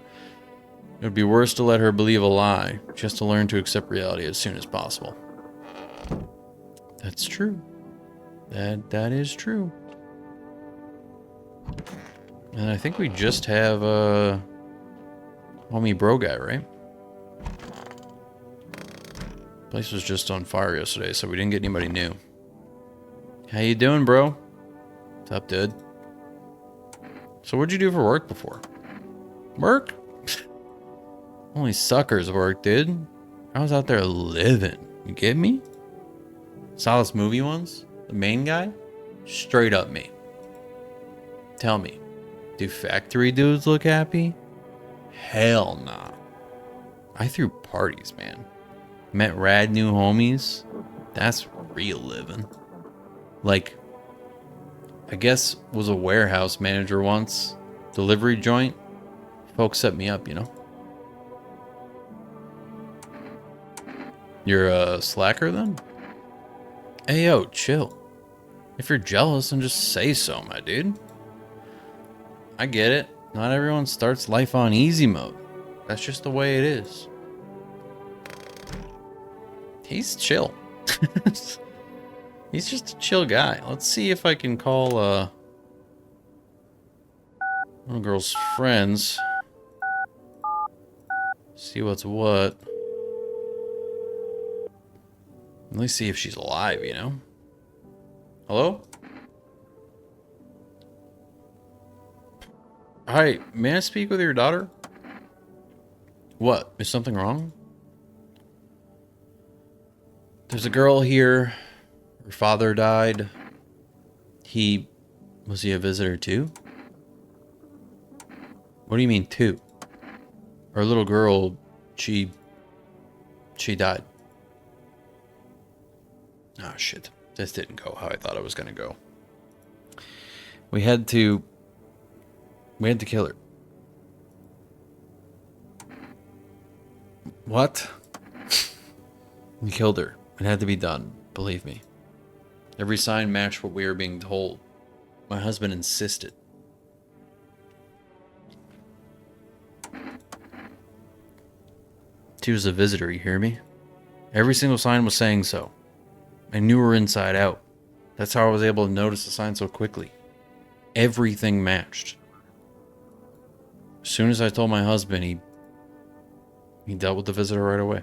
It would be worse to let her believe a lie. She has to learn to accept reality as soon as possible. That's true. That is true. And I think we just have homie bro guy, right? Place was just on fire yesterday, so we didn't get anybody new. How you doing, bro? What's up, dude? So what'd you do for work before? Work? Only suckers work, dude. I was out there living. You get me? Saw this movie once? The main guy? Straight up me. Tell me, do factory dudes look happy? Hell nah. I threw parties, man. Met rad new homies. That's real living. Like, I guess was a warehouse manager once. Delivery joint. Folks set me up, you know. You're a slacker then? Hey yo, chill. If you're jealous, then just say so, my dude. I get it. Not everyone starts life on easy mode. That's just the way it is. He's chill. He's just a chill guy. Let's see if I can call one girl's friends. See what's what. At least see if she's alive, you know? Hello? Hi, may I speak with your daughter? What? Is something wrong? There's a girl here. Her father died. Was he a visitor too? What do you mean too? Our little girl, she died. Oh shit. This didn't go how I thought it was gonna go. We had to kill her. What? We killed her. It had to be done, believe me. Every sign matched what we were being told. My husband insisted. She was a visitor, you hear me? Every single sign was saying so. I knew her inside out. That's how I was able to notice the sign so quickly. Everything matched. As soon as I told my husband, he dealt with the visitor right away.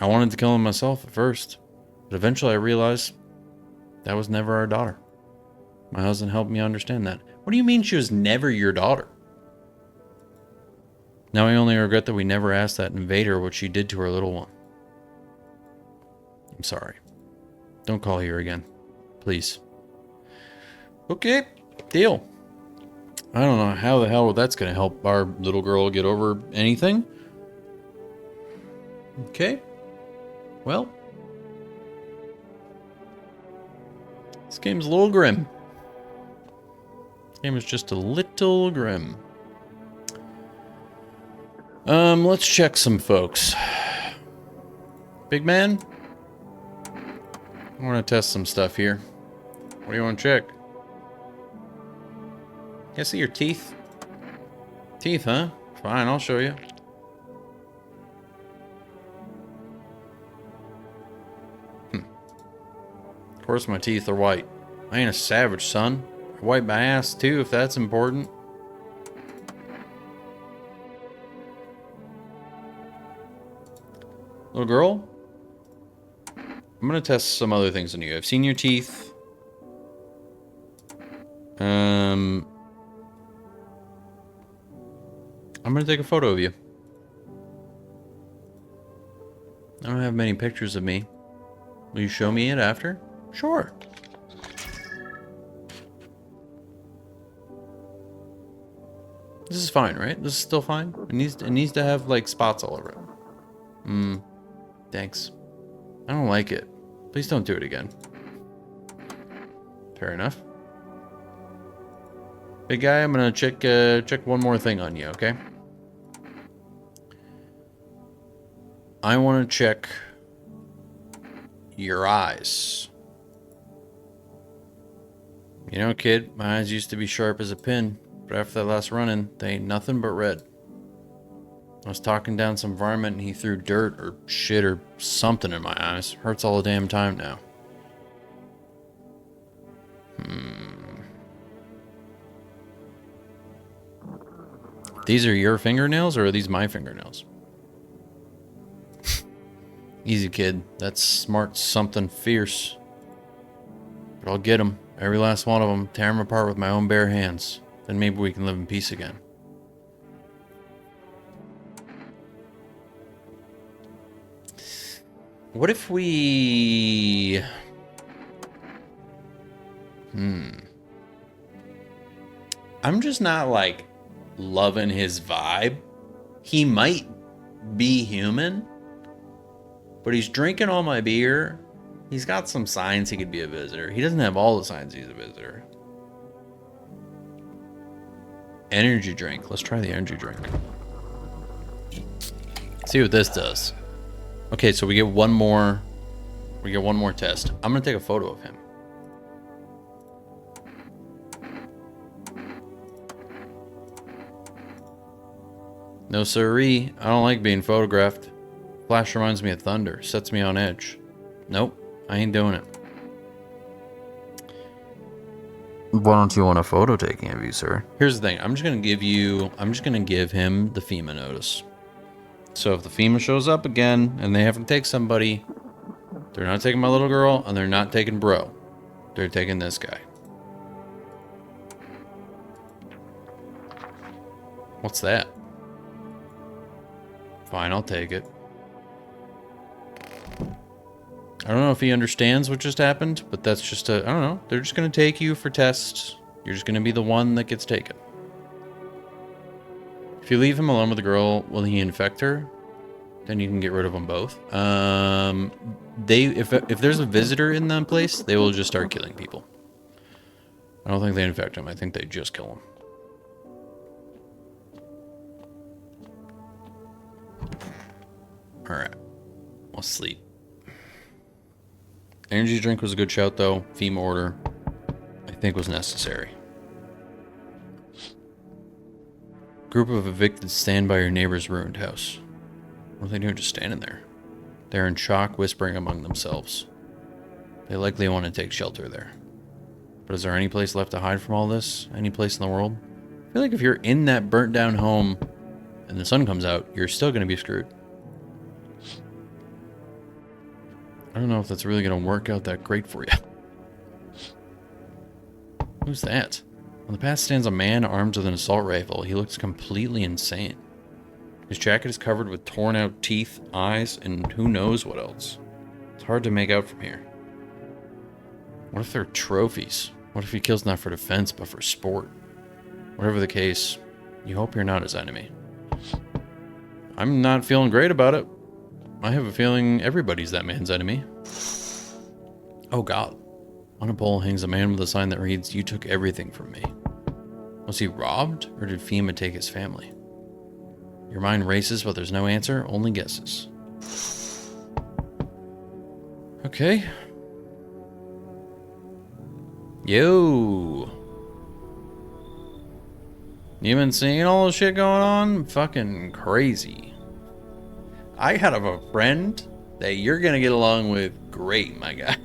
I wanted to kill him myself at first, but eventually I realized that was never our daughter. My husband helped me understand that. What do you mean she was never your daughter? Now I only regret that we never asked that invader what she did to her little one. I'm sorry. Don't call here again. Please. Okay, deal. I don't know how the hell that's going to help our little girl get over anything. Okay. Well. This game's a little grim. This game is just a little grim. Let's check some folks. Big man? I want to test some stuff here. What do you want to check? Can I see your teeth? Teeth, huh? Fine, I'll show you. Of course my teeth are white. I ain't a savage, son. I wipe my ass too, if that's important. Little girl? I'm gonna test some other things on you. I've seen your teeth. I'm gonna take a photo of you. I don't have many pictures of me. Will you show me it after? Sure. This is fine, right? This is still fine? It needs to have like spots all over it. Thanks. I don't like it. Please don't do it again. Fair enough. Big guy, I'm gonna check one more thing on you, okay? I want to check your eyes. You know, kid, my eyes used to be sharp as a pin, but after that last run-in, they ain't nothing but red. I was talking down some varmint and he threw dirt or shit or something in my eyes. Hurts all the damn time now. These are your fingernails or are these my fingernails? Easy, kid. That's smart something fierce. But I'll get them. Every last one of them. Tear them apart with my own bare hands. Then maybe we can live in peace again. What if we... I'm just not, like, loving his vibe. He might be human, but he's drinking all my beer. He's got some signs he could be a visitor. He doesn't have all the signs he's a visitor. Energy drink. Let's try the energy drink. See what this does. Okay, so we get one more. We get one more test. I'm gonna take a photo of him. No siree. I don't like being photographed. Flash reminds me of thunder. Sets me on edge. Nope. I ain't doing it. Why don't you want a photo taking of you, sir? Here's the thing. I'm just gonna give him the FEMA notice. So if the FEMA shows up again and they have to take somebody, they're not taking my little girl and they're not taking bro. They're taking this guy. What's that? Fine, I'll take it. I don't know if he understands what just happened, but that's just I don't know. They're just going to take you for tests. You're just going to be the one that gets taken. If you leave him alone with the girl, will he infect her? Then you can get rid of them both. If there's a visitor in that place, they will just start killing people. I don't think they infect him. I think they just kill him. Alright. We'll sleep. Energy drink was a good shout, though. FEMA order, I think, was necessary. Group of evicted stand by your neighbor's ruined house. What are they doing just standing there? They're in shock, whispering among themselves. They likely want to take shelter there. But is there any place left to hide from all this? Any place in the world? I feel like if you're in that burnt down home and the sun comes out, you're still going to be screwed. I don't know if that's really going to work out that great for you. Who's that? On the path stands a man armed with an assault rifle. He looks completely insane. His jacket is covered with torn out teeth, eyes, and who knows what else. It's hard to make out from here. What if they're trophies? What if he kills not for defense, but for sport? Whatever the case, you hope you're not his enemy. I'm not feeling great about it. I have a feeling everybody's that man's enemy. Oh God. On a pole hangs a man with a sign that reads, "You took everything from me." Was he robbed, or did FEMA take his family? Your mind races, but there's no answer, only guesses. Okay. Yo. You been seeing all this shit going on? Fucking crazy. I had a friend that you're gonna get along with great, my guy.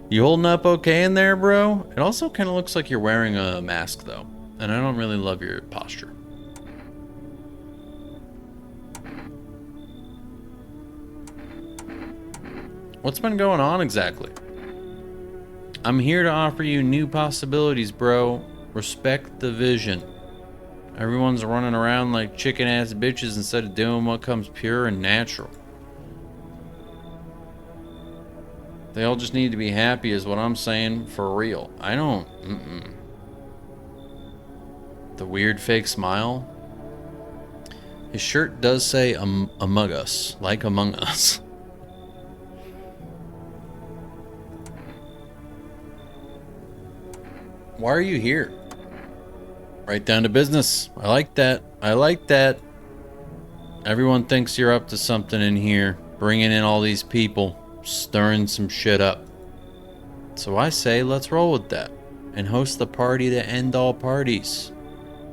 You holding up okay in there, bro? It also kind of looks like you're wearing a mask, though. And I don't really love your posture. What's been going on exactly? I'm here to offer you new possibilities, bro. Respect the vision. Everyone's running around like chicken-ass bitches instead of doing what comes pure and natural. They all just need to be happy is what I'm saying, for real. I don't... The weird fake smile. His shirt does say among us, like Among Us. Why are you here? Right down to business. I like that. I like that. Everyone thinks you're up to something in here. Bringing in all these people. Stirring some shit up. So I say let's roll with that. And host the party to end all parties.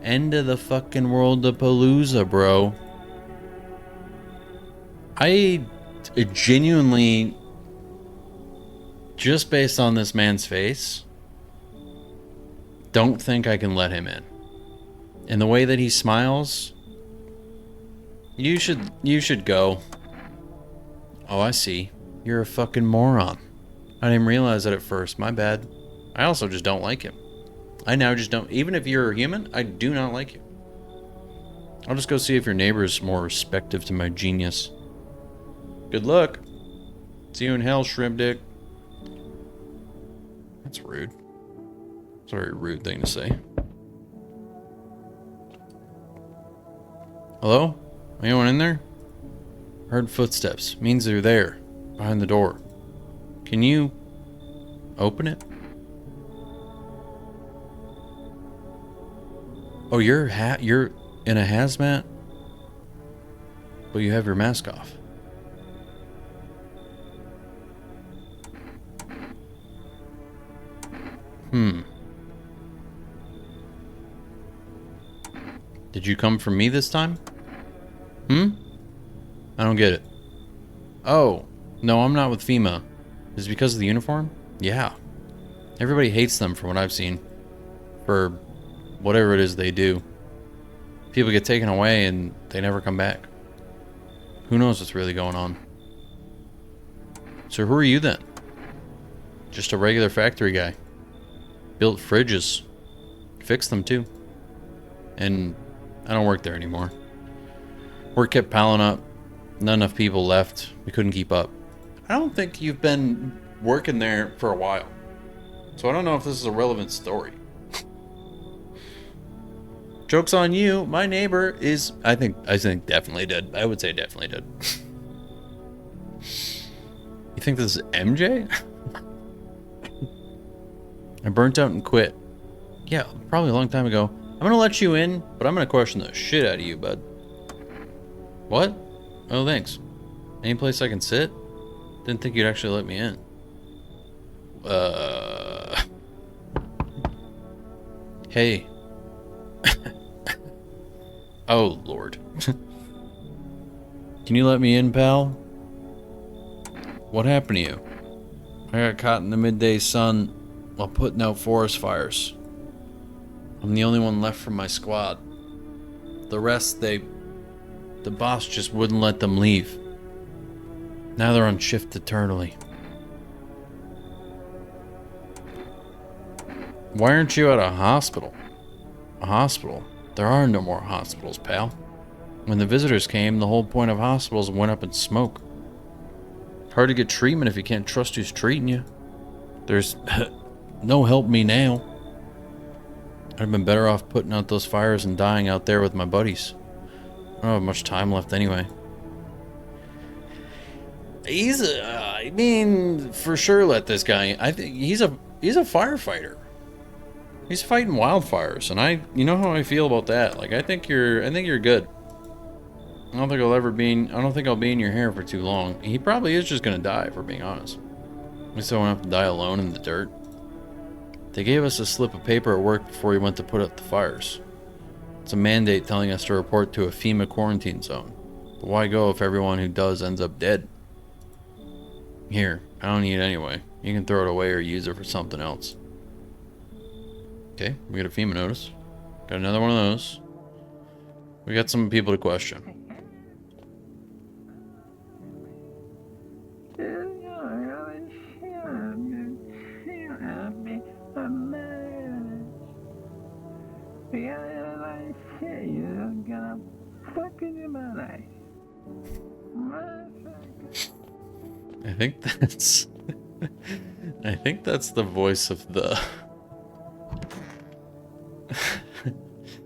End of the fucking world of Palooza, bro. I genuinely, just based on this man's face, don't think I can let him in. And the way that he smiles, you should go. Oh, I see. You're a fucking moron. I didn't realize that at first. My bad. I also just don't like him. I now just don't. Even if you're a human, I do not like you. I'll just go see if your neighbor is more respective to my genius. Good luck. See you in hell, shrimp dick. That's rude. It's a very rude thing to say. Hello? Anyone in there? Heard footsteps. Means they're there. Behind the door. Can you open it? Oh, you're in a hazmat? But you have your mask off. Did you come for me this time? I don't get it. Oh, no, I'm not with FEMA. Is it because of the uniform? Yeah. Everybody hates them from what I've seen. For whatever it is they do. People get taken away and they never come back. Who knows what's really going on? So who are you then? Just a regular factory guy. Built fridges. Fixed them too. And I don't work there anymore. Work kept piling up. Not enough people left. We couldn't keep up. I don't think you've been working there for a while. So I don't know if this is a relevant story. Joke's on you. My neighbor is, I think definitely dead. I would say definitely dead. You think this is MJ? I burnt out and quit. Yeah, probably a long time ago. I'm gonna let you in, but I'm gonna question the shit out of you, bud. What? Oh, thanks. Any place I can sit? Didn't think you'd actually let me in. Hey. Oh, Lord. Can you let me in, pal? What happened to you? I got caught in the midday sun while putting out forest fires. I'm the only one left from my squad. The rest, the boss just wouldn't let them leave. Now they're on shift eternally. Why aren't you at a hospital? A hospital? There are no more hospitals, pal. When the visitors came, the whole point of hospitals went up in smoke. Hard to get treatment if you can't trust who's treating you. There's no help me now. I'd have been better off putting out those fires and dying out there with my buddies. I don't have much time left anyway. I mean, for sure let this guy, I think he's a firefighter. He's fighting wildfires, and you know how I feel about that. Like, I think you're good. I don't think I'll be in your hair for too long. He probably is just gonna die, if we're being honest. At least I won't have to die alone in the dirt. They gave us a slip of paper at work before we went to put out the fires. It's a mandate telling us to report to a FEMA quarantine zone. But why go if everyone who does ends up dead? Here, I don't need it anyway. You can throw it away or use it for something else. Okay, we got a FEMA notice. Got another one of those. We got some people to question. I think that's the voice of the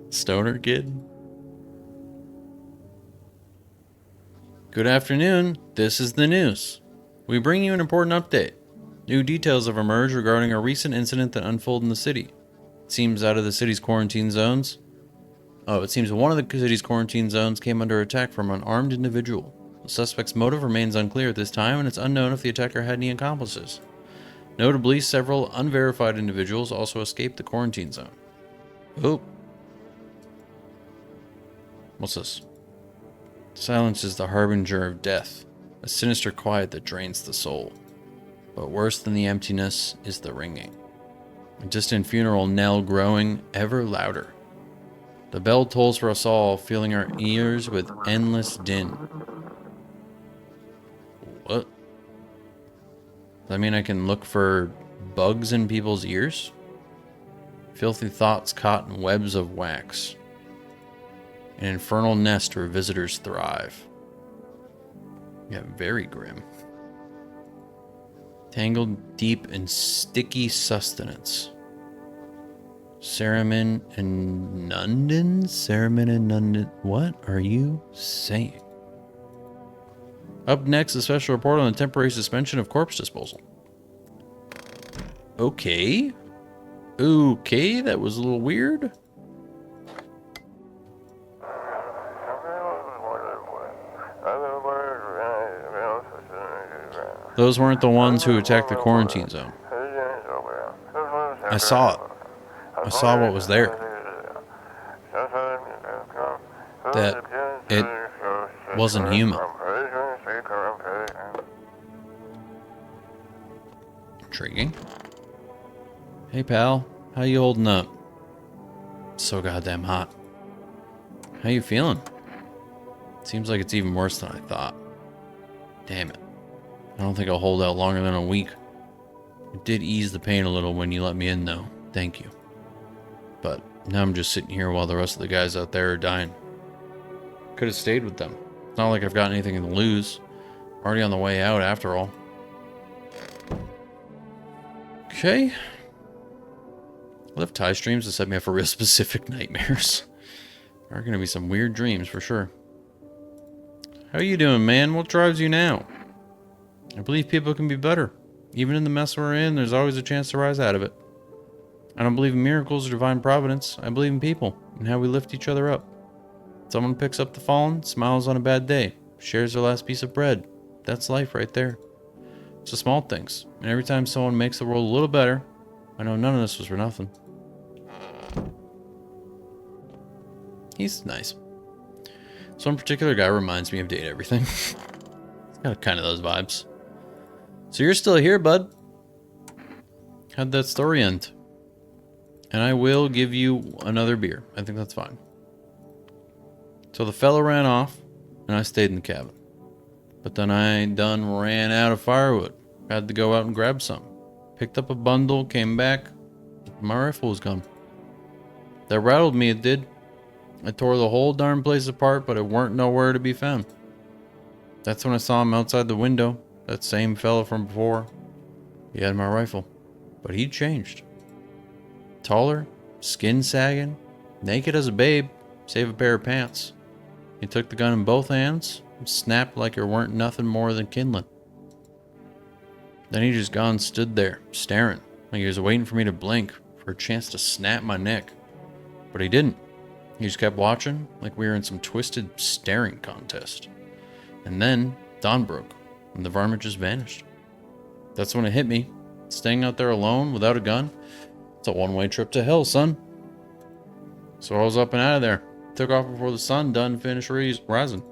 stoner kid. Good afternoon. This is the news. We bring you an important update. New details have emerged regarding a recent incident that unfolded in the city. It seems one of the city's quarantine zones came under attack from an armed individual. The suspect's motive remains unclear at this time, and it's unknown if the attacker had any accomplices. Notably, several unverified individuals also escaped the quarantine zone. Oh. What's this? Silence is the harbinger of death, a sinister quiet that drains the soul. But worse than the emptiness is the ringing. A distant funeral knell growing ever louder. The bell tolls for us all, filling our ears with endless din. What? Does that mean I can look for bugs in people's ears? Filthy thoughts caught in webs of wax. An infernal nest where visitors thrive. Yeah, very grim. Tangled deep in sticky sustenance. Ceremin and Nunden? Ceremin and Nunden. What are you saying? Up next, a special report on the temporary suspension of corpse disposal. Okay. Okay, that was a little weird. Those weren't the ones who attacked the quarantine zone. I saw it. I saw what was there. That it wasn't human. Intriguing. Hey pal, how you holding up? So goddamn hot. How you feeling? Seems like it's even worse than I thought. Damn it. I don't think I'll hold out longer than a week. It did ease the pain a little when you let me in though. Thank you. But now I'm just sitting here while the rest of the guys out there are dying. Could have stayed with them. It's not like I've got anything to lose. I'm already on the way out after all. Okay. I love Thai streams to set me up for real specific nightmares. There are going to be some weird dreams for sure. How you doing, man? What drives you now? I believe people can be better. Even in the mess we're in, there's always a chance to rise out of it. I don't believe in miracles or divine providence. I believe in people and how we lift each other up. Someone picks up the fallen, smiles on a bad day, shares their last piece of bread. That's life right there. It's the small things. And every time someone makes the world a little better, I know none of this was for nothing. He's nice. So one particular guy reminds me of Date Everything. It's got kind of those vibes. So you're still here, bud. How'd that story end? And I will give you another beer. I think that's fine. So the fella ran off, and I stayed in the cabin. But then I ran out of firewood. Had to go out and grab some. Picked up a bundle, came back. My rifle was gone. That rattled me, it did. I tore the whole darn place apart, but it weren't nowhere to be found. That's when I saw him outside the window. That same fella from before. He had my rifle. But he'd changed. Taller, skin sagging, naked as a babe, save a pair of pants. He took the gun in both hands and snapped like there weren't nothing more than kindling. Then he just gone stood there, staring, like he was waiting for me to blink, for a chance to snap my neck. But he didn't. He just kept watching, like we were in some twisted staring contest. And then dawn broke, and the varmint just vanished. That's when it hit me. Staying out there alone, without a gun, it's a one-way trip to hell, son. So I was up and out of there. Took off before the sun done finished rising.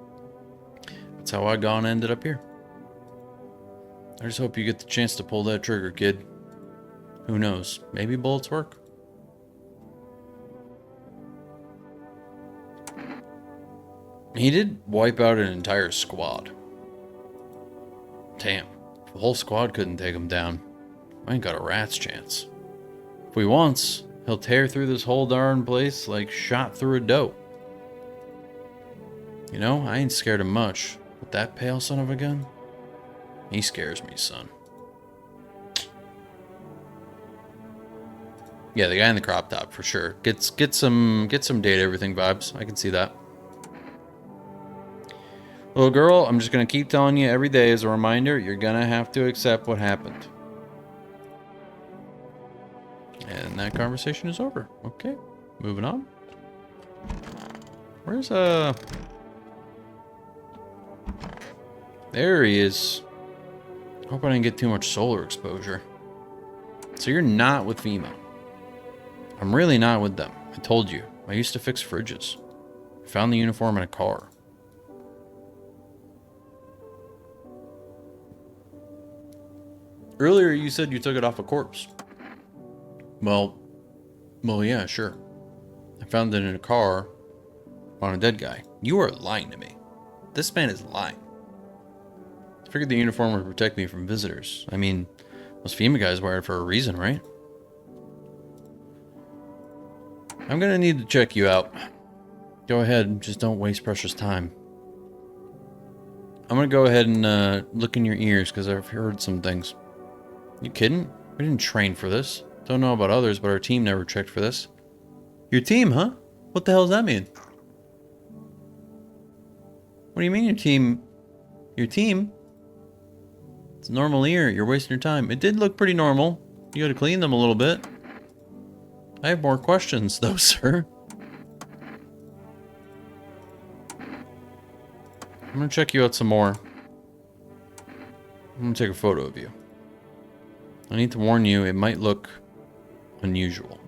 That's how I gone ended up here. I just hope you get the chance to pull that trigger, kid. Who knows? Maybe bullets work. He did wipe out an entire squad. Damn. If the whole squad couldn't take him down, I ain't got a rat's chance. If he wants, he'll tear through this whole darn place like shot through a doe. You know, I ain't scared of much, but that pale son of a gun, he scares me, son. Yeah, the guy in the crop top for sure. Get some Date Everything vibes. I can see that. Little girl, I'm just gonna keep telling you every day as a reminder, you're gonna have to accept what happened. And that conversation is over. Okay, moving on. Where's there he is. Hope I didn't get too much solar exposure. So you're not with FEMA. I'm really not with them. I told you. I used to fix fridges. I found the uniform in a car. Earlier you said you took it off a corpse. Well, yeah, sure. I found it in a car on a dead guy. You are lying to me. This man is lying. I figured the uniform would protect me from visitors. I mean, those FEMA guys wear it for a reason, right? I'm gonna need to check you out. Go ahead, just don't waste precious time. I'm gonna go ahead and look in your ears because I've heard some things. You kidding? We didn't train for this. Don't know about others, but our team never checked for this. Your team, huh? What the hell does that mean? What do you mean your team? Your team? It's a normal ear. You're wasting your time. It did look pretty normal. You gotta clean them a little bit. I have more questions, though, sir. I'm gonna check you out some more. I'm gonna take a photo of you. I need to warn you, it might look unusual.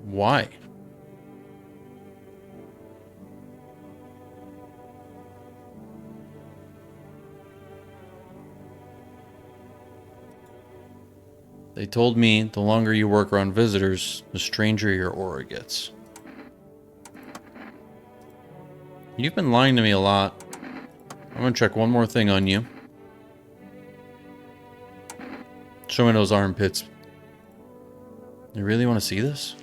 Why? They told me the longer you work around visitors, the stranger your aura gets. You've been lying to me a lot. I'm gonna check one more thing on you. Show me those armpits. You really want to see this?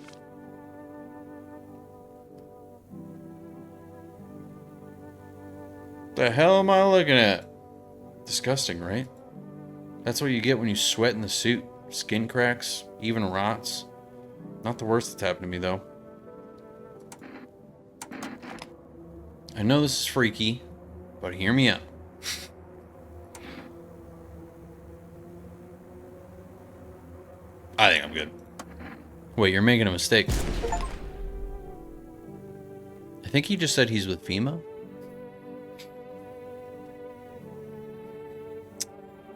The hell am I looking at? Disgusting, right? That's what you get when you sweat in the suit. Skin cracks, even rots. Not the worst that's happened to me, though. I know this is freaky, but hear me out. I think I'm good. Wait, you're making a mistake. I think he just said he's with FEMA.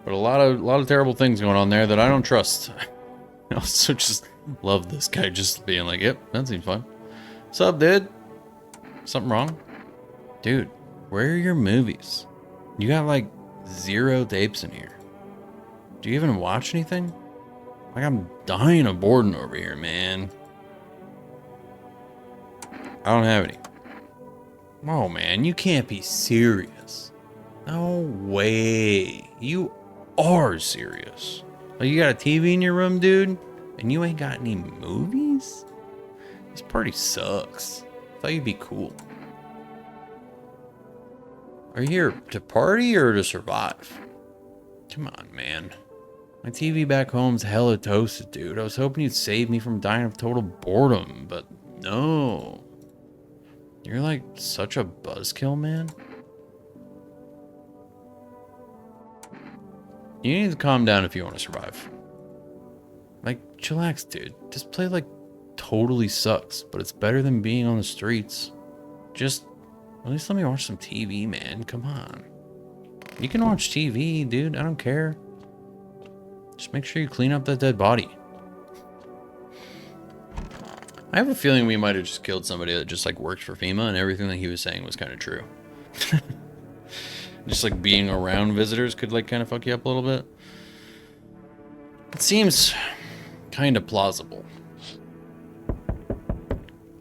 But a lot of terrible things going on there that I don't trust. I also just love this guy just being like, yep, that seems fun. What's up, dude? Something wrong? Dude, where are your movies? You got like 0 tapes in here. Do you even watch anything? Like, I'm dying of boredom over here, man. I don't have any. Oh, man, you can't be serious. No way. You are serious. Like, you got a TV in your room, dude? And you ain't got any movies? This party sucks. Thought you'd be cool. Are you here to party or to survive? Come on, man. My TV back home's hella toasted, dude. I was hoping you'd save me from dying of total boredom, but no. You're like such a buzzkill, man. You need to calm down if you want to survive. Like, chillax, dude. This play like totally sucks, but it's better than being on the streets. Just at least let me watch some TV, man. Come on. You can watch TV, dude. I don't care. Just make sure you clean up that dead body. I have a feeling we might have just killed somebody that just like worked for FEMA and everything that he was saying was kind of true. Just like being around visitors could like kind of fuck you up a little bit. It seems kind of plausible.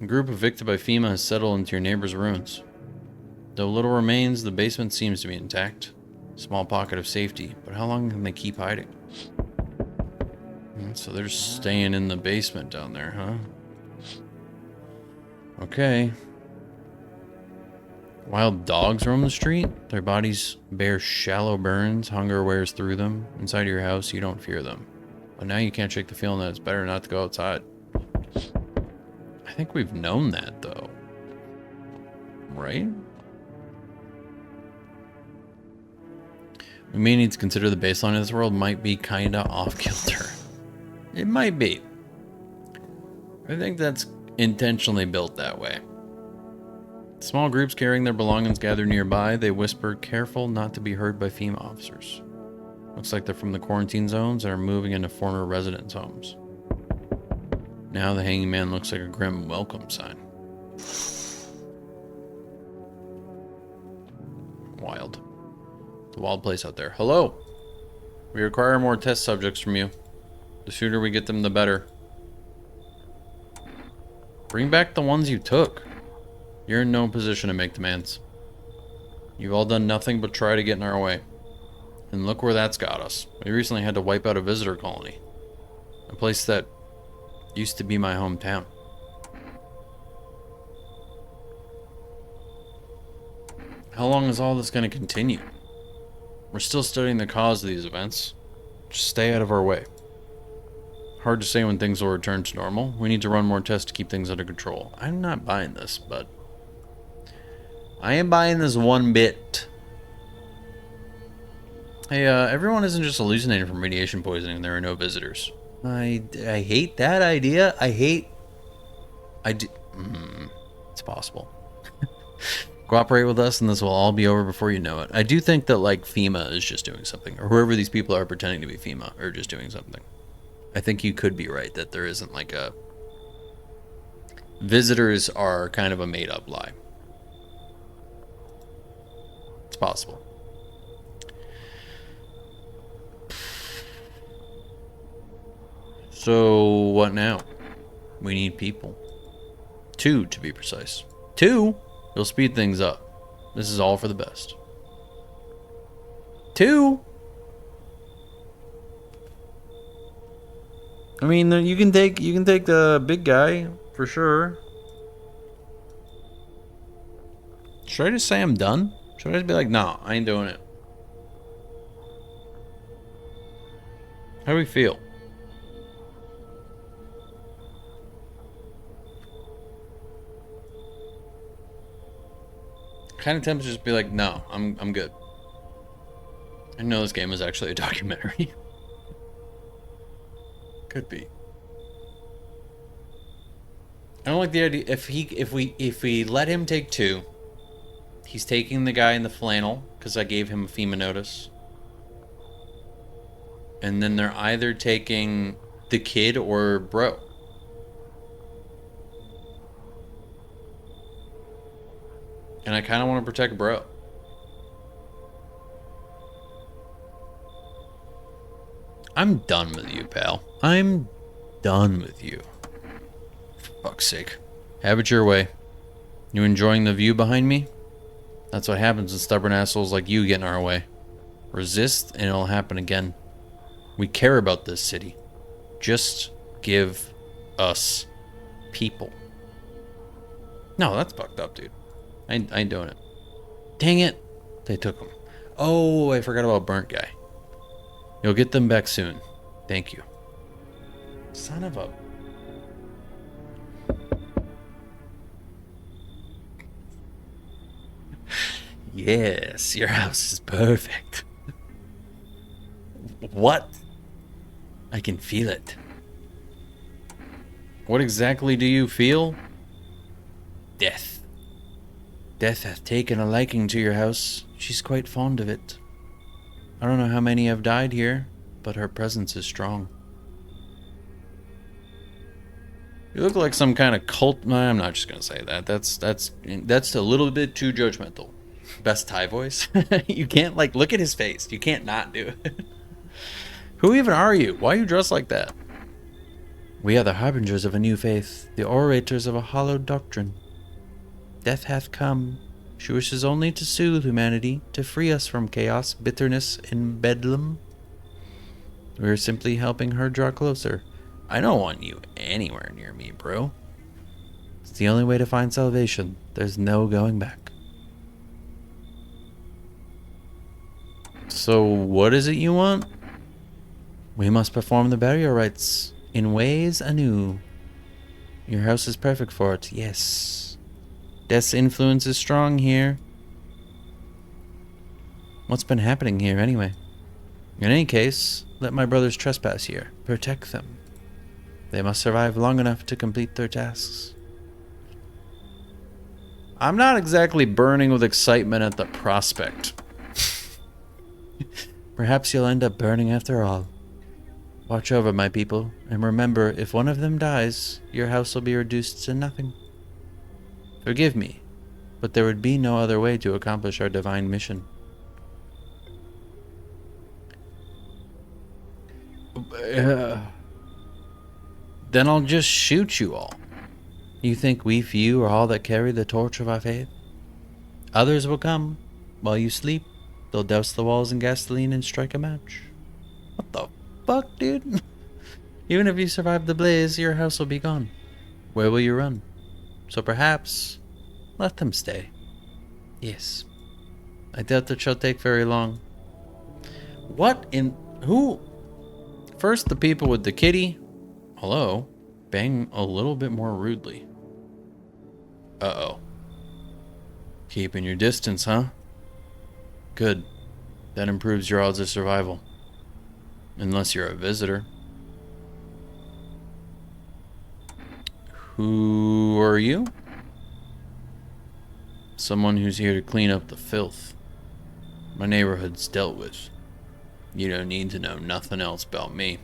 A group evicted by FEMA has settled into your neighbor's ruins. Though little remains, the basement seems to be intact. Small pocket of safety, but how long can they keep hiding? So they're just staying in the basement down there, huh? Okay. Wild dogs roam the street. Their bodies bear shallow burns. Hunger wears through them. Inside your house, you don't fear them. But now you can't shake the feeling that it's better not to go outside. I think we've known that, though. Right? We may need to consider the baseline of this world might be kinda off-kilter. It might be. I think that's intentionally built that way. Small groups carrying their belongings gather nearby. They whisper, careful not to be heard by FEMA officers. Looks like they're from the quarantine zones and are moving into former residents' homes. Now the hanging man looks like a grim welcome sign. Wild. It's a wild place out there. Hello. We require more test subjects from you. The sooner we get them, the better. Bring back the ones you took. You're in no position to make demands. You've all done nothing but try to get in our way. And look where that's got us. We recently had to wipe out a visitor colony. A place that used to be my hometown. How long is all this going to continue? We're still studying the cause of these events. Just stay out of our way. Hard to say when things will return to normal. We need to run more tests to keep things under control. I'm not buying this, but I am buying this one bit. Hey, everyone isn't just hallucinating from radiation poisoning. There are no visitors. I hate that idea. It's possible. Cooperate with us and this will all be over before you know it. I do think that, like, FEMA is just doing something. Or whoever these people are pretending to be FEMA are just doing something. I think you could be right that there isn't, like, a... Visitors are kind of a made-up lie. It's possible. So, what now? We need people. 2, to be precise. 2? You'll speed things up. This is all for the best. 2? I mean, you can take the big guy for sure. Should I just say I'm done? Should I just be like, no, I ain't doing it? How do we feel? Kind of tempted to just be like, no, I'm good. I know this game is actually a documentary. Could be. I don't like the idea. If we let him take 2, he's taking the guy in the flannel because I gave him a FEMA notice, and then they're either taking the kid or bro. And I kind of want to protect bro. I'm done with you, pal. I'm done with you. For fuck's sake. Have it your way. You enjoying the view behind me? That's what happens when stubborn assholes like you get in our way. Resist and it'll happen again. We care about this city. Just give us people. No, that's fucked up, dude. I ain't doing it. Dang it. They took him. Oh, I forgot about Burnt Guy. You'll get them back soon. Thank you. Son of a... Yes, your house is perfect. What? I can feel it. What exactly do you feel? Death. Death hath taken a liking to your house. She's quite fond of it. I don't know how many have died here, but her presence is strong. You look like some kind of cult. No, I'm not just gonna say that. That's a little bit too judgmental. Best Thai voice. You can't, like, look at his face. You can't not do it. Who even are you? Why are you dressed like that? We are the harbingers of a new faith, the orators of a hallowed doctrine. Death hath come. She wishes only to soothe humanity, to free us from chaos, bitterness, and bedlam. We are simply helping her draw closer. I don't want you anywhere near me, bro. It's the only way to find salvation. There's no going back. So, what is it you want? We must perform the burial rites in ways anew. Your house is perfect for it, yes. Death's influence is strong here. What's been happening here, anyway? In any case, let my brothers trespass here. Protect them. They must survive long enough to complete their tasks. I'm not exactly burning with excitement at the prospect. Perhaps you'll end up burning after all. Watch over my people, and remember, if one of them dies, your house will be reduced to nothing. Forgive me, but there would be no other way to accomplish our divine mission. Then I'll just shoot you all. You think we few are all that carry the torch of our faith? Others will come. While you sleep, they'll douse the walls in gasoline and strike a match. What the fuck, dude? Even if you survive the blaze, your house will be gone. Where will you run? So perhaps, let them stay. Yes. I doubt it shall take very long. What in... Who... First the people with the kitty, Hello? Bang a little bit more rudely. Uh-oh. Keeping your distance, huh? Good. That improves your odds of survival. Unless you're a visitor. Who are you? Someone who's here to clean up the filth. My neighborhood's dealt with. You don't need to know nothing else about me.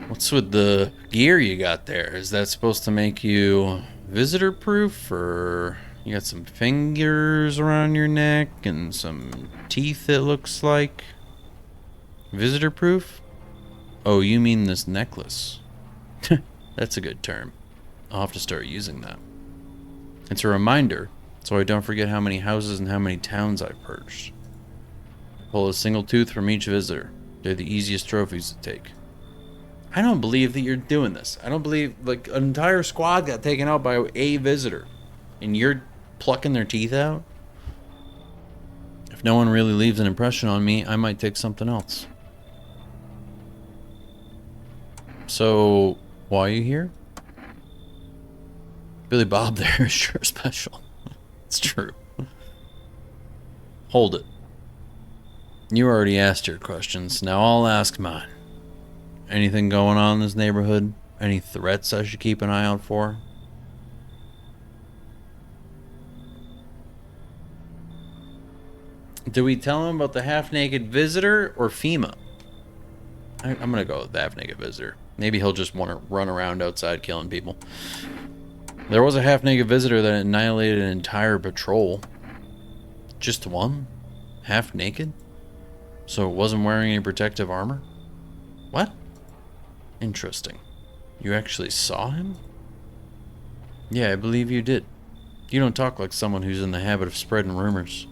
What's with the gear you got there? Is that supposed to make you visitor proof, or you got some fingers around your neck and some teeth, it looks like? Visitor proof? Oh, you mean this necklace? That's a good term. I'll have to start using that. It's a reminder, so I don't forget how many houses and how many towns I've purged. Pull a single tooth from each visitor. They're the easiest trophies to take. I don't believe that you're doing this. I don't believe, like, an entire squad got taken out by a visitor, and you're plucking their teeth out? If no one really leaves an impression on me, I might take something else. So, why are you here? Billy Bob there is sure special. It's true. Hold it. You already asked your questions. Now I'll ask mine. Anything going on in this neighborhood? Any threats I should keep an eye out for? Do we tell him about the half-naked visitor or FEMA? I'm gonna go with the half-naked visitor. Maybe he'll just want to run around outside killing people. There was a half-naked visitor that annihilated an entire patrol. Just one? Half-naked? So it wasn't wearing any protective armor? What? Interesting. You actually saw him? Yeah, I believe you did. You don't talk like someone who's in the habit of spreading rumors.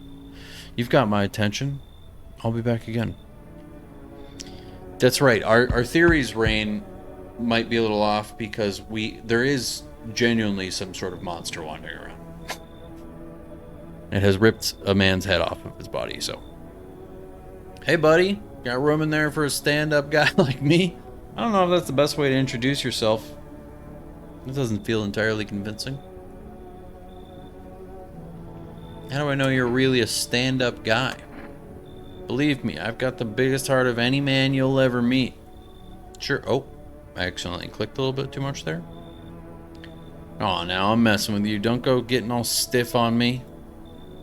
You've got my attention. I'll be back again. That's right. Our theories, Rain, might be a little off because there is genuinely some sort of monster wandering around. It has ripped a man's head off of his body, so. Hey, buddy. Got room in there for a stand-up guy like me? I don't know if that's the best way to introduce yourself. It doesn't feel entirely convincing. How do I know you're really a stand-up guy? Believe me, I've got the biggest heart of any man you'll ever meet. Sure. Oh, I accidentally clicked a little bit too much there. Aw, now I'm messing with you. Don't go getting all stiff on me.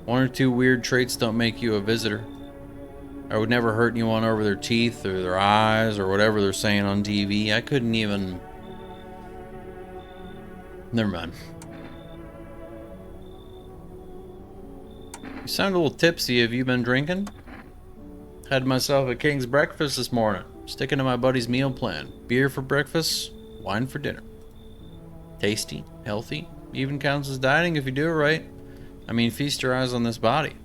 One or two weird traits don't make you a visitor. I would never hurt anyone over their teeth or their eyes or whatever they're saying on TV. I couldn't even... Never mind. You sound a little tipsy. Have you been drinking? Had myself a king's breakfast this morning. Sticking to my buddy's meal plan. Beer for breakfast, wine for dinner. Tasty, healthy, even counts as dining if you do it right. I mean, feast your eyes on this body.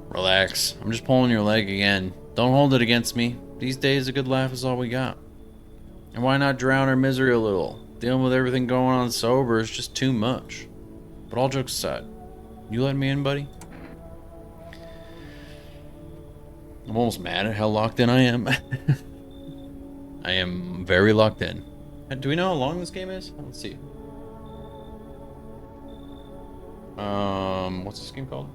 Relax. I'm just pulling your leg again. Don't hold it against me. These days, a good laugh is all we got. And why not drown our misery a little? Dealing with everything going on sober is just too much. But all jokes aside, you let me in, buddy? I'm almost mad at how locked in I am. I am very locked in. Do we know how long this game is? Let's see. What's this game called?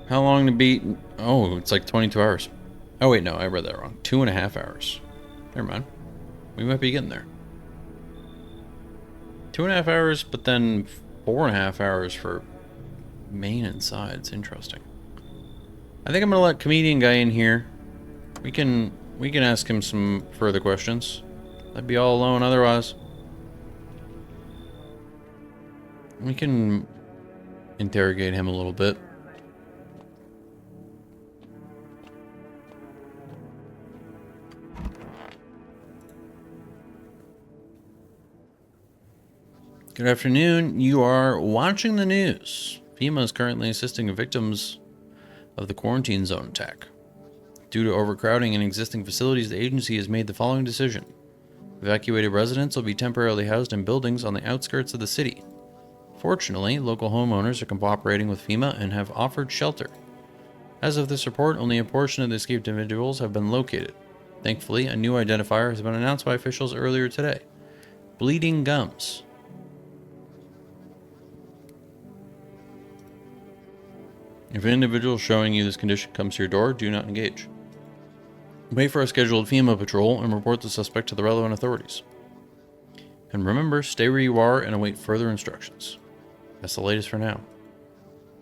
How long to beat? Oh, it's like 22 hours. Oh wait, no, I read that wrong. 2.5 hours. Never mind. We might be getting there. 2.5 hours, but then 4.5 hours for main and sides. Interesting. I think I'm gonna let comedian guy in here. We can ask him some further questions. I'd be all alone otherwise. We can interrogate him a little bit. Good afternoon. You are watching the news. FEMA is currently assisting victims of the quarantine zone attack. Due to overcrowding in existing facilities, the agency has made the following decision. Evacuated residents will be temporarily housed in buildings on the outskirts of the city. Fortunately, local homeowners are cooperating with FEMA and have offered shelter. As of this report, only a portion of the escaped individuals have been located. Thankfully, a new identifier has been announced by officials earlier today. Bleeding gums. If an individual showing you this condition comes to your door, do not engage. Wait for a scheduled FEMA patrol and report the suspect to the relevant authorities. And remember, stay where you are and await further instructions. That's the latest for now.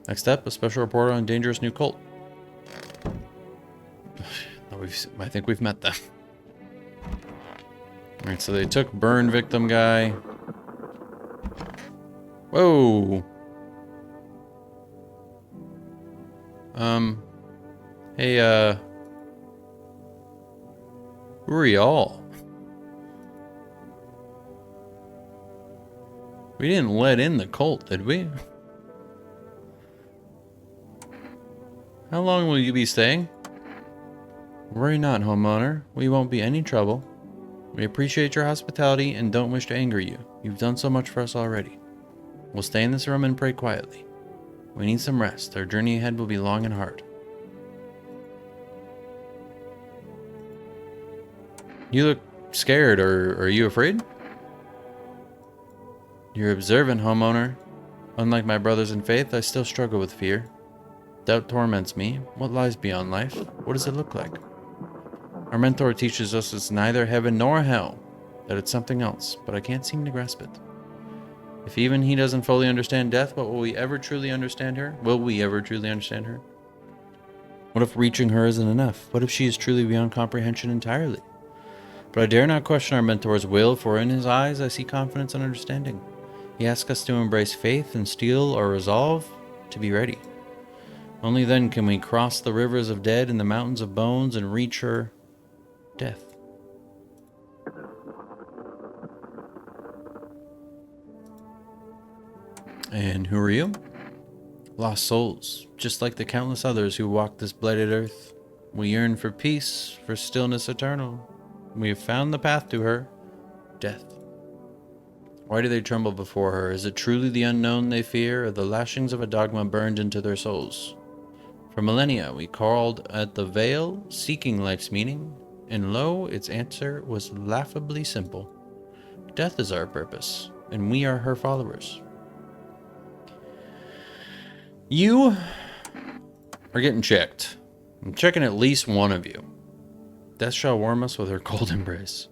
Next up, a special report on a dangerous new cult. I think we've met them. Alright, so they took burn victim guy. Whoa! Hey, who are y'all? We didn't let in the cult, did we? How long will you be staying? Worry not, homeowner. We won't be any trouble. We appreciate your hospitality and don't wish to anger you. You've done so much for us already. We'll stay in this room and pray quietly. We need some rest. Our journey ahead will be long and hard. You look scared, or are you afraid? You're observant, homeowner. Unlike my brothers in faith, I still struggle with fear. Doubt torments me. What lies beyond life? What does it look like? Our mentor teaches us it's neither heaven nor hell, that it's something else, but I can't seem to grasp it. If even he doesn't fully understand death, what will we ever truly understand her? Will we ever truly understand her? What if reaching her isn't enough? What if she is truly beyond comprehension entirely? But I dare not question our mentor's will, for in his eyes I see confidence and understanding. He asks us to embrace faith and steel our resolve to be ready. Only then can we cross the rivers of dead and the mountains of bones and reach her death. And who are you? Lost souls, just like the countless others who walk this blighted earth. We yearn for peace, for stillness eternal. We have found the path to her, death. Why do they tremble before her? Is it truly the unknown they fear, or the lashings of a dogma burned into their souls? For millennia we called at the veil, seeking life's meaning, and lo, its answer was laughably simple. Death is our purpose, and we are her followers. You are getting checked. I'm checking at least one of you. Death shall warm us with her cold embrace.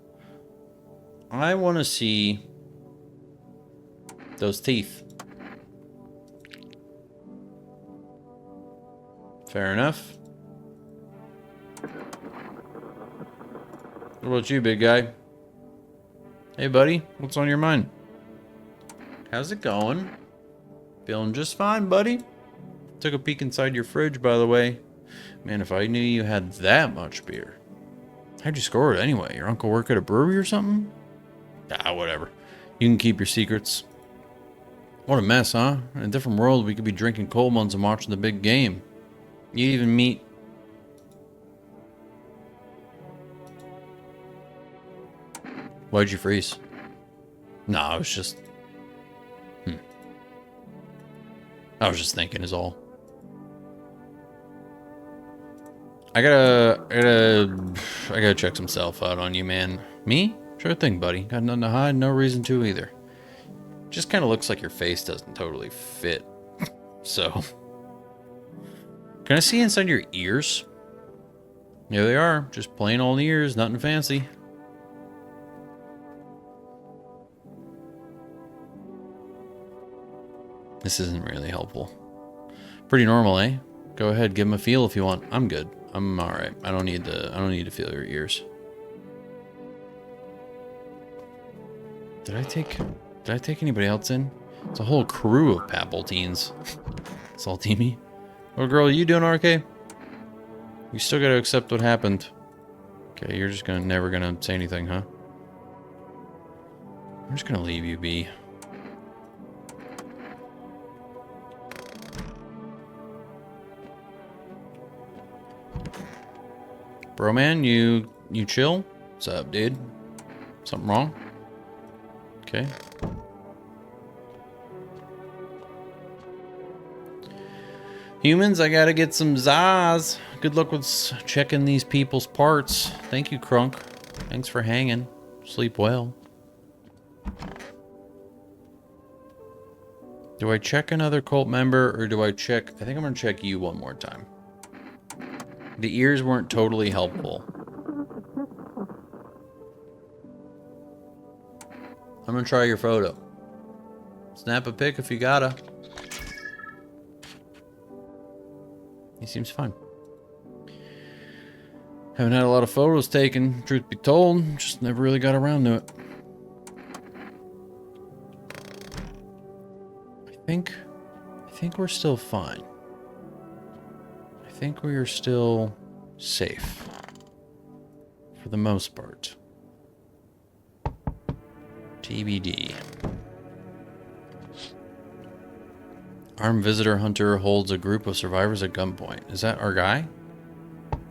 I want to see those teeth. Fair enough. What about you, big guy? Hey, buddy. What's on your mind? How's it going? Feeling just fine, buddy. Took a peek inside your fridge, by the way. Man, if I knew you had that much beer. How'd you score it anyway? Your uncle work at a brewery or something? Ah, whatever. You can keep your secrets. What a mess, huh? In a different world, we could be drinking cold ones and watching the big game. You even meet... Why'd you freeze? Nah, I was just... I was just thinking is all. I gotta check some self out on you, man. Me? Sure thing, buddy. Got nothing to hide, no reason to either. Just kind of looks like your face doesn't totally fit. So. Can I see inside your ears? There they are. Just plain old ears, nothing fancy. This isn't really helpful. Pretty normal, eh? Go ahead, give him a feel if you want. I'm good. I'm all right. I don't need to feel your ears. Did I take anybody else in? It's a whole crew of Papal teens. Saltimi. Little girl, you doing okay? You still gotta accept what happened. Okay, you're just never gonna say anything, huh? I'm just gonna leave you be. Bro, man, you chill? What's up, dude? Something wrong? Okay. Humans, I gotta get some Zaz. Good luck with checking these people's parts. Thank you, Crunk. Thanks for hanging. Sleep well. Do I check another cult member, or do I check... I think I'm gonna check you one more time. The ears weren't totally helpful. I'm gonna try your photo. Snap a pic if you gotta. He seems fine. Haven't had a lot of photos taken, truth be told. Just never really got around to it. I think we're still fine. I think we are still safe. For the most part. TBD. Armed visitor hunter holds a group of survivors at gunpoint. Is that our guy?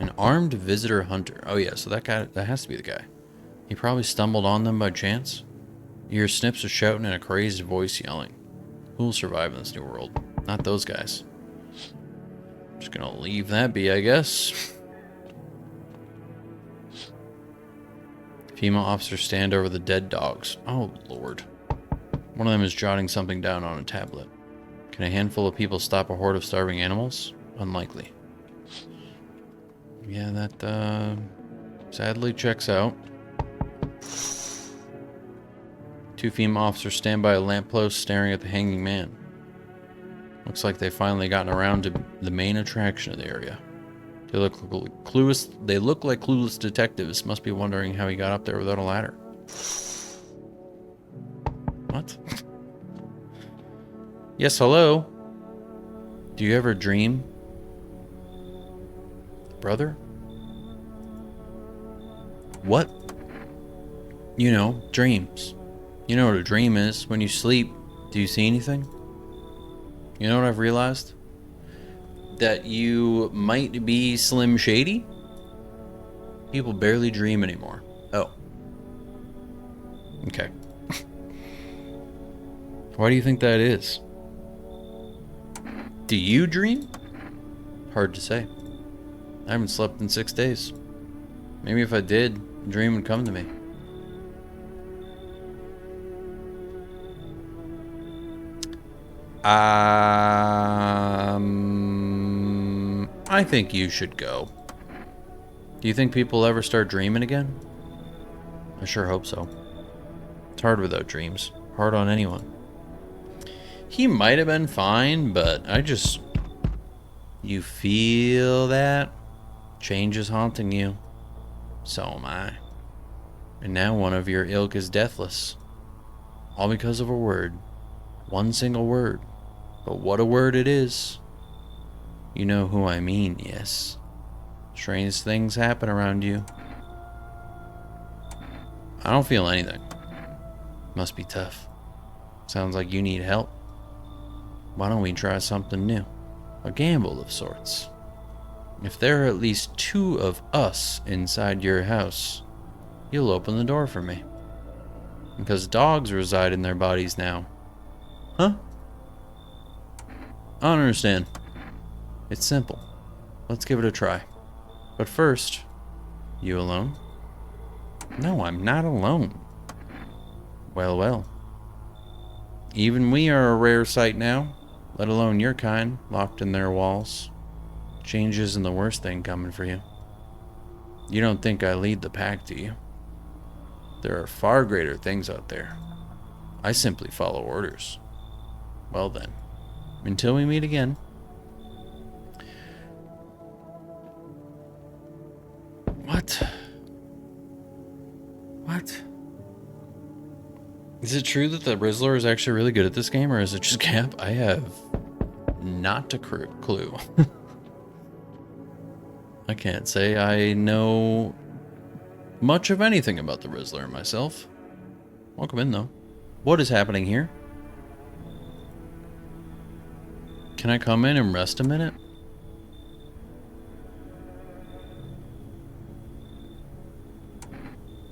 An armed visitor hunter. Oh yeah, so that guy, that has to be the guy. He probably stumbled on them by chance. You hear snips of shouting and a crazed voice yelling. Who'll survive in this new world? Not those guys. Just gonna leave that be, I guess. Female officers stand over the dead dogs. Oh, Lord. One of them is jotting something down on a tablet. Can a handful of people stop a horde of starving animals? Unlikely. Yeah, that, sadly checks out. Two female officers stand by a lamppost staring at the hanging man. Looks like they've finally gotten around to the main attraction of the area. They look clueless. They look like clueless detectives. Must be wondering how he got up there without a ladder. What? Yes, hello. Do you ever dream? Brother? What? You know, dreams. You know what a dream is. When you sleep, do you see anything? You know what I've realized? That you might be Slim Shady? People barely dream anymore. Oh. Okay. Why do you think that is? Do you dream? Hard to say. I haven't slept in 6 days. Maybe if I did, a dream would come to me. I think you should go. Do you think people ever start dreaming again? I sure hope so. It's hard without dreams. Hard on anyone. He might have been fine, but I just... You feel that? Change is haunting you. So am I. And now one of your ilk is deathless. All because of a word. One single word. But what a word it is. You know who I mean, yes. Strange things happen around you. I don't feel anything. Must be tough. Sounds like you need help. Why don't we try something new? A gamble of sorts. If there are at least 2 of us inside your house, you'll open the door for me. Because dogs reside in their bodies now. Huh? I don't understand. It's simple. Let's give it a try. But first, you alone? No, I'm not alone. Well, well. Even we are a rare sight now, let alone your kind, locked in their walls. Change isn't the worst thing coming for you. You don't think I lead the pack, do you? There are far greater things out there. I simply follow orders. Well then, until we meet again. What? What? Is it true that the Rizzler is actually really good at this game, or is it just Cap? I have not a clue. I can't say I know much of anything about the Rizzler myself. Welcome in, though. What is happening here? Can I come in and rest a minute?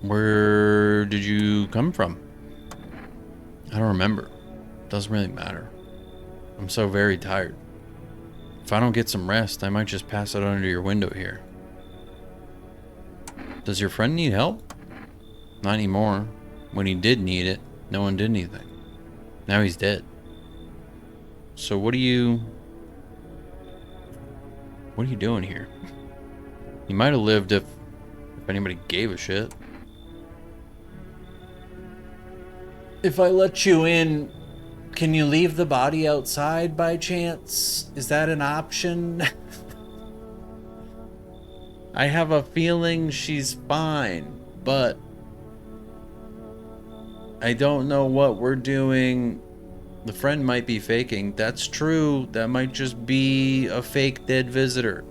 Where did you come from? I don't remember. Doesn't really matter. I'm so very tired. If I don't get some rest, I might just pass out under your window here. Does your friend need help? Not anymore. When he did need it, no one did anything. Now he's dead. So what are you doing here? You might have lived if anybody gave a shit. If I let you in, can you leave the body outside by chance? Is that an option? I have a feeling she's fine, but I don't know what we're doing. The friend might be faking. That's true. That might just be a fake dead visitor.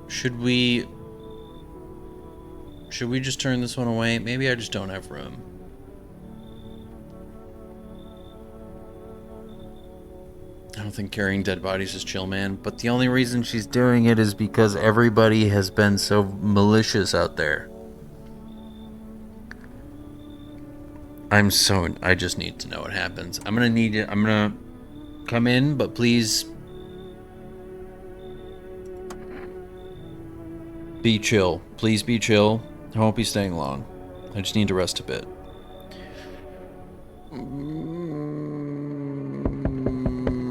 Should we just turn this one away? Maybe I just don't have room. I don't think carrying dead bodies is chill, man. But the only reason she's doing it is because everybody has been so malicious out there. I just need to know what happens. I'm gonna come in, but please be chill. Please be chill. I won't be staying long. I just need to rest a bit.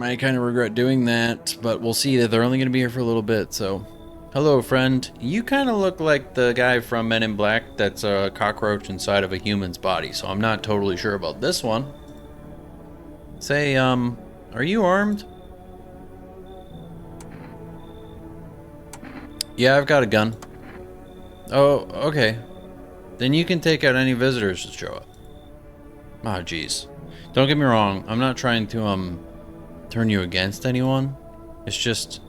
I kind of regret doing that, but we'll see that they're only going to be here for a little bit, so... Hello, friend. You kind of look like the guy from Men in Black that's a cockroach inside of a human's body, so I'm not totally sure about this one. Say, are you armed? Yeah, I've got a gun. Oh, okay. Then you can take out any visitors that show up. Ah, jeez. Don't get me wrong, I'm not trying to, turn you against anyone. It's just,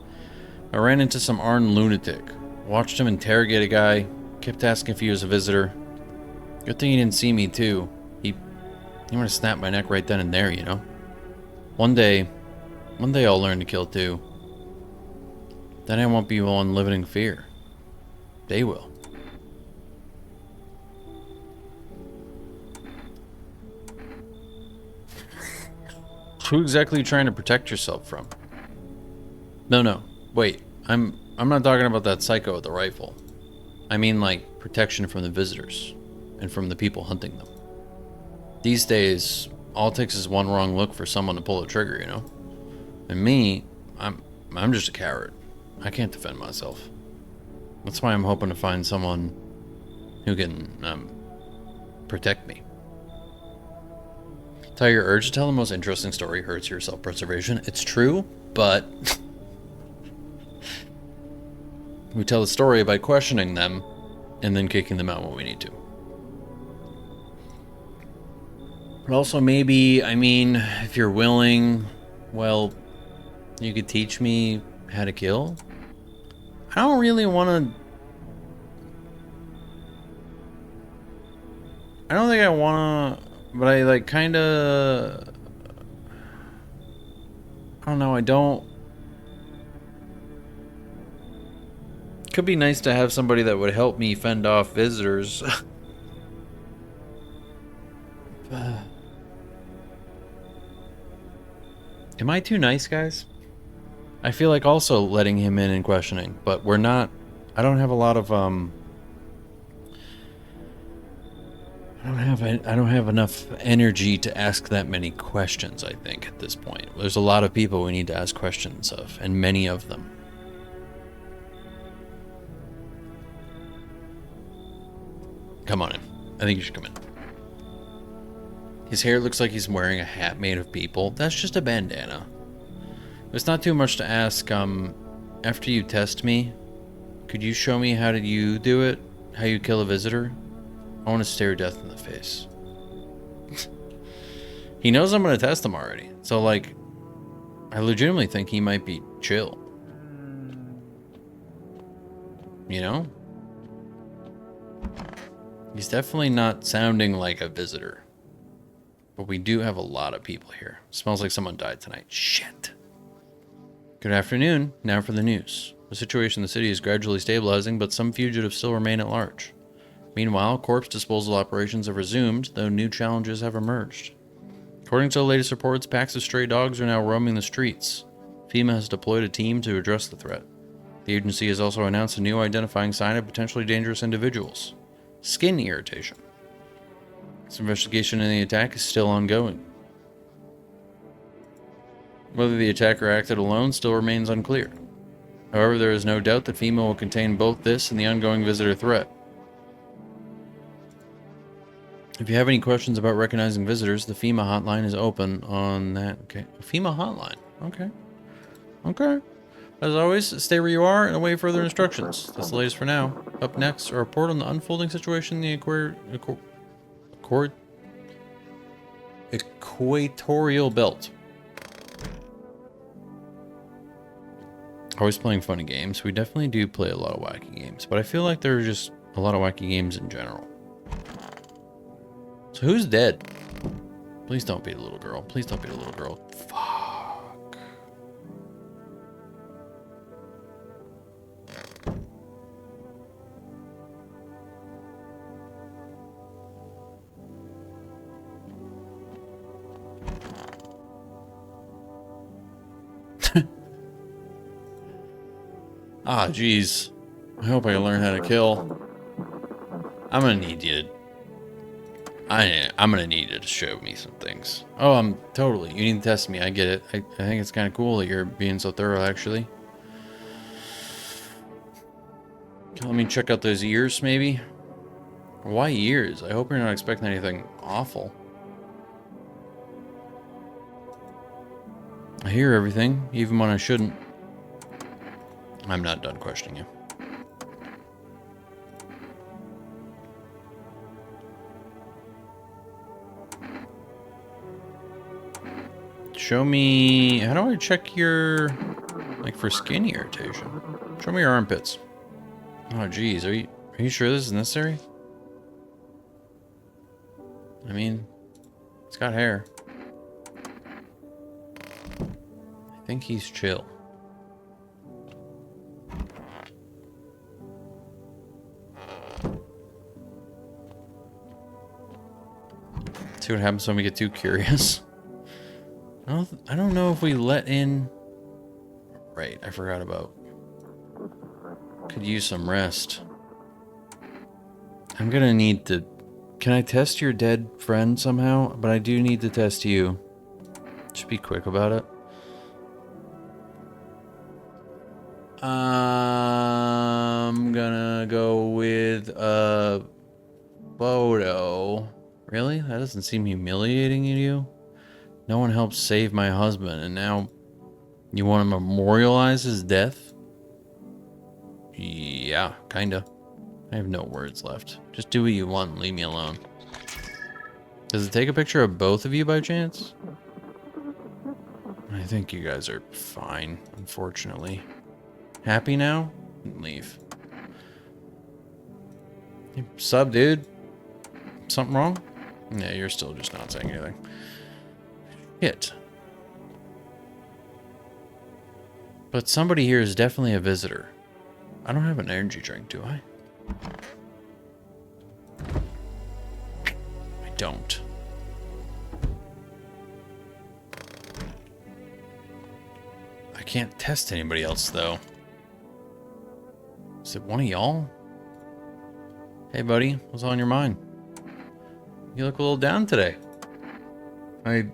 I ran into some armed lunatic. Watched him interrogate a guy. Kept asking if he was a visitor. Good thing he didn't see me, too. He would have snapped my neck right then and there, you know? One day I'll learn to kill, too. Then I won't be one living in fear. They will. Who exactly are you trying to protect yourself from? No, wait. I'm not talking about that psycho with the rifle. I mean, like, protection from the visitors and from the people hunting them. These days, all it takes is one wrong look for someone to pull the trigger, you know? And me, I'm just a coward. I can't defend myself. That's why I'm hoping to find someone who can protect me. Ty, your urge to tell the most interesting story hurts your self-preservation. It's true, but we tell the story by questioning them and then kicking them out when we need to. But also maybe, I mean, if you're willing, well, you could teach me how to kill. I don't really want to... I don't think I want to... But I, like, kind of... I don't know, I don't... Could be nice to have somebody that would help me fend off visitors. Am I too nice, guys? I feel like also letting him in and questioning, but we're not... I don't have a lot of, I don't have enough energy to ask that many questions, I think, at this point. There's a lot of people we need to ask questions of, and many of them. Come on in. I think you should come in. His hair looks like he's wearing a hat made of people. That's just a bandana. It's not too much to ask. After you test me, could you show me how did you do it? How you kill a visitor? I want to stare death in the face. He knows I'm going to test him already. So, like, I legitimately think he might be chill. You know? He's definitely not sounding like a visitor. But we do have a lot of people here. Smells like someone died tonight. Shit. Good afternoon. Now for the news. The situation in the city is gradually stabilizing, but some fugitives still remain at large. Meanwhile, corpse disposal operations have resumed, though new challenges have emerged. According to the latest reports, packs of stray dogs are now roaming the streets. FEMA has deployed a team to address the threat. The agency has also announced a new identifying sign of potentially dangerous individuals: skin irritation. This investigation into the attack is still ongoing. Whether the attacker acted alone still remains unclear. However, there is no doubt that FEMA will contain both this and the ongoing visitor threat. If you have any questions about recognizing visitors, the FEMA hotline is open on that. Okay, FEMA hotline. Okay. Okay. As always, stay where you are and await further instructions. That's the latest for now. Up next, a report on the unfolding situation in the equatorial belt. Always playing funny games. We definitely do play a lot of wacky games, but I feel like there are just a lot of wacky games in general. So who's dead? Please don't be the little girl. Please don't be the little girl. Fuck. Ah, jeez. I hope I can learn how to kill. I'm gonna need you to... I'm gonna need you to show me some things. Oh, I'm totally... You need to test me. I get it. I think it's kind of cool that you're being so thorough, actually. Let me check out those ears, maybe. Why ears? I hope you're not expecting anything awful. I hear everything, even when I shouldn't. I'm not done questioning you. Show me... How do I check your... Like, for skin irritation? Show me your armpits. Oh, geez. Are you sure this is necessary? I mean... It's got hair. I think he's chill. See what happens when we get too curious. I don't know if we let in... Right, I forgot about... Could use some rest. I'm gonna need to... Can I test your dead friend somehow? But I do need to test you. Just be quick about it. I'm gonna go with a photo. Really? That doesn't seem humiliating to you? No one helped save my husband, and now you want to memorialize his death? Yeah, kinda. I have no words left. Just do what you want and leave me alone. Does it take a picture of both of you by chance? I think you guys are fine, unfortunately. Happy now? Leave. Hey, sup, dude? Something wrong? Yeah, you're still just not saying anything. Shit. But somebody here is definitely a visitor. I don't have an energy drink, do I? I don't. I can't test anybody else, though. Is it one of y'all? Hey, buddy. What's on your mind? You look a little down today. I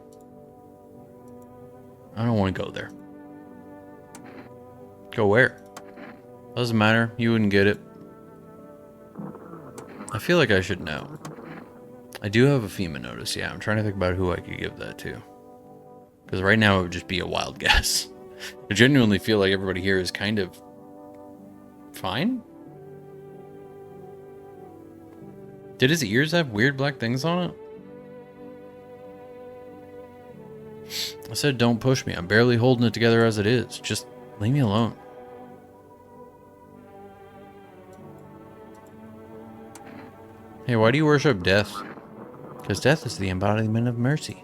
don't want to go there. Go where? Doesn't matter. You wouldn't get it. I feel like I should know. I do have a FEMA notice. Yeah, I'm trying to think about who I could give that to. Because right now it would just be a wild guess. I genuinely feel like everybody here is kind of fine. Did his ears have weird black things on it? I said don't push me. I'm barely holding it together as it is. Just leave me alone. Hey, why do you worship death? Because death is the embodiment of mercy.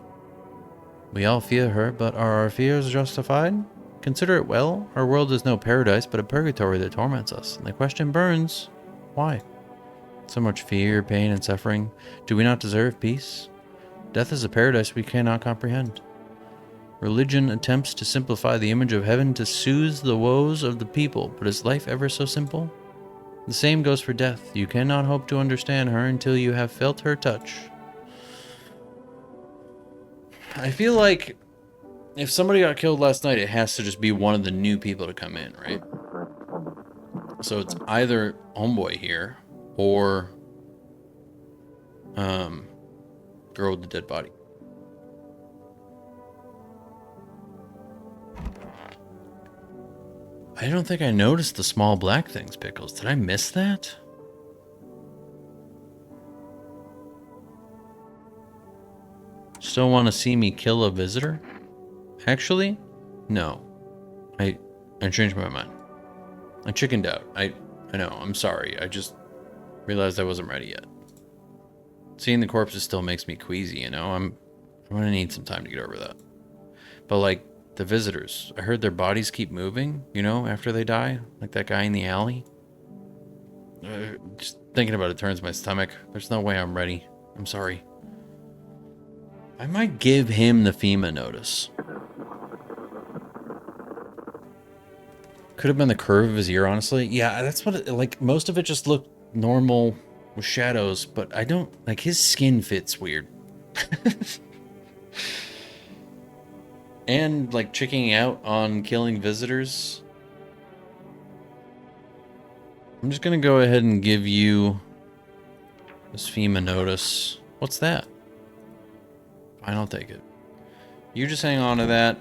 We all fear her, but are our fears justified? Consider it well. Our world is no paradise, but a purgatory that torments us. And the question burns, why? So much fear, pain, and suffering. Do we not deserve peace? Death is a paradise we cannot comprehend. Religion attempts to simplify the image of heaven to soothe the woes of the people, but is life ever so simple? The same goes for death. You cannot hope to understand her until you have felt her touch. I feel like if somebody got killed last night, it has to just be one of the new people to come in, right? So it's either homeboy here or girl with the dead body. I don't think I noticed the small black things, Pickles. Did I miss that? Still want to see me kill a visitor? Actually, no. I changed my mind. I chickened out. I know, I'm sorry. I just realized I wasn't ready yet. Seeing the corpses still makes me queasy, you know? I'm gonna need some time to get over that. But like, the visitors, I heard their bodies keep moving, you know, after they die. Like that guy in the alley. Just thinking about it turns my stomach. There's no way I'm ready. I'm sorry. I might give him the FEMA notice. Could have been the curve of his ear, honestly. Yeah, that's what like, most of it just looked normal with shadows, but I don't, like, his skin fits weird. And, like, chicking out on killing visitors. I'm just gonna go ahead and give you this FEMA notice. What's that? Fine, I'll take it. You just hang on to that.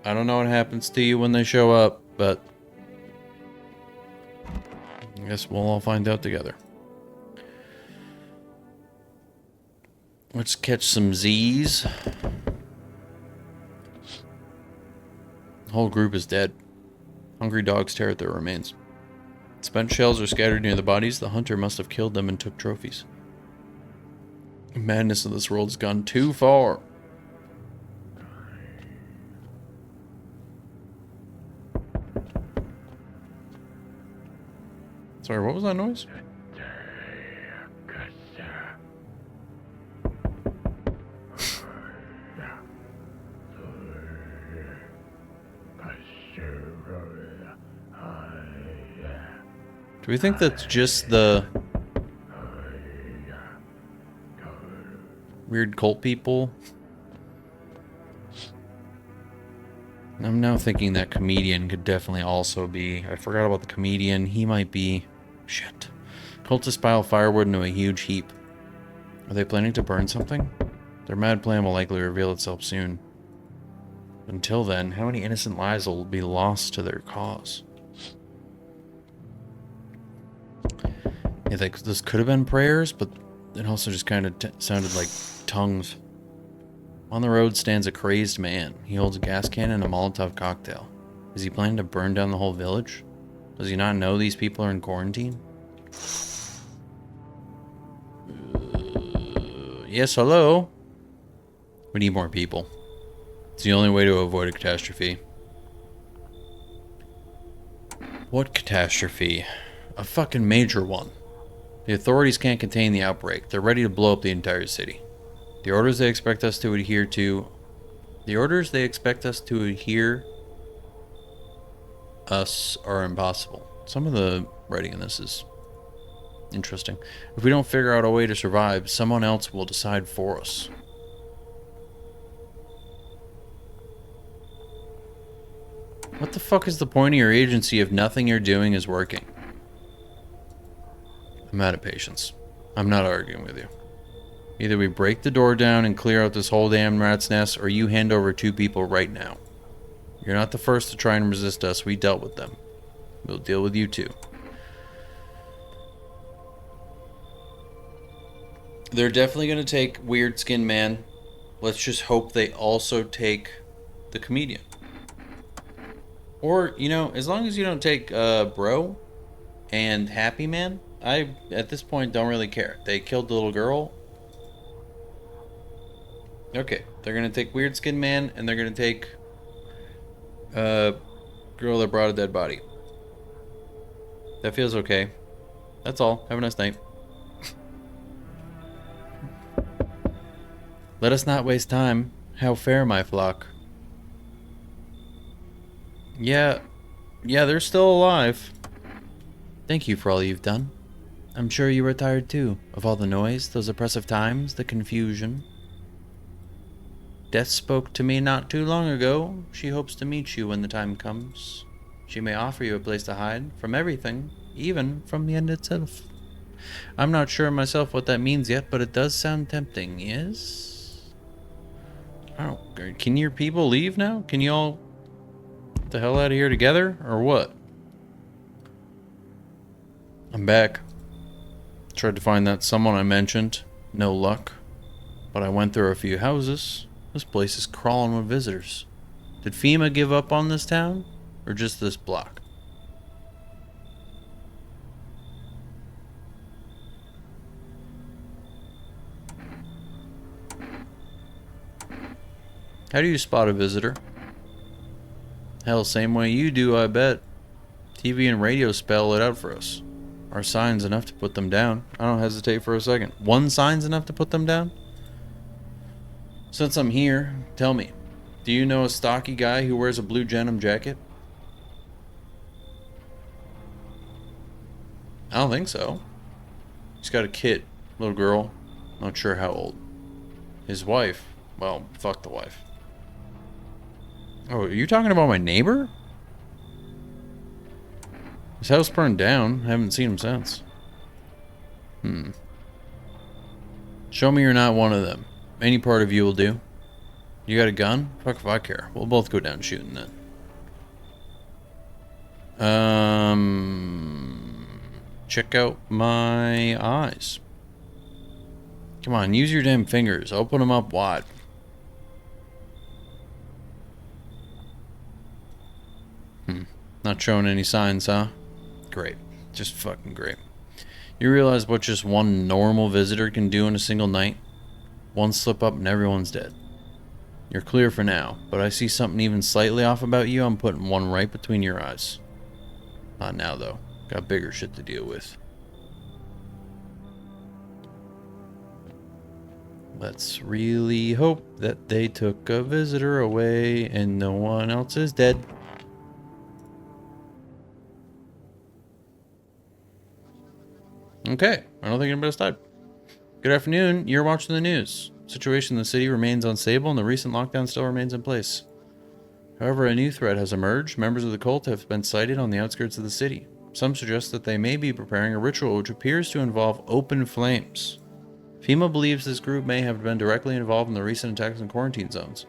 I don't know what happens to you when they show up, but I guess we'll all find out together. Let's catch some Z's. The whole group is dead. Hungry dogs tear at their remains. Spent shells are scattered near the bodies. The hunter must have killed them and took trophies. The madness of this world has gone too far. Sorry, what was that noise? Do we think that's just the weird cult people? I'm now thinking that comedian could definitely also be. I forgot about the comedian. He might be. Shit. Cultists pile firewood into a huge heap. Are they planning to burn something? Their mad plan will likely reveal itself soon. Until then, how many innocent lives will be lost to their cause? Yeah, this could have been prayers, but it also just kind of sounded like tongues. On the road stands a crazed man. He holds a gas can and a Molotov cocktail. Is he planning to burn down the whole village? Does he not know these people are in quarantine? Yes, hello? We need more people. It's the only way to avoid a catastrophe. What catastrophe? A fucking major one. The authorities can't contain the outbreak. They're ready to blow up the entire city. The orders they expect us to adhere to... The orders they expect us to adhere us are impossible. Some of the writing in this is interesting. If we don't figure out a way to survive, someone else will decide for us. What the fuck is the point of your agency if nothing you're doing is working? I'm out of patience. I'm not arguing with you. Either we break the door down and clear out this whole damn rat's nest, or you hand over 2 people right now. You're not the first to try and resist us. We dealt with them. We'll deal with you too. They're definitely going to take Weird Skin Man. Let's just hope they also take the comedian. Or, you know, as long as you don't take Bro and Happy Man, I, at this point, don't really care. They killed the little girl. Okay, they're going to take Weird Skin Man, and they're going to take Girl that brought a dead body. That feels okay. That's all. Have a nice night. Let us not waste time. How fair, my flock. Yeah, they're still alive. Thank you for all you've done. I'm sure you were tired too, of all the noise, those oppressive times, the confusion. Death spoke to me not too long ago. She hopes to meet you when the time comes. She may offer you a place to hide from everything, even from the end itself. I'm not sure myself what that means yet, but it does sound tempting, yes? Oh, can your people leave now? Can you all get the hell out of here together, or what? I'm back. Tried to find that someone I mentioned. No luck. But I went through a few houses. This place is crawling with visitors. Did FEMA give up on this town? Or just this block? How do you spot a visitor? Hell, same way you do, I bet. TV and radio spell it out for us. Our sign's enough to put them down. I don't hesitate for a second. One sign's enough to put them down? Since I'm here, tell me, do you know a stocky guy who wears a blue denim jacket? I don't think so. He's got a kid, little girl, not sure how old. His wife, well, fuck the wife. Oh, are you talking about my neighbor? His house burned down. I haven't seen him since. Show me you're not one of them. Any part of you will do. You got a gun? Fuck if I care. We'll both go down shooting then. Check out my eyes. Come on, use your damn fingers. Open them up wide. Not showing any signs, huh? Great. Just fucking great. You realize what just one normal visitor can do in a single night? One slip up and everyone's dead. You're clear for now, but I see something even slightly off about you. I'm putting one right between your eyes. Not now, though. Got bigger shit to deal with. Let's really hope that they took a visitor away and no one else is dead. Okay, I don't think anybody's died. Good afternoon, you're watching the news. Situation in the city remains unstable and the recent lockdown still remains in place. However, a new threat has emerged. Members of the cult have been sighted on the outskirts of the city. Some suggest that they may be preparing a ritual which appears to involve open flames. FEMA believes this group may have been directly involved in the recent attacks in quarantine zones.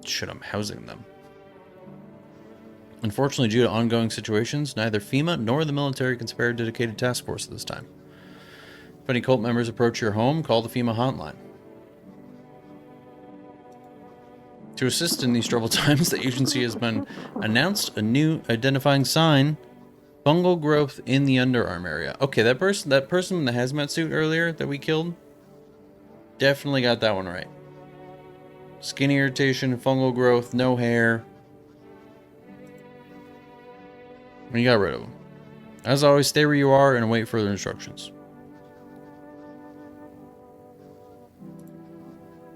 Shit, I'm housing them. Unfortunately, due to ongoing situations, neither FEMA nor the military can spare a dedicated task force at this time. If any cult members approach your home, call the FEMA hotline. To assist in these troubled times, the agency has been announced a new identifying sign: fungal growth in the underarm area. Okay, that person in the hazmat suit earlier that we killed, definitely got that one right. Skin irritation, fungal growth, no hair. We got rid of them. As always, stay where you are and await further instructions.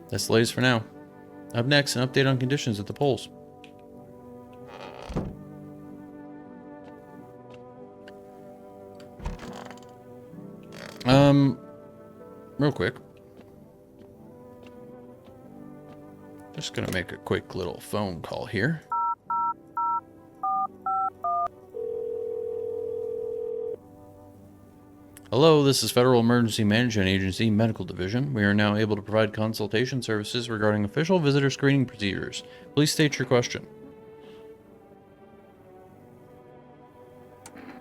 That's the latest for now. Up next, an update on conditions at the polls. Real quick. Just gonna make a quick little phone call here. Hello, this is Federal Emergency Management Agency Medical Division. We are now able to provide consultation services regarding official visitor screening procedures. Please state your question.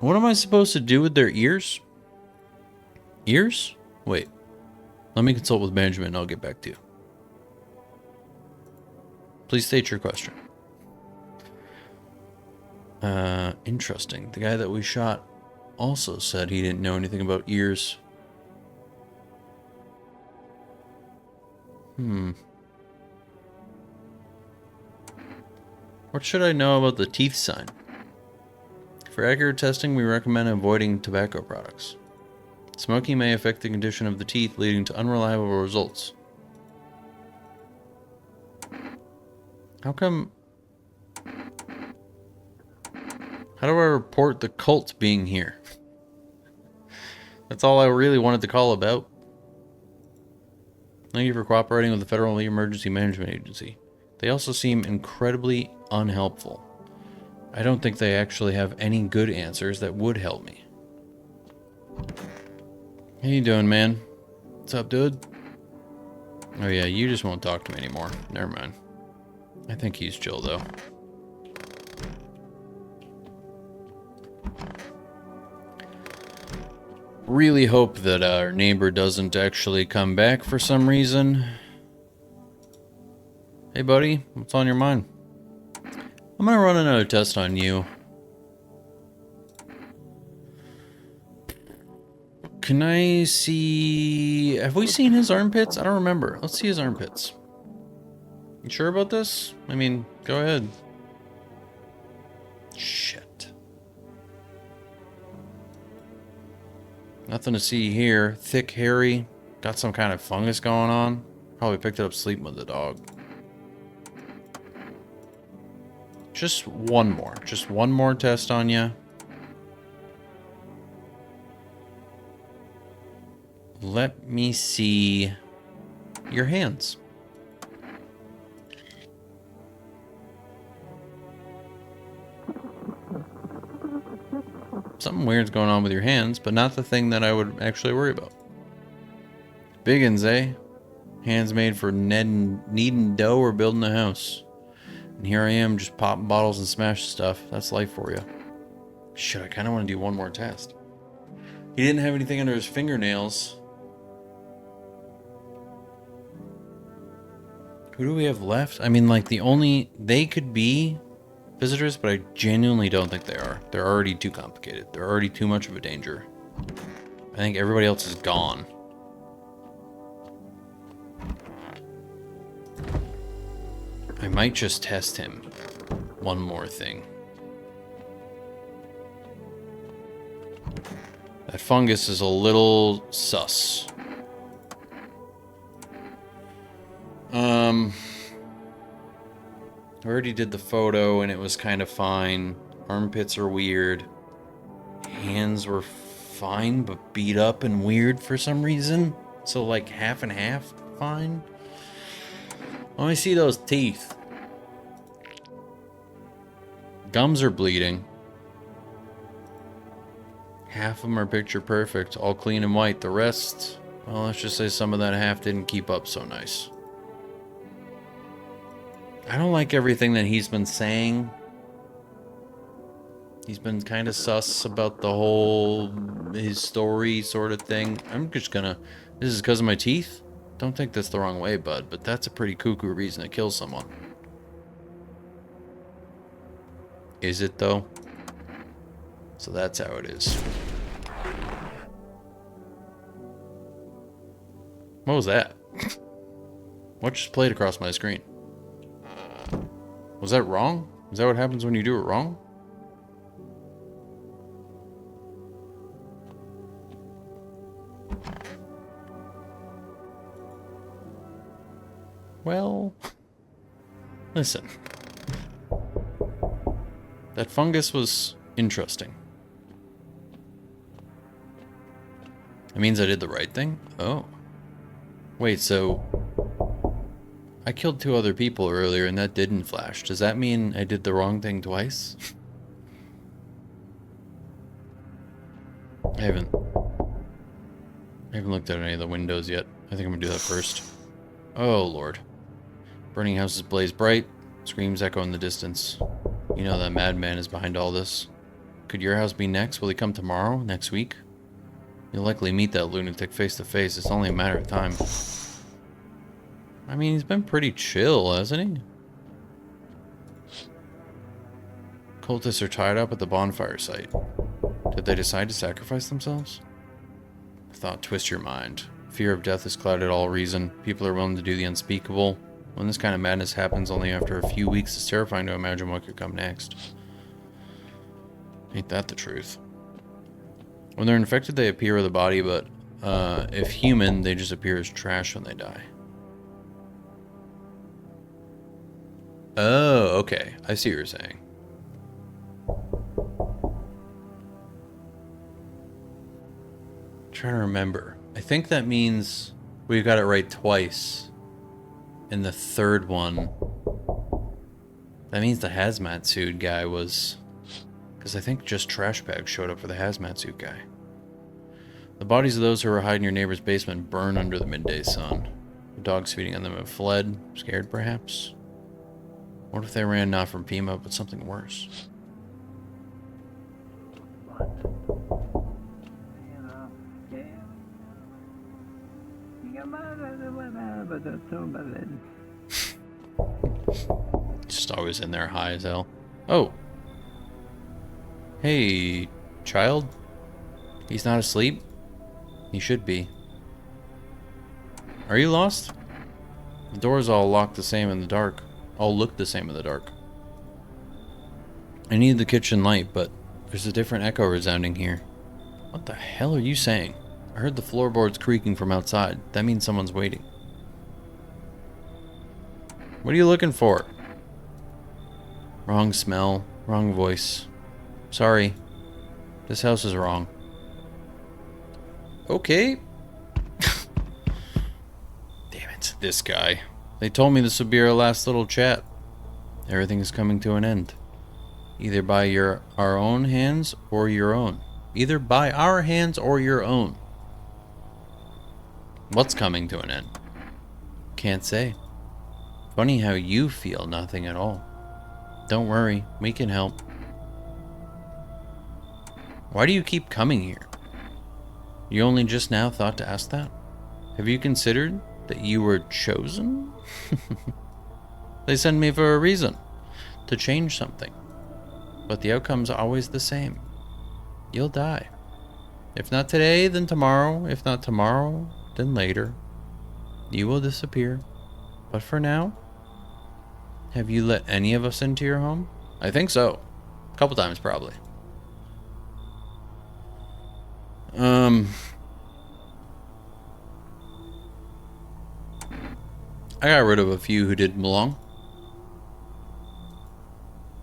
What am I supposed to do with their ears? Ears? Wait. Let me consult with management and I'll get back to you. Please state your question. Interesting. The guy that we shot also said he didn't know anything about ears. What should I know about the teeth sign? For accurate testing, we recommend avoiding tobacco products. Smoking may affect the condition of the teeth, leading to unreliable results. How come... How do I report the cult being here? That's all I really wanted to call about. Thank you for cooperating with the Federal Emergency Management Agency. They also seem incredibly unhelpful. I don't think they actually have any good answers that would help me. How you doing, man? What's up, dude? Oh yeah, you just won't talk to me anymore. Never mind. I think he's chill, though. Really hope that our neighbor doesn't actually come back for some reason. Hey, buddy, what's on your mind? I'm gonna run another test on you. Can I see... Have we seen his armpits? I don't remember. Let's see his armpits. You sure about this? I mean, go ahead. Shit. Nothing to see here. Thick, hairy. Got some kind of fungus going on. Probably picked it up sleeping with the dog. Just one more. Just one more test on you. Let me see your hands. Something weird's going on with your hands, but not the thing that I would actually worry about. Biggins, eh? Hands made for kneading dough or building a house. And here I am just popping bottles and smashing stuff. That's life for you. Shit, I kind of want to do one more test. He didn't have anything under his fingernails. Who do we have left? I mean, like, they could be visitors, but I genuinely don't think they are. They're already too complicated. They're already too much of a danger. I think everybody else is gone. I might just test him. One more thing. That fungus is a little sus. I already did the photo and it was kind of fine. Armpits are weird. Hands were fine, but beat up and weird for some reason. So like half and half fine. Let me see those teeth. Gums are bleeding. Half of them are picture perfect, all clean and white. The rest, well, let's just say some of that half didn't keep up so nice. I don't like everything that he's been saying. He's been kind of sus about the whole, his story sort of thing. I'm just gonna, this is because of my teeth? Don't take this the wrong way, bud, but that's a pretty cuckoo reason to kill someone. Is it, though? So that's how it is. What was that? What just played across my screen? Was that wrong? Is that what happens when you do it wrong? Well, listen. That fungus was interesting. It means I did the right thing? Oh. Wait, so... I killed 2 other people earlier and that didn't flash. Does that mean I did the wrong thing twice? I haven't looked at any of the windows yet. I think I'm gonna do that first. Oh, Lord. Burning houses blaze bright. Screams echo in the distance. You know that madman is behind all this. Could your house be next? Will he come tomorrow? Next week? You'll likely meet that lunatic face to face. It's only a matter of time. I mean, he's been pretty chill, hasn't he? Cultists are tied up at the bonfire site. Did they decide to sacrifice themselves? Thought twist your mind. Fear of death has clouded all reason. People are willing to do the unspeakable. When this kind of madness happens only after a few weeks, it's terrifying to imagine what could come next. Ain't that the truth? When they're infected, they appear with a body, but if human, they just appear as trash when they die. Oh, okay. I see what you're saying. Trying to remember. I think that means we got it right twice. And the third one, that means the hazmat suit guy was... Because I think just trash bags showed up for the hazmat suit guy. The bodies of those who were hiding in your neighbor's basement burn under the midday sun. The dogs feeding on them have fled, scared perhaps. What if they ran not from FEMA, but something worse? Just always in there high as hell. Oh. Hey, child. He's not asleep? He should be. Are you lost? The doors all lock the same in the dark. All look the same in the dark. I need the kitchen light, but there's a different echo resounding here. What the hell are you saying? I heard the floorboards creaking from outside. That means someone's waiting. What are you looking for? Wrong smell, wrong voice. Sorry. This house is wrong. Okay. Damn it, this guy. They told me this would be our last little chat. Everything is coming to an end. Either by our own hands or your own. Either by our hands or your own. What's coming to an end? Can't say. Funny how you feel nothing at all. Don't worry, we can help. Why do you keep coming here? You only just now thought to ask that? Have you considered that you were chosen? They send me for a reason. To change something. But the outcome's always the same. You'll die. If not today, then tomorrow. If not tomorrow, then later. You will disappear. But for now, have you let any of us into your home? I think so. A couple times, probably. I got rid of a few who didn't belong.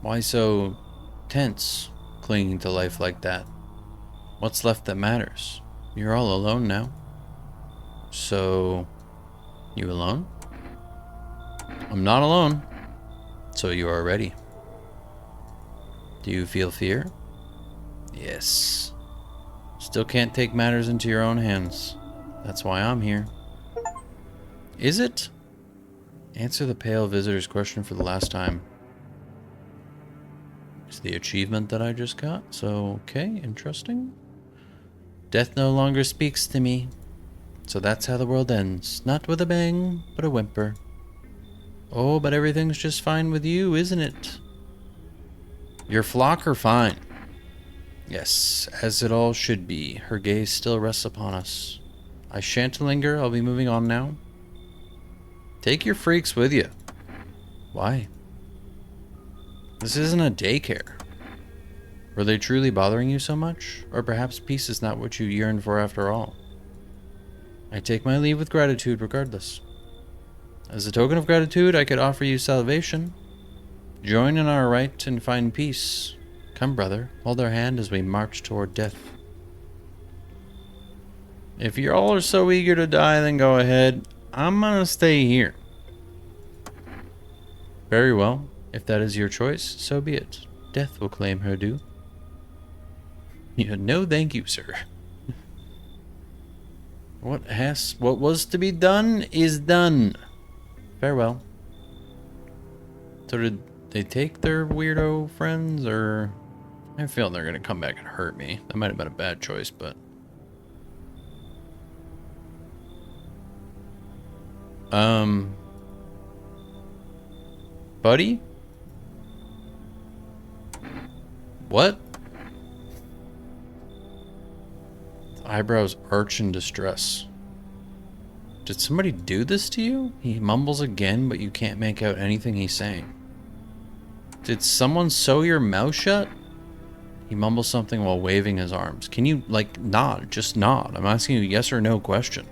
Why so tense, clinging to life like that? What's left that matters? You're all alone now. So, you alone? I'm not alone. So you are ready. Do you feel fear? Yes. Still can't take matters into your own hands. That's why I'm here. Is it? Answer the pale visitor's question for the last time. It's the achievement that I just got, so okay, interesting. Death no longer speaks to me. So that's how the world ends. Not with a bang, but a whimper. Oh, but everything's just fine with you, isn't it? Your flock are fine. Yes, as it all should be. Her gaze still rests upon us. I shan't linger, I'll be moving on now. Take your freaks with you. Why? This isn't a daycare. Were they truly bothering you so much? Or perhaps peace is not what you yearn for after all? I take my leave with gratitude regardless. As a token of gratitude, I could offer you salvation. Join in our right and find peace. Come, brother, hold our hand as we march toward death. If you all are so eager to die, then go ahead. I'm gonna stay here. Very well. If that is your choice, so be it. Death will claim her due. Yeah, no thank you, sir. What was to be done is done. Farewell. So did they take their weirdo friends, or... I have a feeling they're gonna come back and hurt me. That might have been a bad choice, but... Buddy? What? Eyebrows arch in distress. Did somebody do this to you? He mumbles again, but you can't make out anything he's saying. Did someone sew your mouth shut? He mumbles something while waving his arms. Can you, like, nod? Just nod. I'm asking you a yes or no question.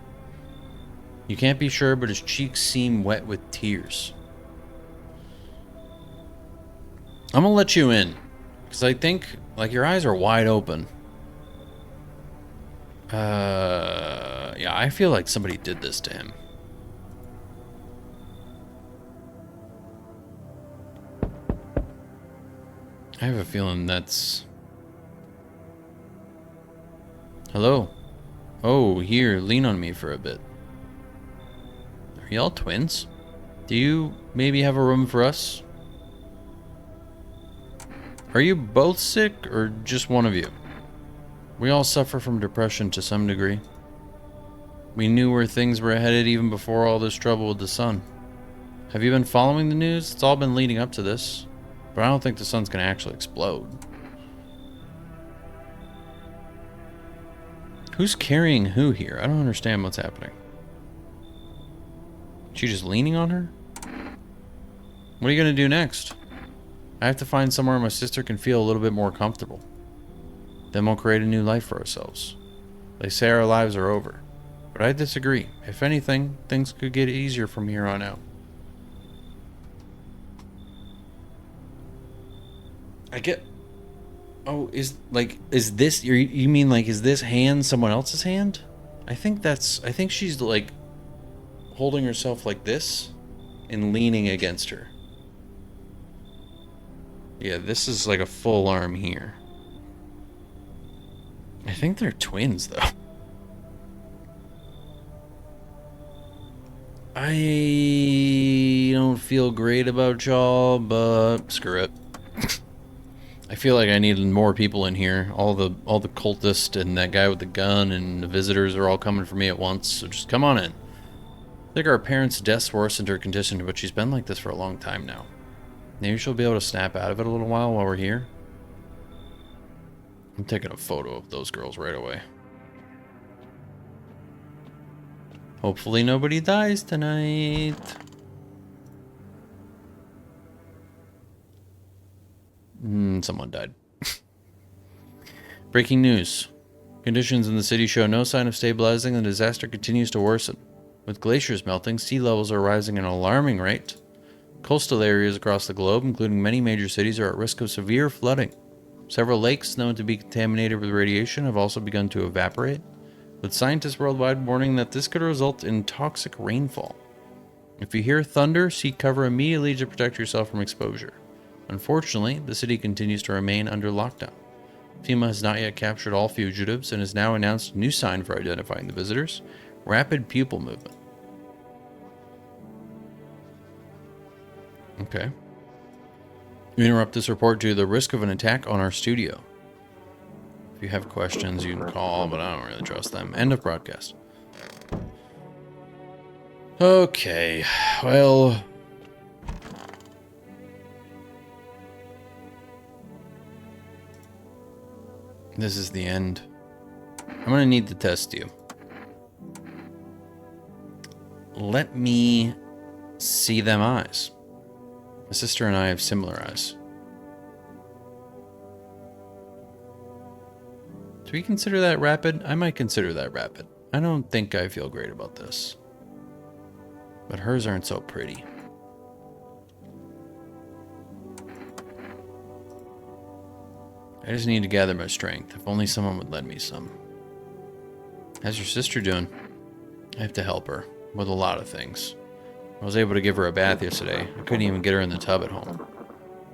You can't be sure, but his cheeks seem wet with tears. I'm gonna let you in. Because I think, like, your eyes are wide open. Yeah, I feel like somebody did this to him. I have a feeling that's... Hello? Oh, here, lean on me for a bit. Are y'all twins? Do you maybe have a room for us? Are you both sick, or just one of you? We all suffer from depression to some degree. We knew where things were headed even before all this trouble with the sun. Have you been following the news? It's all been leading up to this. But I don't think the sun's gonna actually explode. Who's carrying who here? I don't understand what's happening. She just leaning on her? What are you gonna do next? I have to find somewhere my sister can feel a little bit more comfortable. Then we'll create a new life for ourselves. They say our lives are over. But I disagree. If anything, things could get easier from here on out. I get... Oh, is this... You mean, like, is this hand someone else's hand? I think she's, like, holding herself like this and leaning against her. Yeah, this is like a full arm here. I think they're twins, though. I don't feel great about y'all, but screw it. I feel like I need more people in here. All the cultists and that guy with the gun and the visitors are all coming for me at once, so just come on in. I think our parents' deaths worsened her condition, but she's been like this for a long time now. Maybe she'll be able to snap out of it a little while we're here. I'm taking a photo of those girls right away. Hopefully nobody dies tonight. Someone died. Breaking news. Conditions in the city show no sign of stabilizing and the disaster continues to worsen. With glaciers melting, sea levels are rising at an alarming rate. Coastal areas across the globe, including many major cities, are at risk of severe flooding. Several lakes known to be contaminated with radiation have also begun to evaporate, with scientists worldwide warning that this could result in toxic rainfall. If you hear thunder, seek cover immediately to protect yourself from exposure. Unfortunately, the city continues to remain under lockdown. FEMA has not yet captured all fugitives and has now announced a new sign for identifying the visitors: rapid pupil movement. Okay. We interrupt this report due to the risk of an attack on our studio. If you have questions, you can call, but I don't really trust them. End of broadcast. Okay, well... This is the end. I'm gonna need to test you. Let me see them eyes. My sister and I have similar eyes. Do we consider that rapid? I might consider that rapid. I don't think I feel great about this. But hers aren't so pretty. I just need to gather my strength. If only someone would lend me some. How's your sister doing? I have to help her with a lot of things. I was able to give her a bath yesterday. I couldn't even get her in the tub at home.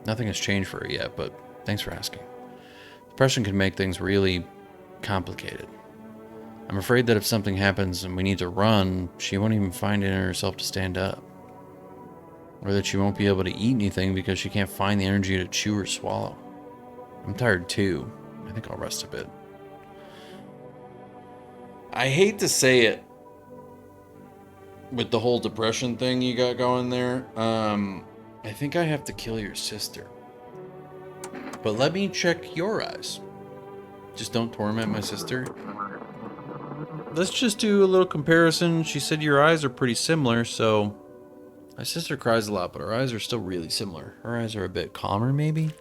Nothing has changed for her yet, but thanks for asking. Depression can make things really complicated. I'm afraid that if something happens and we need to run, she won't even find it in herself to stand up. Or that she won't be able to eat anything because she can't find the energy to chew or swallow. I'm tired too. I think I'll rest a bit. I hate to say it, with the whole depression thing you got going there, I think I have to kill your sister. But let me check your eyes. Just don't torment my sister. let's just do a little comparison. She said your eyes are pretty similar, so my sister cries a lot, but her eyes are still really similar. Her eyes are a bit calmer, maybe.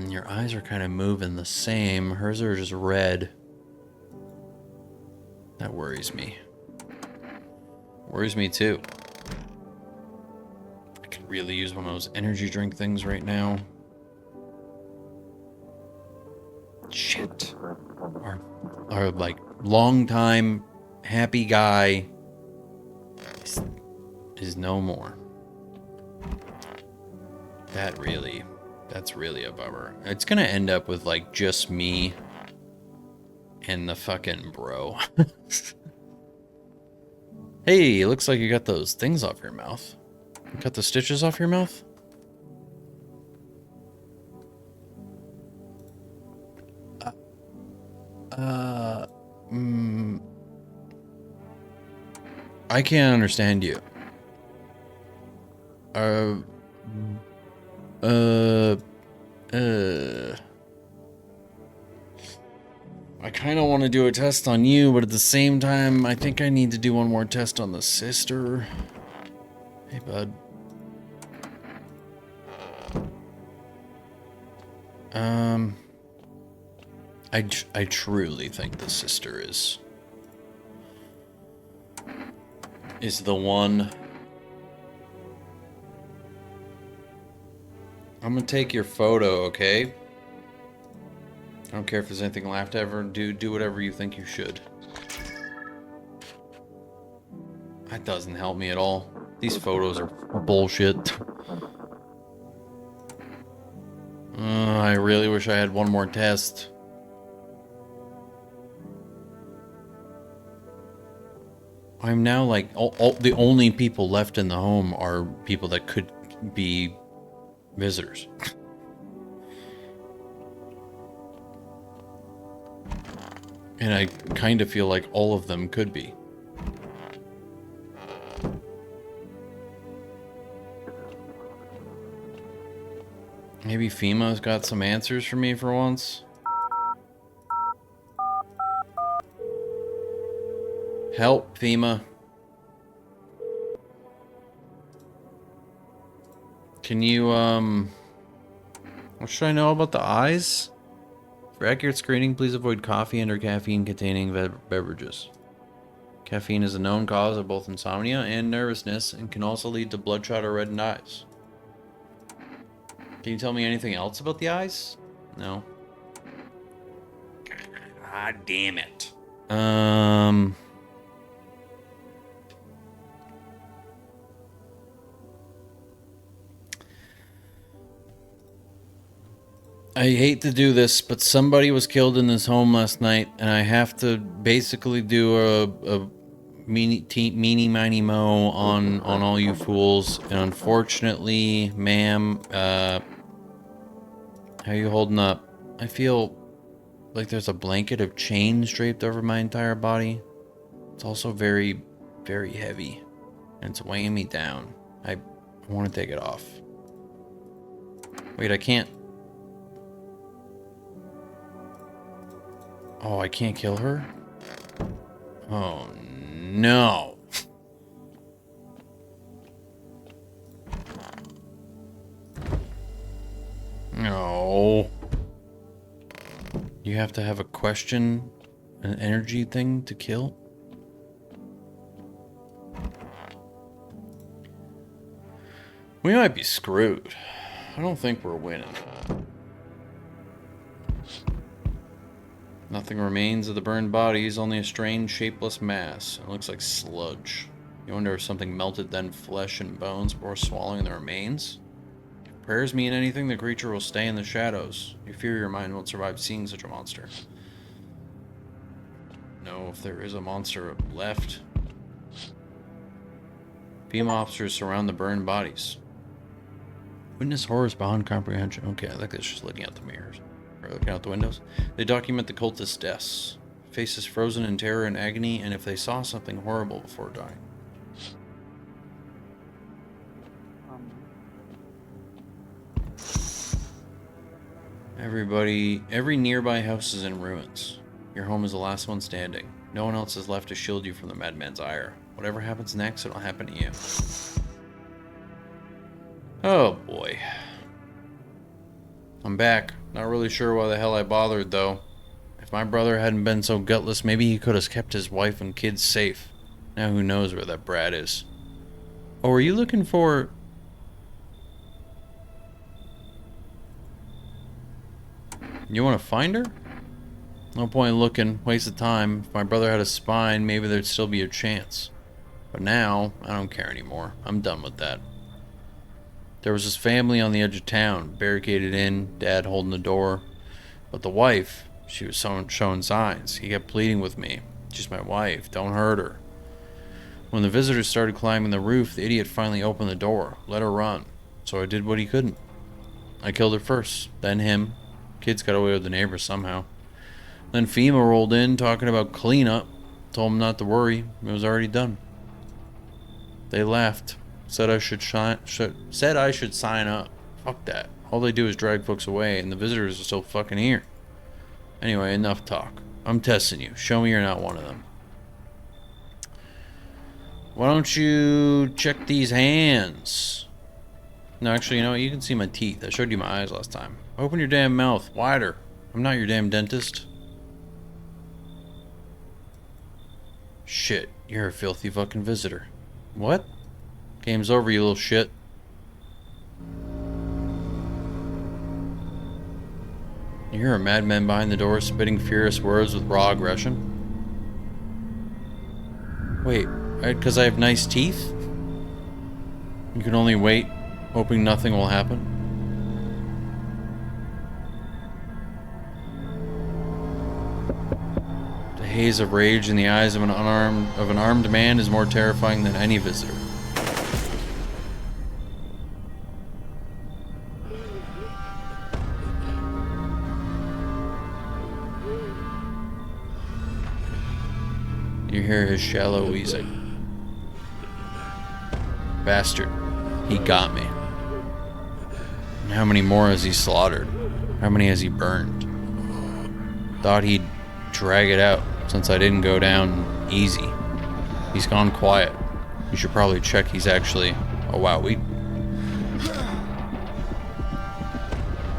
Your eyes are kind of moving the same. Hers are just red. That worries me. Worries me too. I could really use one of those energy drink things right now. Shit. Our like longtime happy guy is no more. That's really a bummer. It's gonna end up with like just me and the fucking bro. Hey, looks like you got those things off your mouth. You got the stitches off your mouth? I can't understand you. I kind of want to do a test on you, but at the same time, I think I need to do one more test on the sister. Hey, bud. I truly think the sister is the one. I'm gonna take your photo, okay? I don't care if there's anything left ever. Do whatever you think you should. That doesn't help me at all. These photos are bullshit. I really wish I had one more test. I'm now like, all the only people left in the home are people that could be visitors. And I kind of feel like all of them could be. Maybe FEMA's got some answers for me for once. Help, FEMA. Can you, what should I know about the eyes? For accurate screening, please avoid coffee and or caffeine-containing beverages. Caffeine is a known cause of both insomnia and nervousness and can also lead to bloodshot or reddened eyes. Can you tell me anything else about the eyes? No. God damn it. I hate to do this, but somebody was killed in this home last night, and I have to basically do a meeny miny mo on all you fools. And unfortunately, ma'am, how are you holding up? I feel like there's a blanket of chains draped over my entire body. It's also very, very heavy, and it's weighing me down. I want to take it off. Wait, I can't. Oh, I can't kill her? Oh, no. No. You have to have a question, an energy thing to kill? We might be screwed. I don't think we're winning. Nothing remains of the burned bodies, only a strange, shapeless mass. It looks like sludge. You wonder if something melted then flesh and bones before swallowing the remains? If prayers mean anything, the creature will stay in the shadows. You fear your mind won't survive seeing such a monster. No, if there is a monster left. FEMA officers surround the burned bodies. Witness horrors beyond comprehension. Okay, I like this, just looking out the mirrors. Or looking out the windows. They document the cultist deaths. Faces frozen in terror and agony, and if they saw something horrible before dying. Every nearby house is in ruins. Your home is the last one standing. No one else is left to shield you from the madman's ire. Whatever happens next, it'll happen to you. Oh boy. I'm back. Not really sure why the hell I bothered, though. If my brother hadn't been so gutless, maybe he could have kept his wife and kids safe. Now who knows where that brat is. Oh, are you looking for... You want to find her? No point looking. Waste of time. If my brother had a spine, maybe there'd still be a chance. But now, I don't care anymore. I'm done with that. There was this family on the edge of town, barricaded in, dad holding the door. But the wife, she was showing signs. He kept pleading with me. She's my wife, don't hurt her. When the visitors started climbing the roof, the idiot finally opened the door, let her run. So I did what he couldn't. I killed her first, then him. Kids got away with the neighbors somehow. Then FEMA rolled in, talking about cleanup. Told them not to worry, it was already done. They laughed. Said I should sign up. Fuck that. All they do is drag folks away, and the visitors are still fucking here. Anyway, enough talk. I'm testing you. Show me you're not one of them. Why don't you check these hands? No, actually, you know what? You can see my teeth. I showed you my eyes last time. Open your damn mouth wider. I'm not your damn dentist. Shit, you're a filthy fucking visitor. What? Game's over, you little shit. You hear a madman behind the door spitting furious words with raw aggression? Wait, because I have nice teeth? You can only wait, hoping nothing will happen? The haze of rage in the eyes of an armed man is more terrifying than any visitor. You hear his shallow wheezing. Bastard. He got me. And how many more has he slaughtered? How many has he burned? Thought he'd drag it out since I didn't go down easy. He's gone quiet. You should probably check he's actually... Oh wow,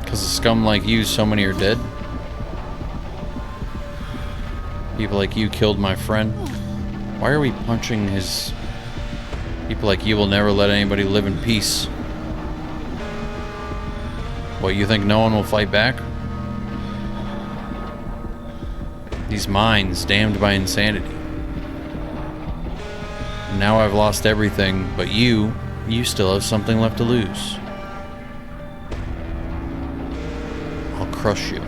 Because of scum like you, so many are dead. People like you killed my friend. Why are we punching his... People like you will never let anybody live in peace. What, you think no one will fight back? These minds damned by insanity. Now I've lost everything, but you still have something left to lose. I'll crush you.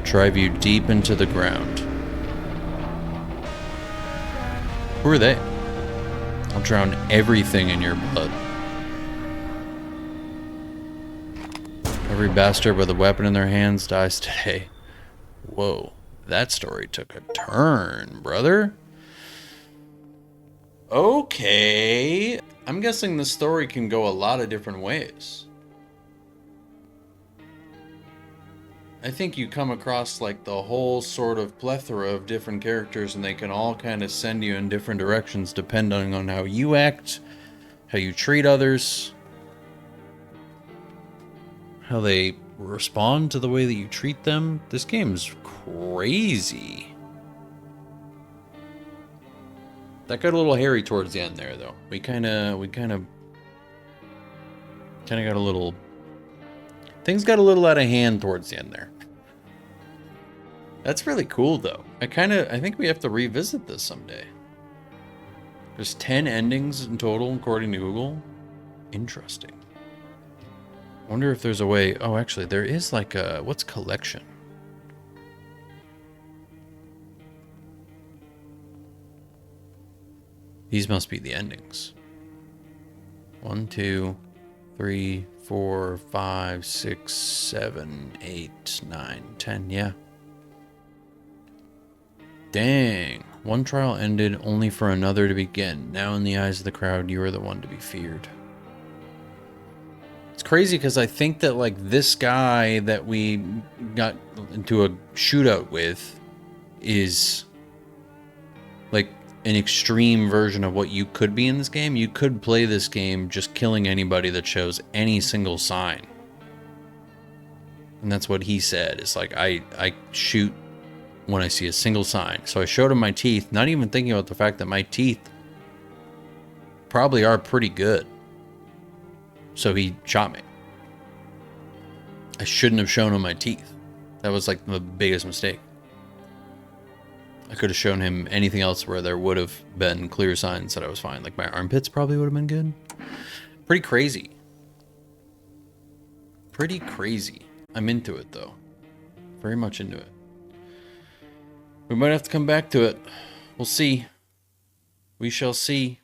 Drive you deep into the ground. Who are they? I'll drown everything in your blood. Every bastard with a weapon in their hands dies today. Whoa, that story took a turn, brother. Okay. I'm guessing the story can go a lot of different ways. I think you come across like the whole sort of plethora of different characters, and they can all kind of send you in different directions depending on how you act, how you treat others, how they respond to the way that you treat them. This game's crazy. That got a little hairy towards the end there, though. We kind of got a little... Things got a little out of hand towards the end there. That's really cool, though. I think we have to revisit this someday. There's 10 endings in total, according to Google. Interesting. Wonder if there's a way... Oh, actually, there is like a... What's collection? These must be the endings. 1, 2, 3, 4, 5, 6, 7, 8, 9, 10. Yeah. Dang. One trial ended only for another to begin. Now in the eyes of the crowd, you are the one to be feared. It's crazy because I think that, like, this guy that we got into a shootout with is, like, an extreme version of what you could be in this game. You could play this game just killing anybody that shows any single sign. And that's what he said. It's like, I shoot when I see a single sign. So I showed him my teeth, not even thinking about the fact that my teeth probably are pretty good. So he shot me. I shouldn't have shown him my teeth. That was like the biggest mistake. I could have shown him anything else where there would have been clear signs that I was fine. Like my armpits probably would have been good. Pretty crazy. Pretty crazy. I'm into it though. Very much into it. We might have to come back to it. We'll see. We shall see.